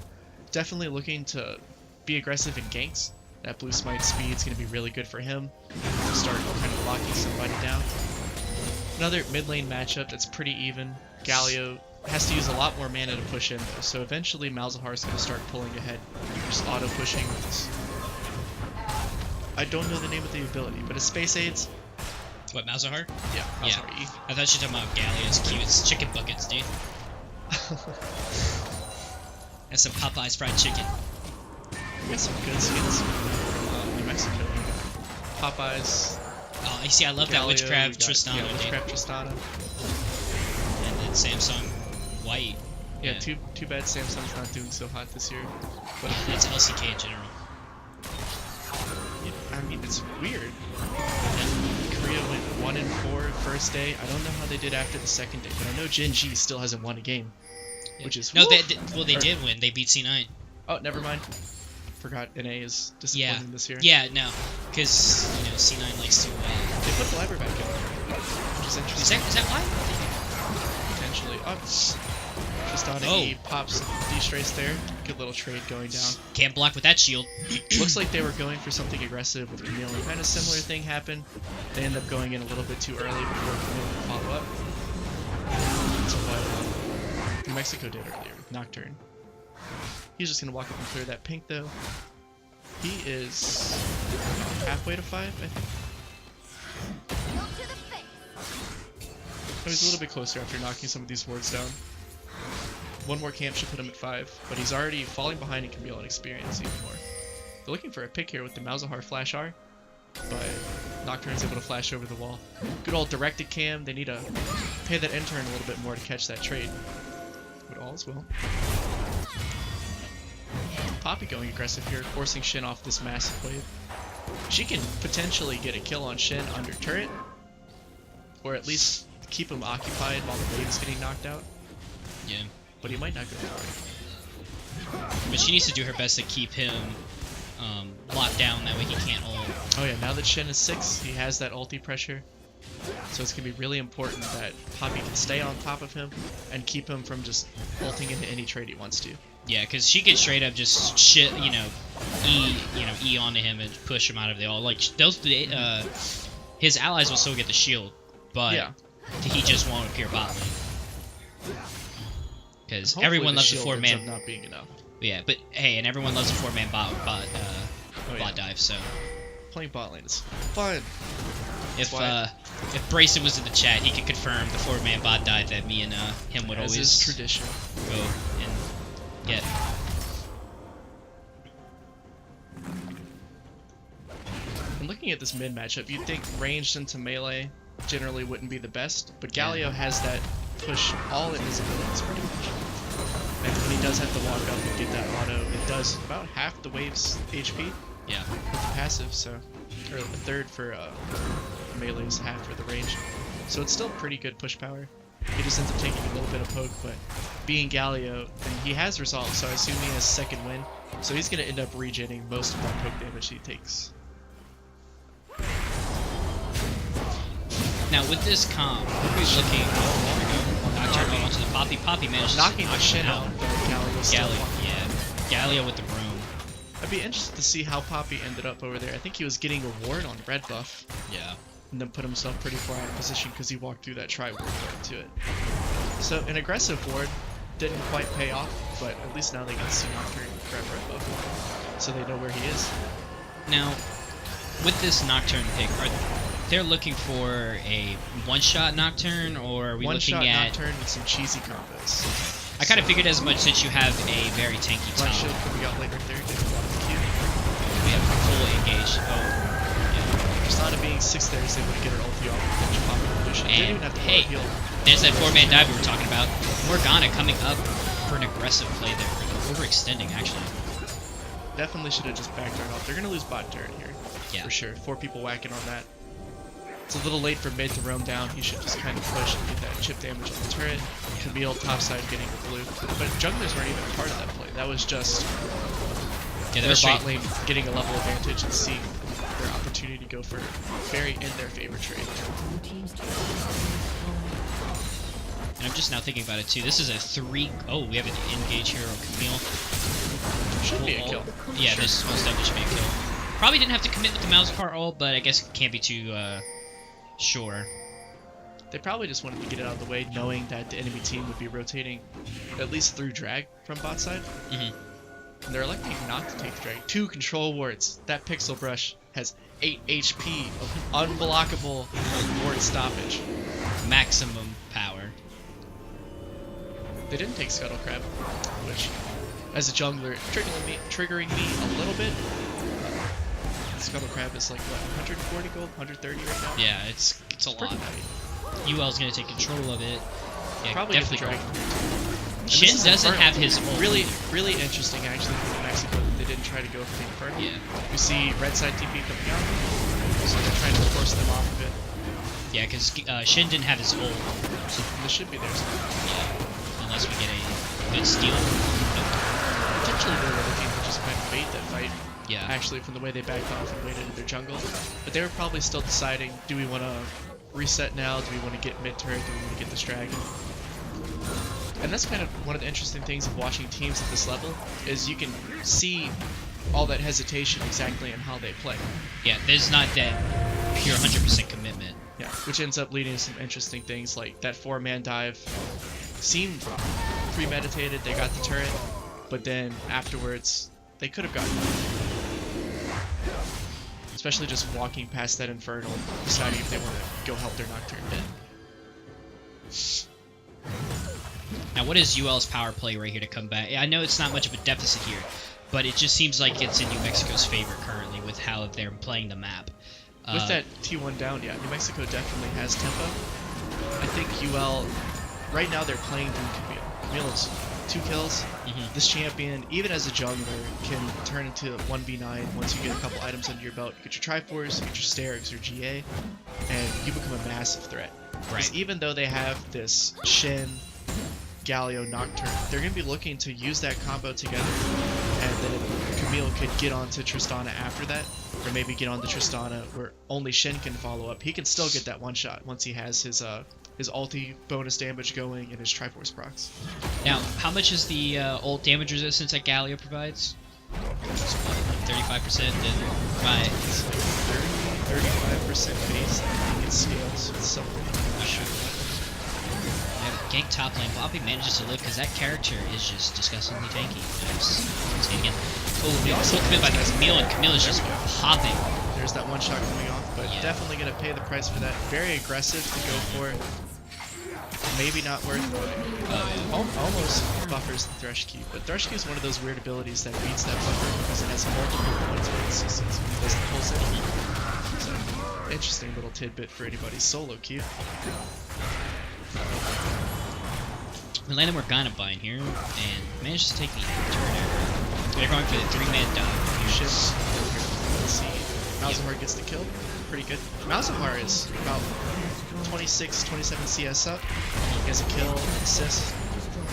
Definitely looking to be aggressive in ganks. That blue smite speed is going to be really good for him to start kind of locking somebody down. Another mid lane matchup that's pretty even. Galio has to use a lot more mana to push in though, so eventually Malzahar is going to start pulling ahead, just auto pushing with his... I don't know the name of the ability, but his space aids. What, Malzahar? Yeah, Malzahar E. I thought you were talking about Galio's cute. It's chicken buckets, dude. That's some Popeye's fried chicken. We got some good skins from New Mexico. Popeyes. Oh, you see, I love Galio, that Witchcraft Tristana, yeah, Witchcraft Tristana. And then Samsung White. Yeah, too bad Samsung's not doing so hot this year. But it's LCK in general. I mean, it's weird. And Korea went 1-4 first day. I don't know how they did after the second day, but I know Gen G still hasn't won a game, which is no. They did win. They beat C9. Oh, never mind. Forgot NA is disappointing this year. Yeah, no, because C9 likes to. They put the library back in, which is interesting. Is that why? Potentially. Just on E pops D-Strace there. Good little trade going down. Can't block with that shield. Looks like they were going for something aggressive with Camille. And kind of similar thing happened. They end up going in a little bit too early before Camille could follow up. That's what New Mexico did earlier with Nocturne. He's just going to walk up and clear that pink though. He is halfway to 5, I think. Oh, he's a little bit closer after knocking some of these wards down. One more camp should put him at 5, but he's already falling behind in Camille and experience even more. They're looking for a pick here with the Malzahar Flash R, but Nocturne's able to flash over the wall. Good old directed cam. They need to pay that intern a little bit more to catch that trade. But all is well. Poppy going aggressive here, forcing Shin off this massive wave. She can potentially get a kill on Shin under turret, or at least keep him occupied while the wave is getting knocked out. Yeah. But he might not go for it. But she needs to do her best to keep him locked down, that way he can't ult. Oh yeah, now that Shen is 6, he has that ulti pressure. So it's going to be really important that Poppy can stay on top of him and keep him from just ulting into any trade he wants to. Yeah, because she could straight up just E onto him and push him out of the ult. Like his allies will still get the shield, but he just won't appear bot lane. Because everyone loves the 4-man. Not being enough. Yeah, but hey, and everyone loves a 4-man bot dive. So playing bot lane is fun. If Brayson was in the chat, he could confirm the 4-man bot dive that me and him would always always tradition. Go and get. looking at this mid matchup, you'd think ranged into melee generally wouldn't be the best, but Galio has that push all in his abilities pretty much. And when he does have to walk up and get that auto, it does about half the wave's HP Yeah. with the passive, so, or a third for melee's half for the range. So it's still pretty good push power. He just ends up taking a little bit of poke, but being Galio, and he has resolve, so I assume he has second win. So he's going to end up regenning most of that poke damage he takes. Now with this comp, we're looking. Oh, there we go. Nocturne onto the Poppy. Poppy manages Knocking to the knock shit him out of Galio. Galio, yeah. Galio with the broom. I'd be interested to see how Poppy ended up over there. I think he was getting a ward on red buff. Yeah. And then put himself pretty far out of position because he walked through that tri-ward to it. So an aggressive ward didn't quite pay off, but at least now they get to see Nocturne grab red buff, so they know where he is. Now, with this Nocturne pick, they're looking for a one-shot Nocturne, or are we looking One-shot at... Nocturne with some cheesy combos. I kind of figured as much since you have a very tanky top. Shield coming out later there, getting a lot of Q. We have full engaged. Oh, Tristana being 6 there is able to get her ulti off and finish Poppy in position. Didn't even have to hey, heal. there's that 4-man dive we were talking about. Morgana coming up for an aggressive play there. Overextending, actually. Definitely should have just backed her off. They're going to lose bot turret here. Yeah. For sure. 4 people whacking on that. It's a little late for mid to roam down. He should just kind of push and get that chip damage on the turret. Camille topside getting the blue. But junglers weren't even part of that play. That was just their bot lane getting a level advantage and seeing their opportunity to go for very in their favor trade. And I'm just now thinking about it too. This is a 3... Oh, we have an engage here on Camille. Should be a kill. Yeah, Sure. this most definitely should be a kill. Probably didn't have to commit with the mouse part ult, but I guess can't be too sure. They probably just wanted to get it out of the way, knowing that the enemy team would be rotating at least through drag from bot side. Mm-hmm. And they're electing not to take the drag. 2 control wards. That pixel brush has 8 HP of unblockable ward stoppage. Maximum power. They didn't take Scuttle Crab, which, as a jungler, triggering me a little bit. Scuttle Crab is like, what, 140 gold? 130 right now? Yeah, it's a lot. UL's gonna take control of it. Yeah, probably definitely. get the dragon. Shin doesn't have his ult. Really interesting actually for Mexico that they didn't try to go for the Inferno. Yeah. We see red side TP coming out, so they're trying to force them off of it. Yeah, because Shin didn't have his ult. So this should be theirs. Yeah. Unless we get a good steal. Nope. Potentially they were looking to just kind of bait that fight. Yeah. Actually, from the way they backed off and waited in their jungle. But they were probably still deciding, do we want to reset now? Do we want to get mid turret? Do we want to get this dragon? And that's kind of one of the interesting things of watching teams at this level, is you can see all that hesitation exactly in how they play. Yeah, there's not that pure 100% commitment. Yeah, which ends up leading to some interesting things like that 4-man dive seemed premeditated, they got the turret, but then afterwards they could have gotten it. Especially just walking past that Infernal, deciding if they want to go help their Nocturne mid. Now, what is UL's power play right here to come back? I know it's not much of a deficit here, but it just seems like it's in New Mexico's favor currently with how they're playing the map. With that T1 down, yeah, New Mexico definitely has tempo. I think UL, right now they're playing through Camille. Camille is 2 kills. This champion, even as a jungler, can turn into 1v9 once you get a couple items under your belt. You get your Triforce, you get your Sterix or GA, and you become a massive threat. Because even though they have this Shin, Galio, Nocturne, they're going to be looking to use that combo together, and then if Camille could get onto Tristana after that, or maybe get onto Tristana where only Shin can follow up, he can still get that one shot once he has his ulti bonus damage going and his Triforce procs. Now, how much is the ult damage resistance that Galio provides? It's like 35%, then right. It's like 35% base, I think it scales with something. I'm not sure what. Gank top lane, Bobby manages to live because that character is just disgustingly tanky. Again. Oh, we also commit by Camille, and Camille is just popping. There's that one shot coming off, but definitely going to pay the price for that. Very aggressive to go for it. Maybe not worth it. Almost buffers the Thresh Key, but Thresh Key is one of those weird abilities that beats that buffer because it has multiple points where it doesn't pulse it. Interesting little tidbit for anybody's solo queue. We landed Morgana Bind here, and managed to take the turn. They're going for the 3-man dive. Shifts. Let's see. Malzahar gets the kill. Pretty good. Malzahar is about 26, 27 CS up. He has a kill, an assist.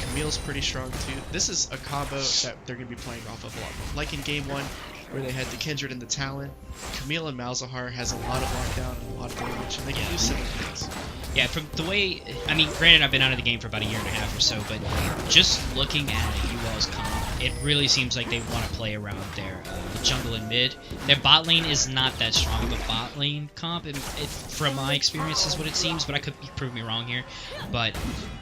Camille's pretty strong too. This is a combo that they're going to be playing off of a lot. Like in game 1, where they had the Kindred and the Talon, Camille and Malzahar has a lot of lockdown and a lot of damage, and they can do similar things. Yeah, from the way, I mean, granted I've been out of the game for about a year and a half or so, but just looking at UL's comp, it really seems like they want to play around their jungle and mid. Their bot lane is not that strong of a bot lane comp, and from my experience is what it seems, but I could prove me wrong here. But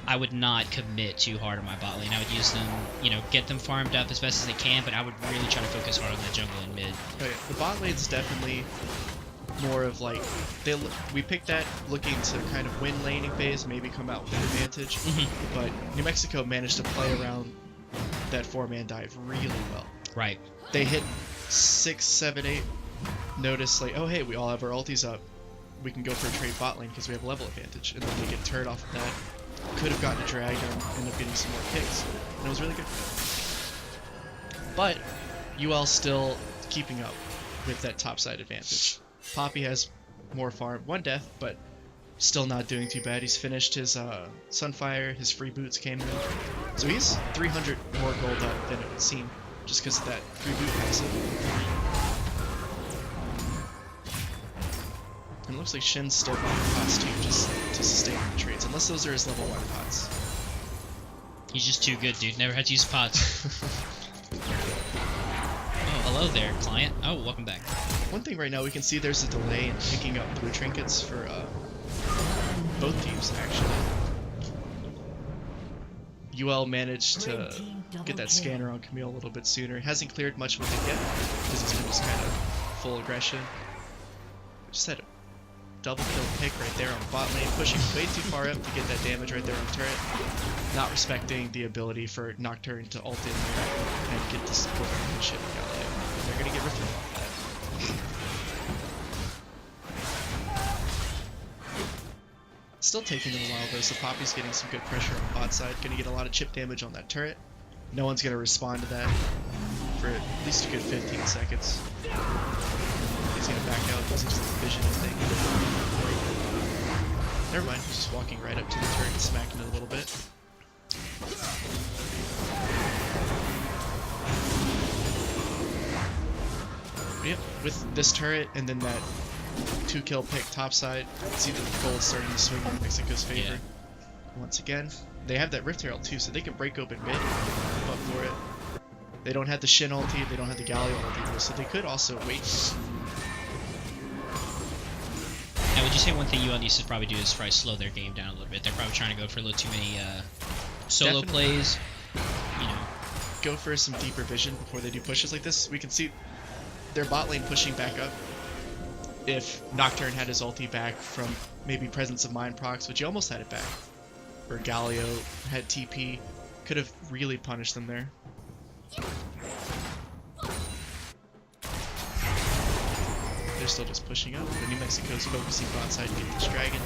I would not commit too hard on my bot lane. I would use them, you know, get them farmed up as best as they can, but I would really try to focus hard on the jungle and mid. Okay, the bot lane's definitely more of like, we picked that looking to kind of win laning phase, maybe come out with an advantage, but New Mexico managed to play around that 4-man dive really well. Right. They hit 6, 7, 8, notice like, oh hey, we all have our ultis up, we can go for a trade bot lane because we have a level advantage, and then they get turret off of that. Could have gotten a drag and end up getting some more picks, and it was really good. But UL still keeping up with that topside advantage. Poppy has more farm, 1 death, but still not doing too bad. He's finished his Sunfire, his free boots came in. So he's 300 more gold up than it would seem, just because of that free boot passive. And it looks like Shin's still buying pots too, just to sustain the trades, unless those are his level 1 pots. He's just too good, dude. Never had to use pots. Oh, hello there, client. Oh, welcome back. One thing right now, we can see there's a delay in picking up blue trinkets for both teams, actually. UL managed to get that scanner on Camille a little bit sooner. Hasn't cleared much with it yet, because he's been just kind of full aggression. Just had a double kill pick right there on bot lane, pushing way too far up to get that damage right there on turret. Not respecting the ability for Nocturne to ult in there and get the support and shit with Galileo. They're gonna get Rift off that. Still taking them a while though, so Poppy's getting some good pressure on bot side. Gonna get a lot of chip damage on that turret. No one's gonna respond to that for at least a good 15 seconds. He's gonna back out because it's just a vision thing. Never mind, he's just walking right up to the turret and smacking it a little bit. But yep, with this turret and then that 2-kill pick topside, see the gold starting to swing in Mexico's favor. Yeah. Once again, they have that Rift Herald too, so they can break open mid up for it. They don't have the Shin ulti, they don't have the Galio ulti though, so they could also wait. Now, would you say one thing UL needs to probably do is probably slow their game down a little bit? They're probably trying to go for a little too many solo plays, you know. Go for some deeper vision before they do pushes like this. We can see their bot lane pushing back up. If Nocturne had his ulti back from maybe Presence of Mind procs, which he almost had it back, or Galio had TP, could have really punished them there. They're still just pushing up, but New Mexico's focusing bot side to get this dragon.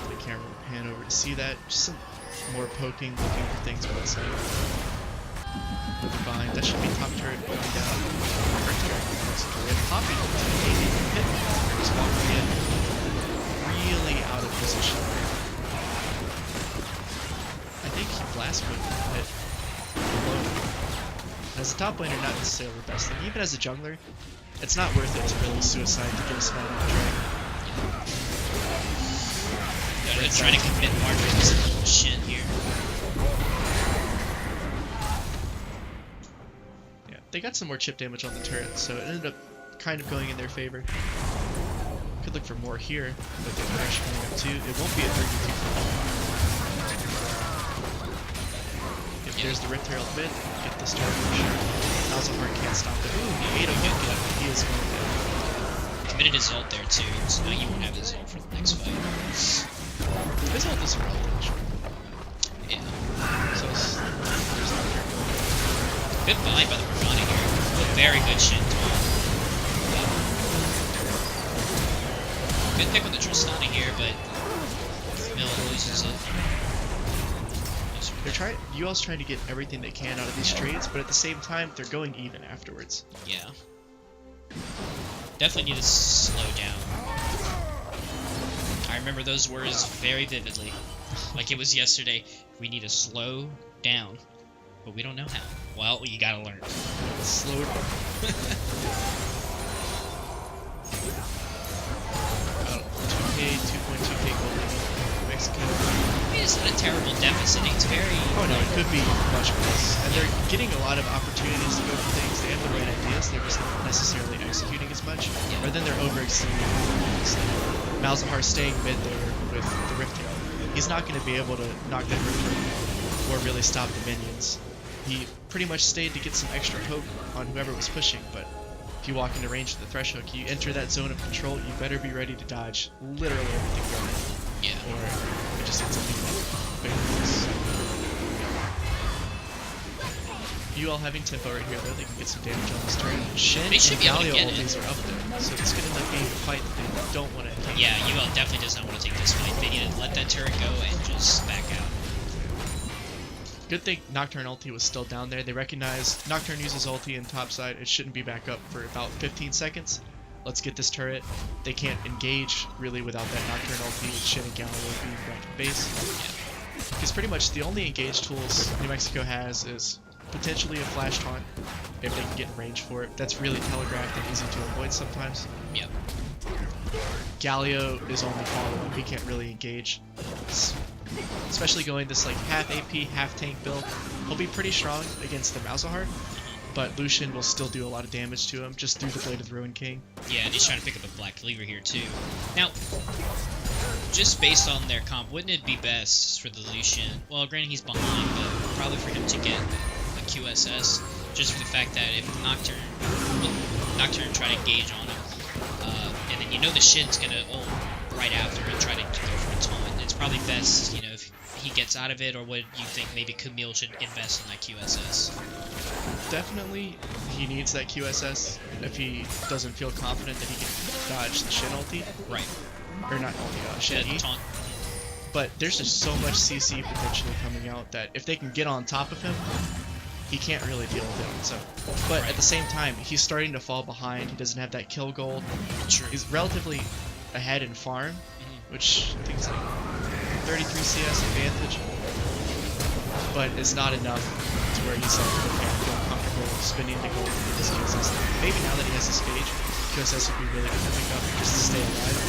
The camera will pan over to see that. Just some more poking, looking for things bot side. Moving behind, that should be top turret going down. First dragon, Mexico. And Poppy hit. Just walking in. Really out of position. I think he blast put hit below. As a top laner, not necessarily the best thing. Even as a jungler, it's not worth it to really suicide to get a spell on the dragon. They're trying to commit more to this shit here. Yeah, they got some more chip damage on the turret, so it ended up kind of going in their favor. Could look for more here, but they're actually going up too. It won't be a 32. There's the Rift Herald mid, get this turret for sure. Malzahar can't stop it. Ooh, he ate a good kill. He is going down. Committed his ult there too, so now you won't have his ult for the next fight. His ult is irrelevant, sure. Yeah. So there's Nocturne going. Good buy by the Morgana here. Very good shit. Good pick on the Tristana here, but Mill loses it. They're trying. UL's trying to get everything they can out of these trades, but at the same time, they're going even afterwards. Yeah. Definitely need to slow down. I remember those words very vividly, like it was yesterday. We need to slow down, but we don't know how. Well, you gotta learn. Slow down. 2K, 2.2K gold in Mexico. I mean, it's not a terrible deficit. It's very. Oh no, it could be much worse. And they're getting a lot of opportunities to go for things. They have the right ideas. They're just not necessarily executing as much. Yeah. Or then they're overextending. Malzahar staying mid there with the Rift Herald. He's not going to be able to knock that Rift Herald or really stop the minions. He pretty much stayed to get some extra poke on whoever was pushing, but if you walk into range of the thresh hook, you enter that zone of control, you better be ready to dodge literally everything going in. Yeah. Or it just ends up being bigger loss. UL having tempo right here though, they can get some damage on this turn. Shen They should and be able to Galio get ultis it. are up there, so it's gonna end up being a fight that they don't want to take. Yeah, UL definitely does not want to take this fight. They need to let that turret go and just back out. Good thing Nocturne ulti was still down there. They recognized Nocturne uses ulti in topside. It shouldn't be back up for about 15 seconds. Let's get this turret. They can't engage really without that Nocturne ulti with Shen and Galio being back in base. Because pretty much the only engage tools New Mexico has is potentially a flash taunt if they can get in range for it. That's really telegraphed and easy to avoid sometimes. Yep. Galio is only following. He can't really engage. Especially going this like half AP, half tank build. He'll be pretty strong against the Malzahar, but Lucian will still do a lot of damage to him just through the Blade of the Ruin King. Yeah, and he's trying to pick up a Black Cleaver here too. Now, just based on their comp, wouldn't it be best for the Lucian? Well, granted he's behind, but probably for him to get a QSS, just for the fact that if Nocturne try to engage on him, and then you know the Shin's gonna ult right after and try to go for a taunt. It's probably best, you know, if he gets out of it, or would you think maybe Camille should invest in that QSS? Definitely, he needs that QSS if he doesn't feel confident that he can dodge the Shin ulti. Right. Or not ulti, Shin Yeah, E. taunt. But there's just so much CC potentially coming out that if they can get on top of him, he can't really deal with it. So, but at the same time, he's starting to fall behind. He doesn't have that kill gold. True. He's relatively ahead in farm, which I think is like 33 CS advantage, but it's not enough to where he's like, okay, I feel comfortable spending the gold for this QSS. Maybe now that he has this stage, QSS would be really good to pick up just to stay alive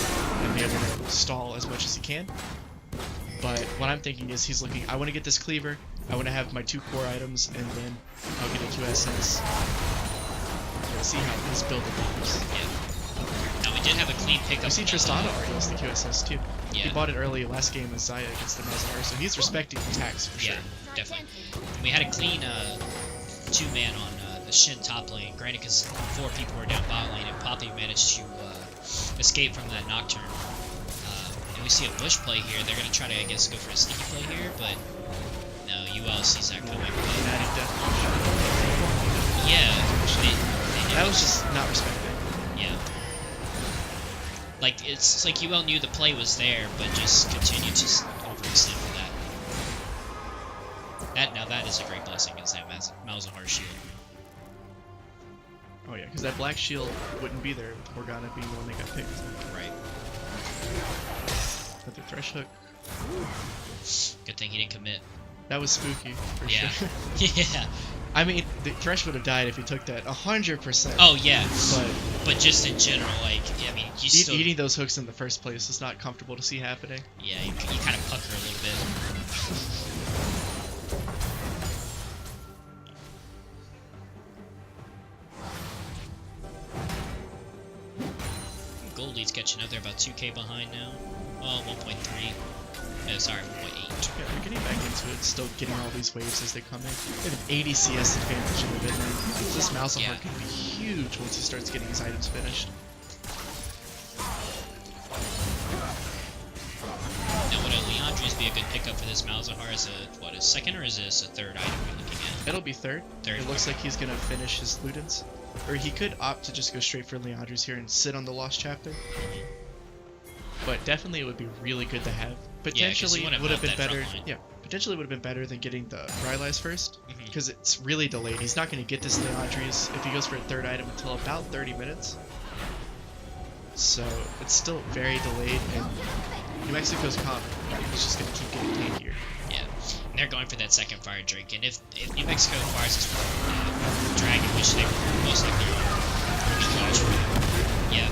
and be able to stall as much as he can. But what I'm thinking is he's looking, I want to get this cleaver, I want to have my 2 core items, and then I'll get a QSS. Let's see how his build evolves. Yeah. Now we did have a clean pickup. I see Tristana already has the QSS too. Yeah. He bought it early last game with Zaya against the Malzahar, so he's respecting the tax for sure. Yeah, definitely. We had a clean 2-man on the Shin top lane, granted because 4 people were down bot lane, and Poppy managed to escape from that Nocturne. And we see a bush play here. They're going to try to, I guess, go for a sneaky play here, but no, UL sees that coming. Yeah, they that was just not respected. Yeah. Like, it's like UL knew the play was there, but just continued to overextend for that. Now that is a great blessing against that Malzahar shield. Oh yeah, because that black shield wouldn't be there with Morgana being the one that got picked. Right. But the thresh hook. Good thing he didn't commit. That was spooky, for Yeah. sure. Yeah. I mean, the Thresh would have died if he took that 100%. Oh yeah. But just in general, like, I mean, you still eating those hooks in the first place is not comfortable to see happening. Yeah, you kind of pucker a little bit. Goldie's catching up. They're about 2k behind now. Oh, 1.3. No, sorry, 1.8. Yeah, they're getting back into it, still getting all these waves as they come in. They have an 80 CS advantage in the mid lane. This Malzahar could be huge once he starts getting his items finished. Now, would a Leandres be a good pickup for this Malzahar as a second, or is this a third item we're looking at? It'll be third. It looks like he's gonna finish his Ludens. Or he could opt to just go straight for Leandres here and sit on the Lost Chapter. but definitely it would be really good to have. 'cause Potentially you wanna would have melt been that better. front line. Yeah, potentially would have been better than getting the Rylai's first, Mhm. because it's really delayed. He's not going to get this Leandri's if he goes for a third item until about 30 minutes. So it's still very delayed, and New Mexico's comp is just going to keep getting tankier. Yeah, and they're going for that second fire drink, and if New Mexico fires this dragon, which they most likely are, it'll be clutch for them. Yeah.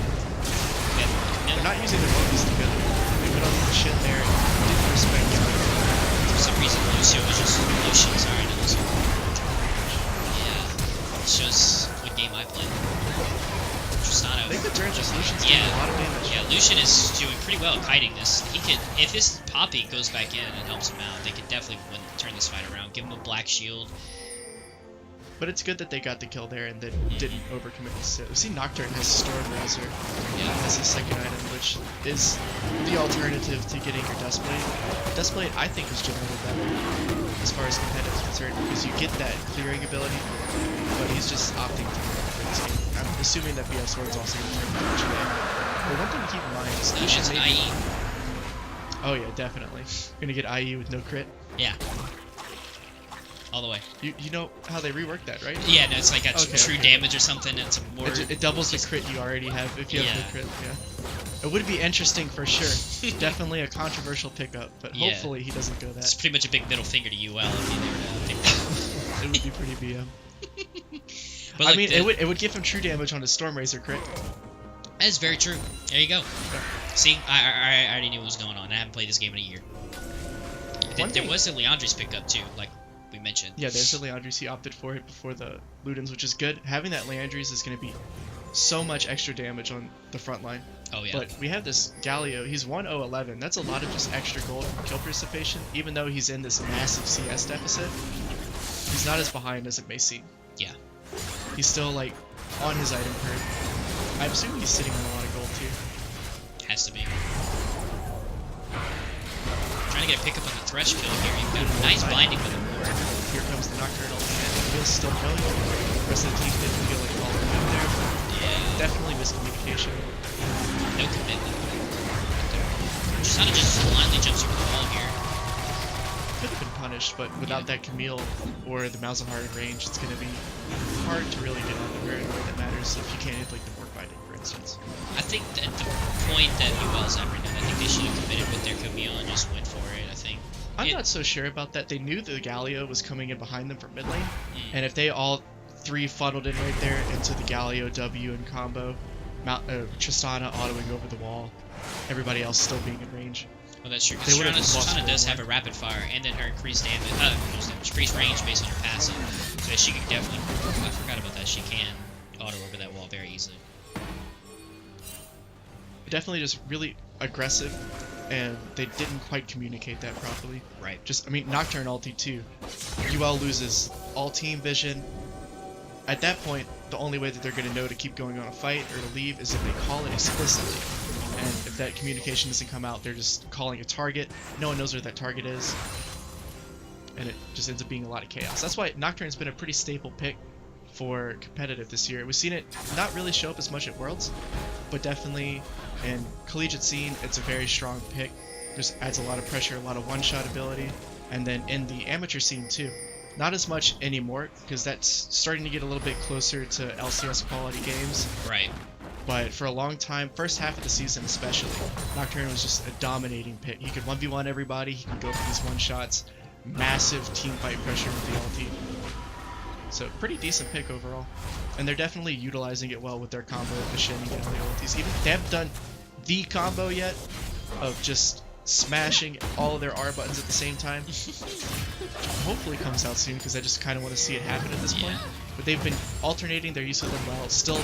They're not using their focus together. They went on the shit there and didn't respect Galio. For some reason, Lucio was just Lucio. Sorry, not Lucio. Yeah, it shows what game I played. Tristano. They could turn just Lucian's Yeah, doing a lot of damage. yeah. Lucian is doing pretty well at kiting this. He could, if his Poppy goes back in and helps him out, they could definitely turn this fight around. Give him a black shield. But it's good that they got the kill there and then didn't overcommit to sit. We see Nocturne has Storm Razor as his second item, which is the alternative to getting your Duskblade. Duskblade, I think, is generally better as far as competitive is concerned, because you get that clearing ability, but he's just opting to go for this game. I'm assuming that BF Sword's also going to turn into GA. But one thing to keep in mind is Lucian's an IE. Oh yeah, definitely. Gonna get IE with no crit. Yeah. All the way. You know how they reworked that, right? Yeah, no, it's like a true okay. damage or something. It's a more. It doubles the crit you already have if you have no crit. Yeah. It would be interesting for sure. Definitely a controversial pickup, but Yeah. hopefully he doesn't go that. It's pretty much a big middle finger to UL if you there pick that. It would be pretty BM. But I like mean, it would give him true damage on his Storm Razor crit. That is very true. There you go. See, I already knew what was going on. I haven't played this game in a year. There was a Leandri's pickup too, like we mentioned. Yeah, there's the Leandri's. He opted for it before the Ludens, which is good. Having that Leandri's is going to be so much extra damage on the front line. Oh yeah. But we have this Galio. He's 1-0-11. That's a lot of just extra gold from kill participation. Even though he's in this massive CS deficit, he's not as behind as it may seem. Yeah. He's still like on his item curve. I assume he's sitting on a lot of gold too. Has to be. Trying to get a pickup on the Thresh kill here. You've got a nice binding with the ward. Here comes the Nocturnal, and the feels still going. The rest of the team didn't feel like all the way up there. Yeah. Definitely miscommunication. No commitment. Tristana just blindly jumps over the wall here. Could have been punished, but without that Camille or the Malzahar in range, it's going to be hard to really get out of her in a way that matters if you can't hit like the Mork Binding, for instance. I think at the point that UL's at right now, I think they should have committed with their Camille and just went for it, I think. I'm not so sure about that. They knew the Galio was coming in behind them from mid lane, and if they all three funneled in right there into the Galio W and combo, Tristana autoing over the wall, everybody else still being in range. Well, that's true. Because Tristana does have a rapid fire, and then her increased damage, increased range based on her passive. So she can definitely. I forgot about that. She can auto over that wall very easily. Definitely just really aggressive, and they didn't quite communicate that properly. Right. Just, I mean, Nocturne ulti too. UL loses all team vision. At that point, the only way that they're going to know to keep going on a fight or to leave is if they call it explicitly. And if that communication doesn't come out, they're just calling a target. No one knows where that target is. And it just ends up being a lot of chaos. That's why Nocturne's been a pretty staple pick for competitive this year. We've seen it not really show up as much at Worlds, but definitely in collegiate scene, it's a very strong pick. Just adds a lot of pressure, a lot of one-shot ability. And then in the amateur scene too. Not as much anymore, because that's starting to get a little bit closer to LCS quality games. Right. But for a long time, first half of the season especially, Nocturne was just a dominating pick. He could 1v1 everybody, he could go for these one-shots, massive team fight pressure with the ulti. So pretty decent pick overall. And they're definitely utilizing it well with their combo of the Shin and Galio ultis. Even they haven't done the combo yet of just smashing all of their R buttons at the same time. Hopefully comes out soon, because I just kind of want to see it happen at this point. But they've been alternating their use of them well. Still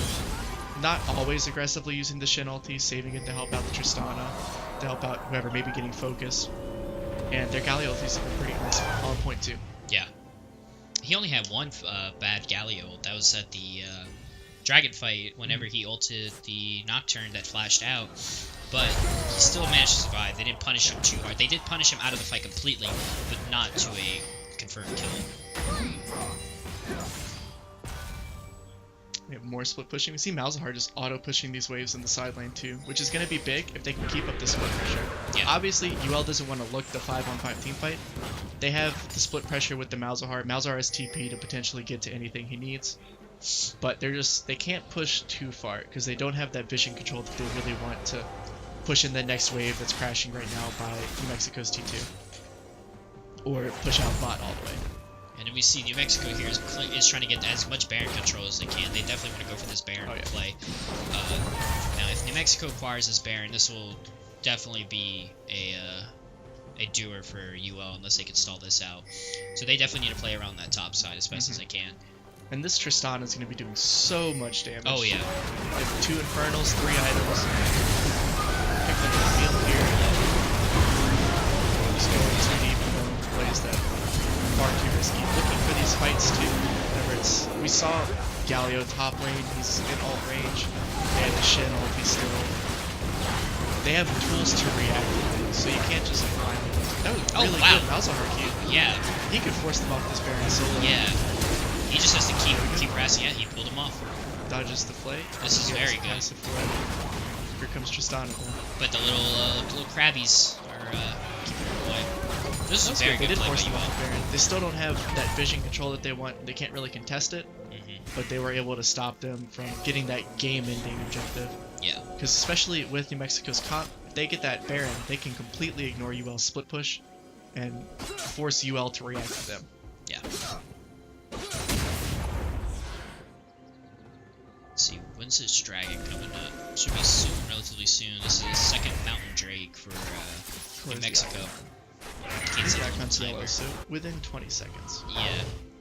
not always aggressively using the Shin ulti, saving it to help out the Tristana, to help out whoever may be getting focus. And their Galio ultis have been pretty nice on point too. Yeah. He only had one bad Galio ult. That was at the Dragon fight whenever he ulted the Nocturne that flashed out. But he still managed to survive. They didn't punish him too hard. They did punish him out of the fight completely, but not to a confirmed kill. We have more split pushing. We see Malzahar just auto pushing these waves in the side lane too, which is going to be big if they can keep up the split pressure. Yeah. Obviously, UL doesn't want to look the 5-on-5 team fight. They have the split pressure with the Malzahar. Malzahar has TP to potentially get to anything he needs. But they can't push too far because they don't have that vision control that they really want to push in the next wave that's crashing right now by New Mexico's T2. Or push out bot all the way. And then we see New Mexico here is trying to get as much Baron control as they can. They definitely want to go for this Baron play. Now, if New Mexico acquires this Baron, this will definitely be a doer for UL unless they can stall this out. So they definitely need to play around that top side as best as they can. And this Tristana is going to be doing so much damage. Oh yeah. They have 2 Infernals, 3 items. Pick up the field here. Just going too deep and going to plays that far too risky. Looking for these fights too. Whenever it's, we saw Galio top lane, he's in alt range. They have the Shin ulti still. They have tools to react to things, so you can't just like blind them. That was really good Malzahar Q. Yeah. He could force them off this Baron solo. Yeah. He just has to keep harassing. Yeah, he pulled him off. Dodges the flay. This is very good. Here comes Tristana though. But the little crabbies are keeping him away. This is a very good play by UL. They still don't have that vision control that they want. They can't really contest it, but they were able to stop them from getting that game-ending objective. Yeah. Because especially with New Mexico's comp, if they get that Baron, they can completely ignore UL's split push and force UL to react to them. Yeah. Let's see, when's this dragon coming up? Should be soon, relatively soon. This is second Mountain Drake for New Mexico. Can't see Back on yellow, so within 20 seconds. Yeah.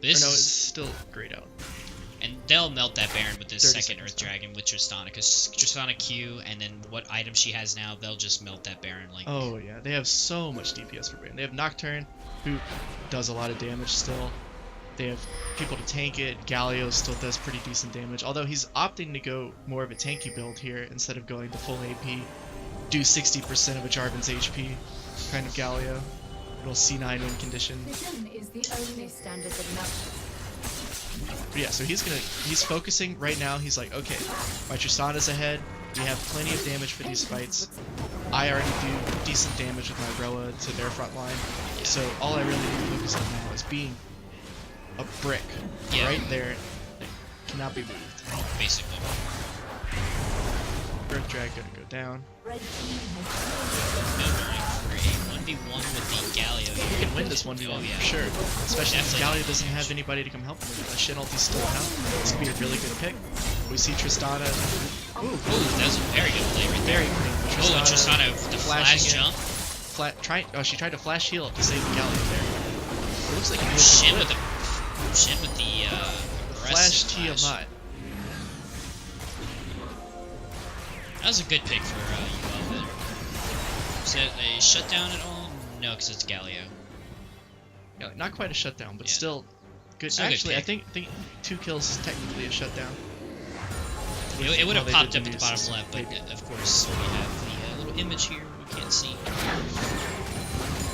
This no, it's still grayed out. And they'll melt that Baron with this second Earth Dragon with Tristana, because Tristana Q and then what item she has now, they'll just melt that Baron. Like. Oh yeah, they have so much DPS for Baron. They have Nocturne, who does a lot of damage still. They have people to tank it. Galio still does pretty decent damage, although he's opting to go more of a tanky build here instead of going to full AP. Do 60% of a Jarvan's HP, kind of Galio. Little C9 win condition. Is the only standard enough. But yeah, so he's focusing right now. He's like, okay, my Tristana's ahead. We have plenty of damage for these fights. I already do decent damage with my Roa to their front line. So all I really need to focus on now is being a brick right there that cannot be moved. Basically. Earth Drag gonna go down. No going for a 1v1 with the Galio here. You can win this 1v1 for sure. Especially if Galio doesn't have anybody to come help him with it. Shin ulti's still out. This could be a really good pick. We see Tristana. Ooh, that was a very good play right there. Very clean. And Tristana the flash jump. She tried to flash heal up to save the Galio there. It looks like he Shin with the flash Tiamat. That was a good pick for UL there. Is that a shutdown at all? No, because it's Galio. Yeah, not quite a shutdown, but still good. Still Actually, good I think 2 kills is technically a shutdown. It would have popped up at the bottom left, but of course we have the little image here we can't see.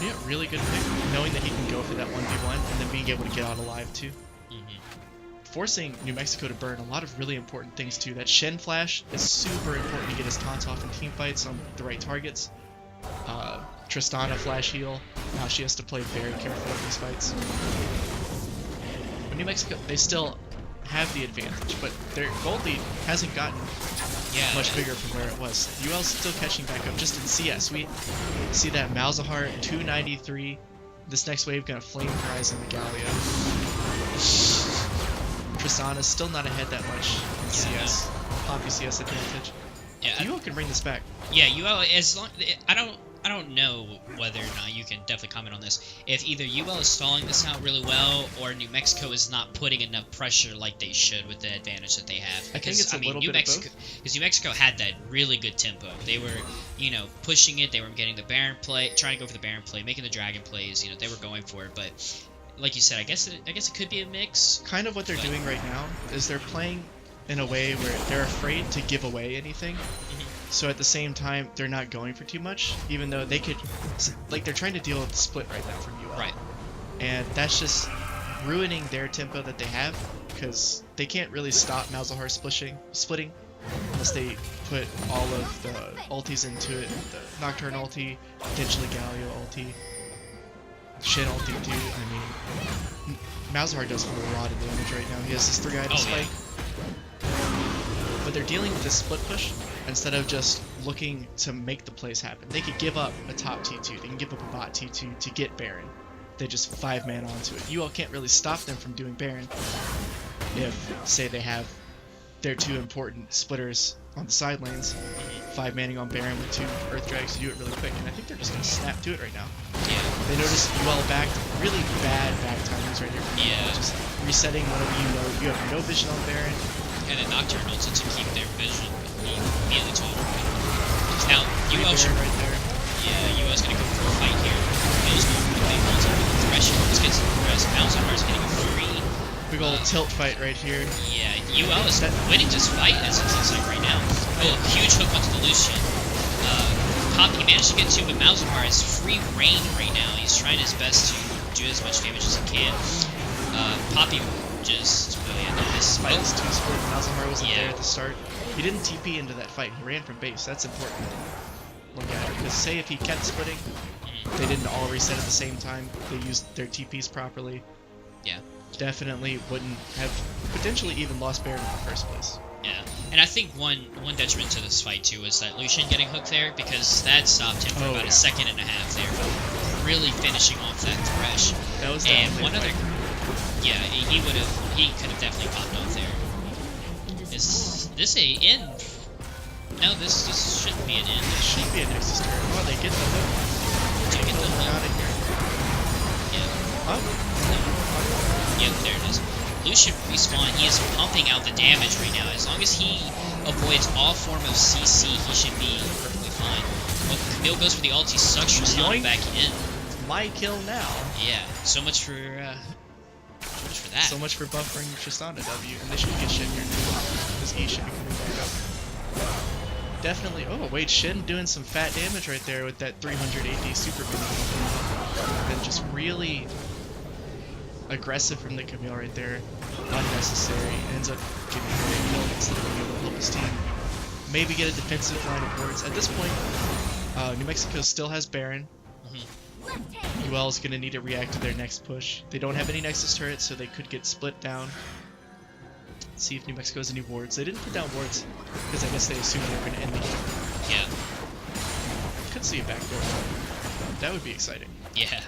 Yeah, really good pick. Knowing that he can go for that 1v1 and then being able to get out alive too. Forcing New Mexico to burn a lot of really important things too. That Shen flash is super important to get his taunts off in team fights on the right targets. Tristana flash heal. Now she has to play very careful in these fights. But New Mexico, they still have the advantage, but their gold lead hasn't gotten much bigger from where it was. UL's still catching back up just in CS. We see that Malzahar 293. This next wave gonna flame horizon the Galio. Tristana's still not ahead that much in CS. Poppy CS advantage. Yeah, UL can bring this back. Yeah, UL as long I don't know whether or not you can definitely comment on this. If either UL is stalling this out really well, or New Mexico is not putting enough pressure like they should with the advantage that they have. I think it's a little bit of both. Because New Mexico had that really good tempo. They were, pushing it. They were getting the Baron play, trying to go for the Baron play, making the Dragon plays. They were going for it, but like you said, I guess it could be a mix. Kind of what they're doing right now is they're playing in a way where they're afraid to give away anything. So at the same time, they're not going for too much, even though they could, like they're trying to deal with the split right now from UL. Right. And that's just ruining their tempo that they have, because they can't really stop Malzahar splitting unless they put all of the ultis into it. The Nocturne ulti, potentially Galio ulti, Shin ulti too. I mean, Malzahar does a lot of damage right now. He has this 3-item spike. But they're dealing with this split push instead of just looking to make the plays happen. They could give up a top T2, they can give up a bot T2 to get Baron. They just 5-man onto it. UL can't really stop them from doing Baron if, say, they have their 2 important splitters on the side lanes, 5-manning on Baron with 2 Earth Drags to do it really quick, and I think they're just going to snap to it right now. Yeah. They notice UL backed, really bad back timings right here. Yeah. Just resetting whenever you know you have no vision on Baron. And then Nocturne ulti to keep their vision immediately to now, UL should... right there. Yeah, UL's gonna go for a fight here. Bill's going for the big ulti. Thresh almost gets the rest. Malzahar's getting a free. Big ol' tilt fight right here. Yeah, UL is winning this fight as it looks like right now. Oh, huge hook onto the Lucian. Poppy managed to get to, but Malzahar is free reign right now. He's trying his best to do as much damage as he can. Poppy just... Oh yeah, no, this fight is too split. Malzahar wasn't there at the start. He didn't TP into that fight. He ran from base. That's important to look at. Because say if he kept splitting, they didn't all reset at the same time, they used their TPs properly. Yeah. Definitely wouldn't have potentially even lost Baron in the first place. Yeah, and I think one detriment to this fight too is that Lucian getting hooked there, because that stopped him for about a second and a half there, really finishing off that Thresh. That was and one other, yeah, he could have definitely popped off there. Is this a in? No, this shouldn't be an in. It should be a Nexus turret. Oh, they get the hook. Do you get the hook? Out of here. Yeah. Oh. No. Yeah, there it is. Lucian respawn, he is pumping out the damage right now. As long as he avoids all form of CC, he should be perfectly fine. Well, Camille goes for the ulti, sucks Tristana back in. My kill now. Yeah, so much for that. So much for buffering Tristana W, and they should get Shin here because E should be coming back up. Definitely. Oh wait, Shin doing some fat damage right there with that 300 AD super minion. And just really aggressive from the Camille right there. Unnecessary. Ends up getting a great kill instead of being able to help his team maybe get a defensive line of wards. At this point, New Mexico still has Baron. UL is going to need to react to their next push. They don't have any Nexus turrets, so they could get split down. Let's see if New Mexico has any wards. They didn't put down wards because I guess they assumed they were going to end the game. Yeah. Could see a backdoor. That would be exciting. Yeah.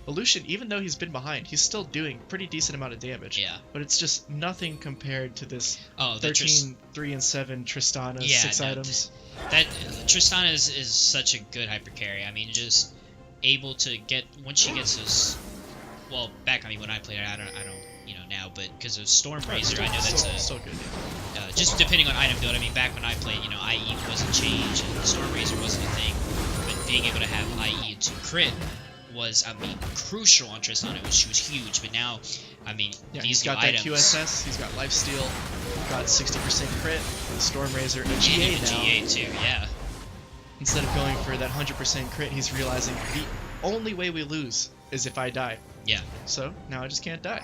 Lucian, even though he's been behind, he's still doing pretty decent amount of damage. Yeah. But it's just nothing compared to this 13, 3 and 7 Tristana, 6 items. That Tristana is such a good hyper carry. I mean, just able to get once she gets those. Well, back when I played, I don't now, but because of Storm Razor, I know that's still good. Just depending on item build. I mean, back when I played, IE wasn't changed and Storm Razor wasn't a thing, but being able to have IE to crit was, crucial on Tristana. She was huge, but now, yeah, these he's got items, that QSS, he's got Lifesteal, got 60% crit, Storm Razor, a GA now. GA too, yeah. Instead of going for that 100% crit, he's realizing the only way we lose is if I die. Yeah. So, now I just can't die.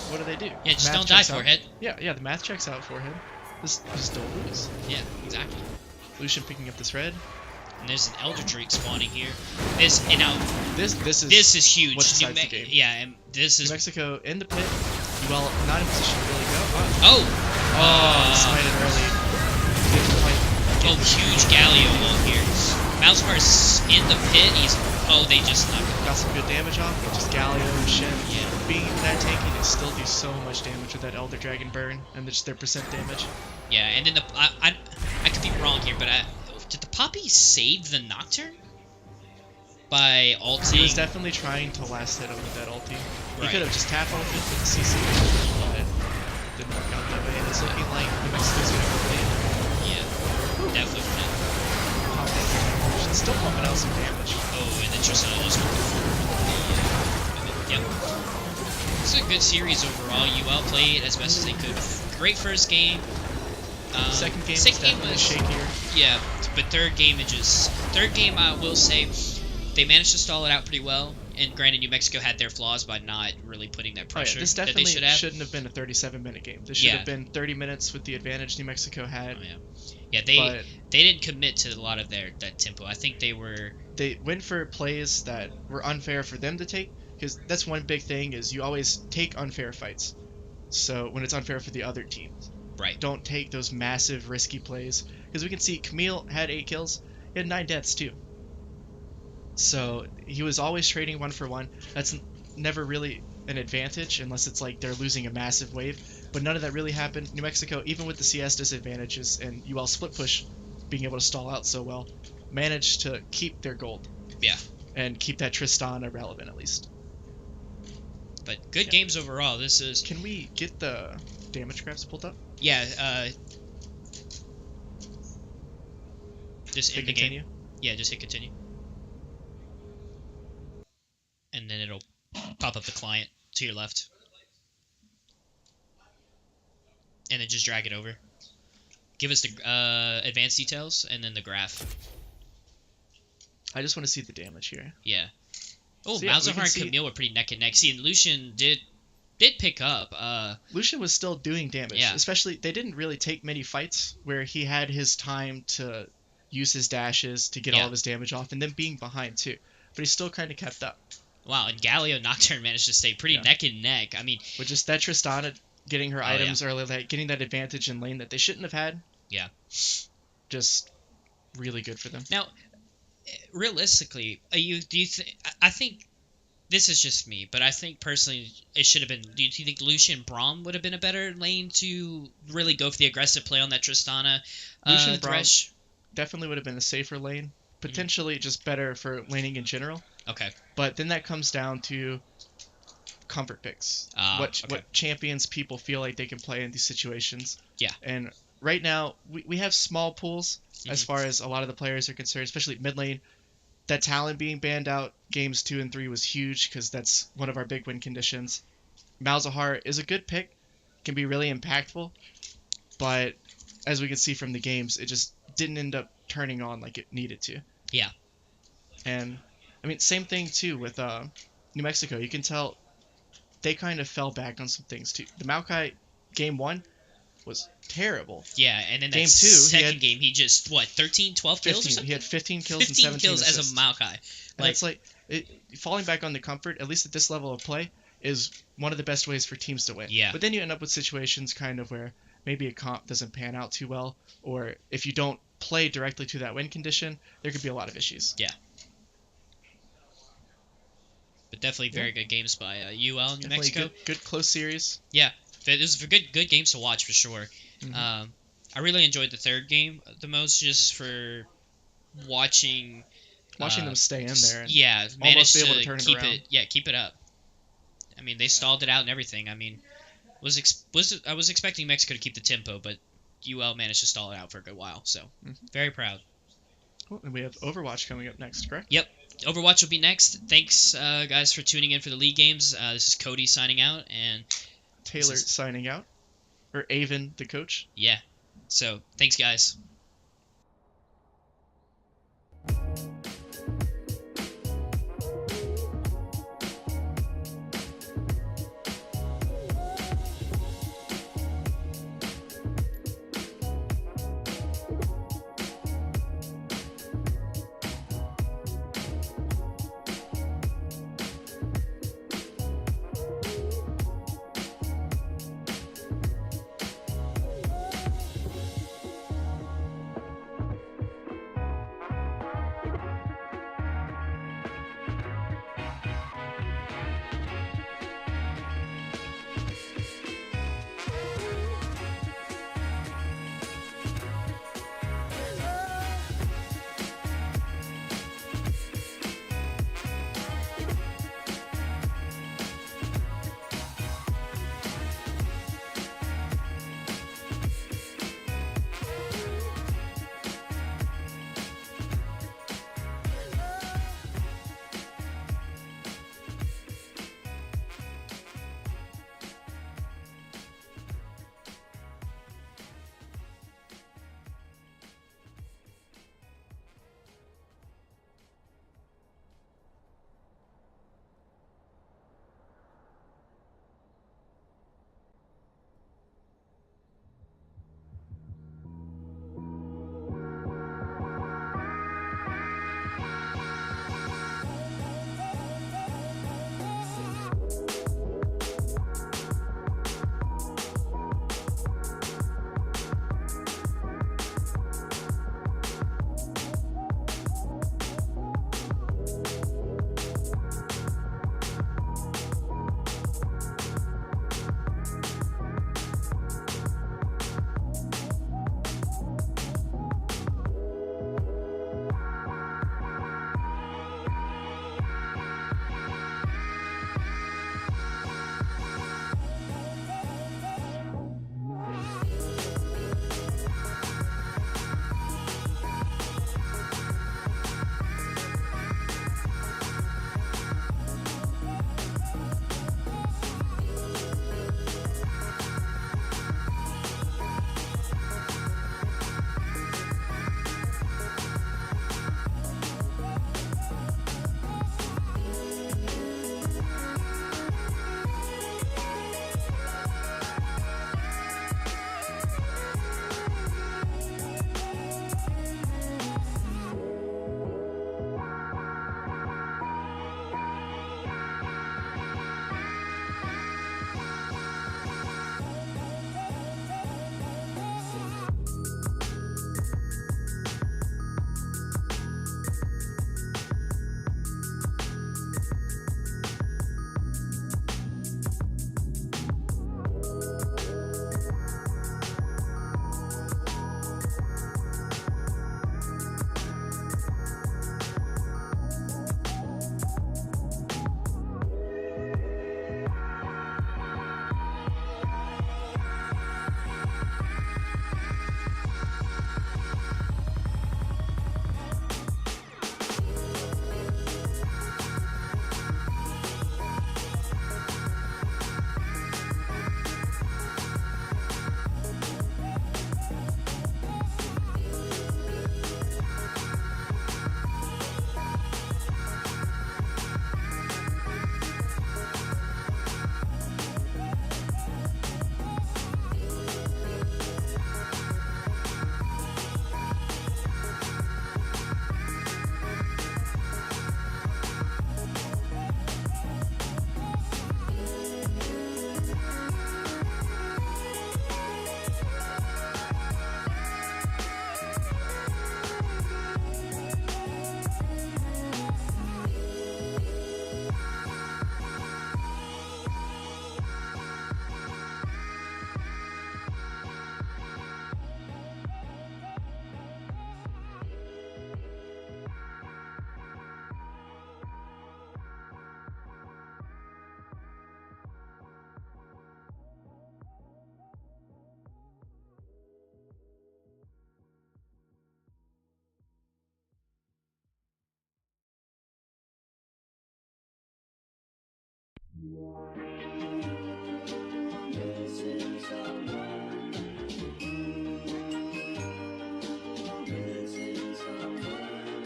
What do they do? Yeah, just Math don't die checks for out. it. Yeah, the math checks out for him. Just don't lose. Yeah, exactly. Lucian picking up this red. And there's an Elder Drake spawning here. This is huge. What decides the game. Yeah, and this is New Mexico in the pit. UL not in position to really go. Smite it early. Didn't quite Oh, huge Galio ult here. Malzahar's in the pit. They just got some good damage off. Just Galio and Shen. Yeah. Being that tanky, they still do so much damage with that Elder Dragon burn and just their percent damage. Yeah, and then I could be wrong here, but did the Poppy save the Nocturne by ulting? He was definitely trying to last hit him with that ulti. He Right. could have just tap ulted with the CC, but didn't work out that way. And it's looking like New Mexico's gonna go in. Yeah, definitely gonna. Still pumping out some damage. Oh, and then Tristana just went for yep. It's a good series overall. UL played as best as they could. Great first game. Second game was shakier. Yeah, but third game I will say they managed to stall it out pretty well. and granted, New Mexico had their flaws by not really putting that Oh, yeah, pressure this that definitely they should have. shouldn't have been a 37-minute game. This should Yeah. have been 30 minutes with the advantage New Mexico had. Oh, yeah, they didn't commit to a lot of that tempo. I think they went for plays that were unfair for them to take, because that's one big thing is you always take unfair fights. So when it's unfair for the other team, right. Don't take those massive risky plays, because we can see Camille had 8 kills, he had 9 deaths too. So he was always trading 1 for 1. That's never really an advantage unless it's like they're losing a massive wave, but none of that really happened. New Mexico, even with the CS disadvantages and UL split push being able to stall out so well, managed to keep their gold. Yeah. And keep that Tristana relevant at least. But good games overall. This is. Can we get the damage graphs pulled up? Yeah. Just Hit end the continue? game. Yeah, just hit continue. And then it'll pop up the client to your left. And then just drag it over. Give us the advanced details and then the graph. I just want to see the damage here. Yeah. Oh, So, yeah, we Malzahar can and see- Camille were pretty neck and neck. See, and Lucian did pick up. Lucian was still doing damage. Yeah. Especially, they didn't really take many fights where he had his time to use his dashes to get all of his damage off, and then being behind too. But he still kind of kept up. Wow, and Galio Nocturne managed to stay pretty neck and neck. I mean, with just that Tristana getting her Oh, items early, like getting that advantage in lane that they shouldn't have had. Yeah. Just really good for them. Now, realistically, I think this is just me, but I think personally it should have been. Do you think Lucian Braum would have been a better lane to really go for the aggressive play on that Tristana Lucian Braum Thresh? definitely would have been a safer lane. Potentially just better for laning in general. Okay. But then that comes down to comfort picks. What champions people feel like they can play in these situations. Yeah. And right now, we have small pools as far as a lot of the players are concerned, especially mid lane. That Talon being banned out games 2 and 3 was huge because that's one of our big win conditions. Malzahar is a good pick, can be really impactful, but as we can see from the games, it just didn't end up turning on like it needed to. Yeah. And I mean, same thing too with New Mexico. You can tell they kind of fell back on some things too. The Maokai game 1 was terrible. Yeah, and then game that 2, second game, he just, 13, 12 kills 15, or something? He had 15 kills 15 and 17 kills assists. as a Maokai. And it's like, falling back on the comfort, at least at this level of play, is one of the best ways for teams to win. Yeah. But then you end up with situations kind of where maybe a comp doesn't pan out too well, or if you don't play directly to that win condition, there could be a lot of issues. Yeah. But definitely very good games by UL New Mexico. Good close series. Yeah, it was good games to watch for sure. Mhm. I really enjoyed the third game the most, just for watching them stay in there. And yeah, managed be able to to turn it keep around. keep it up. I mean, they stalled it out and everything. I mean, I was expecting Mexico to keep the tempo, but UL managed to stall it out for a good while. So very proud. Cool. And we have Overwatch coming up next, correct? Yep. Overwatch will be next. Thanks, guys, for tuning in for the league games. This is Cody signing out, and Taylor signing out. Or Avon, the coach. Yeah. So, thanks, guys.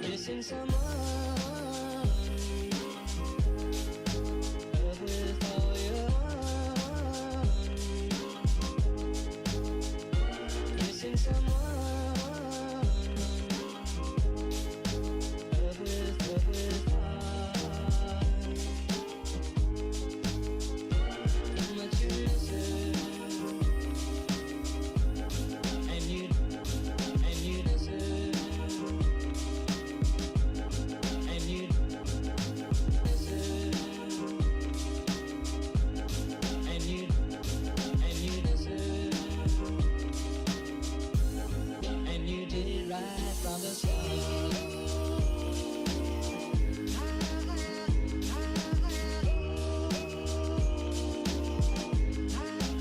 Missing someone. With all your heart. Missing someone. With heart. How much you miss it. And you miss it. And you miss it. And you miss it. And you did it right from the start.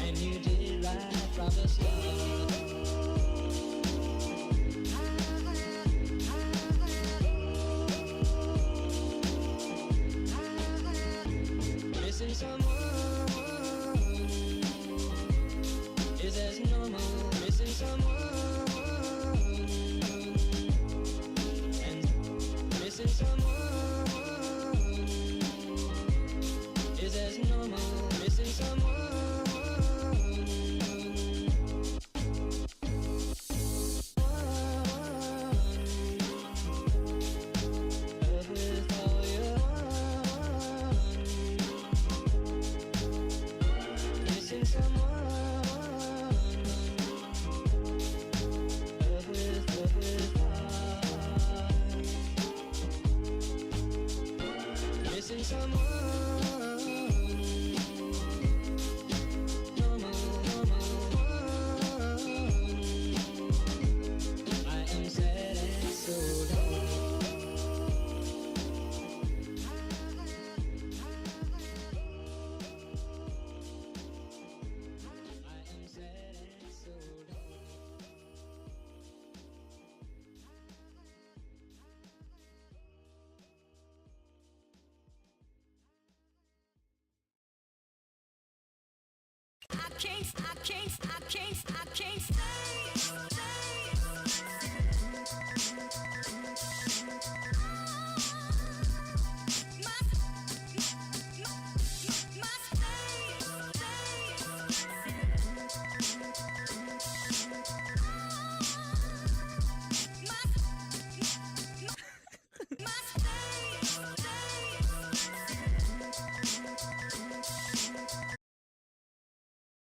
And you did it right from the start. Missing someone is as normal. Missing someone and missing someone is as normal. Missing someone. With all your heart. Missing someone. With heart. Missing someone. Normal. I am sad and so down. I am sad and so down. I can't stay.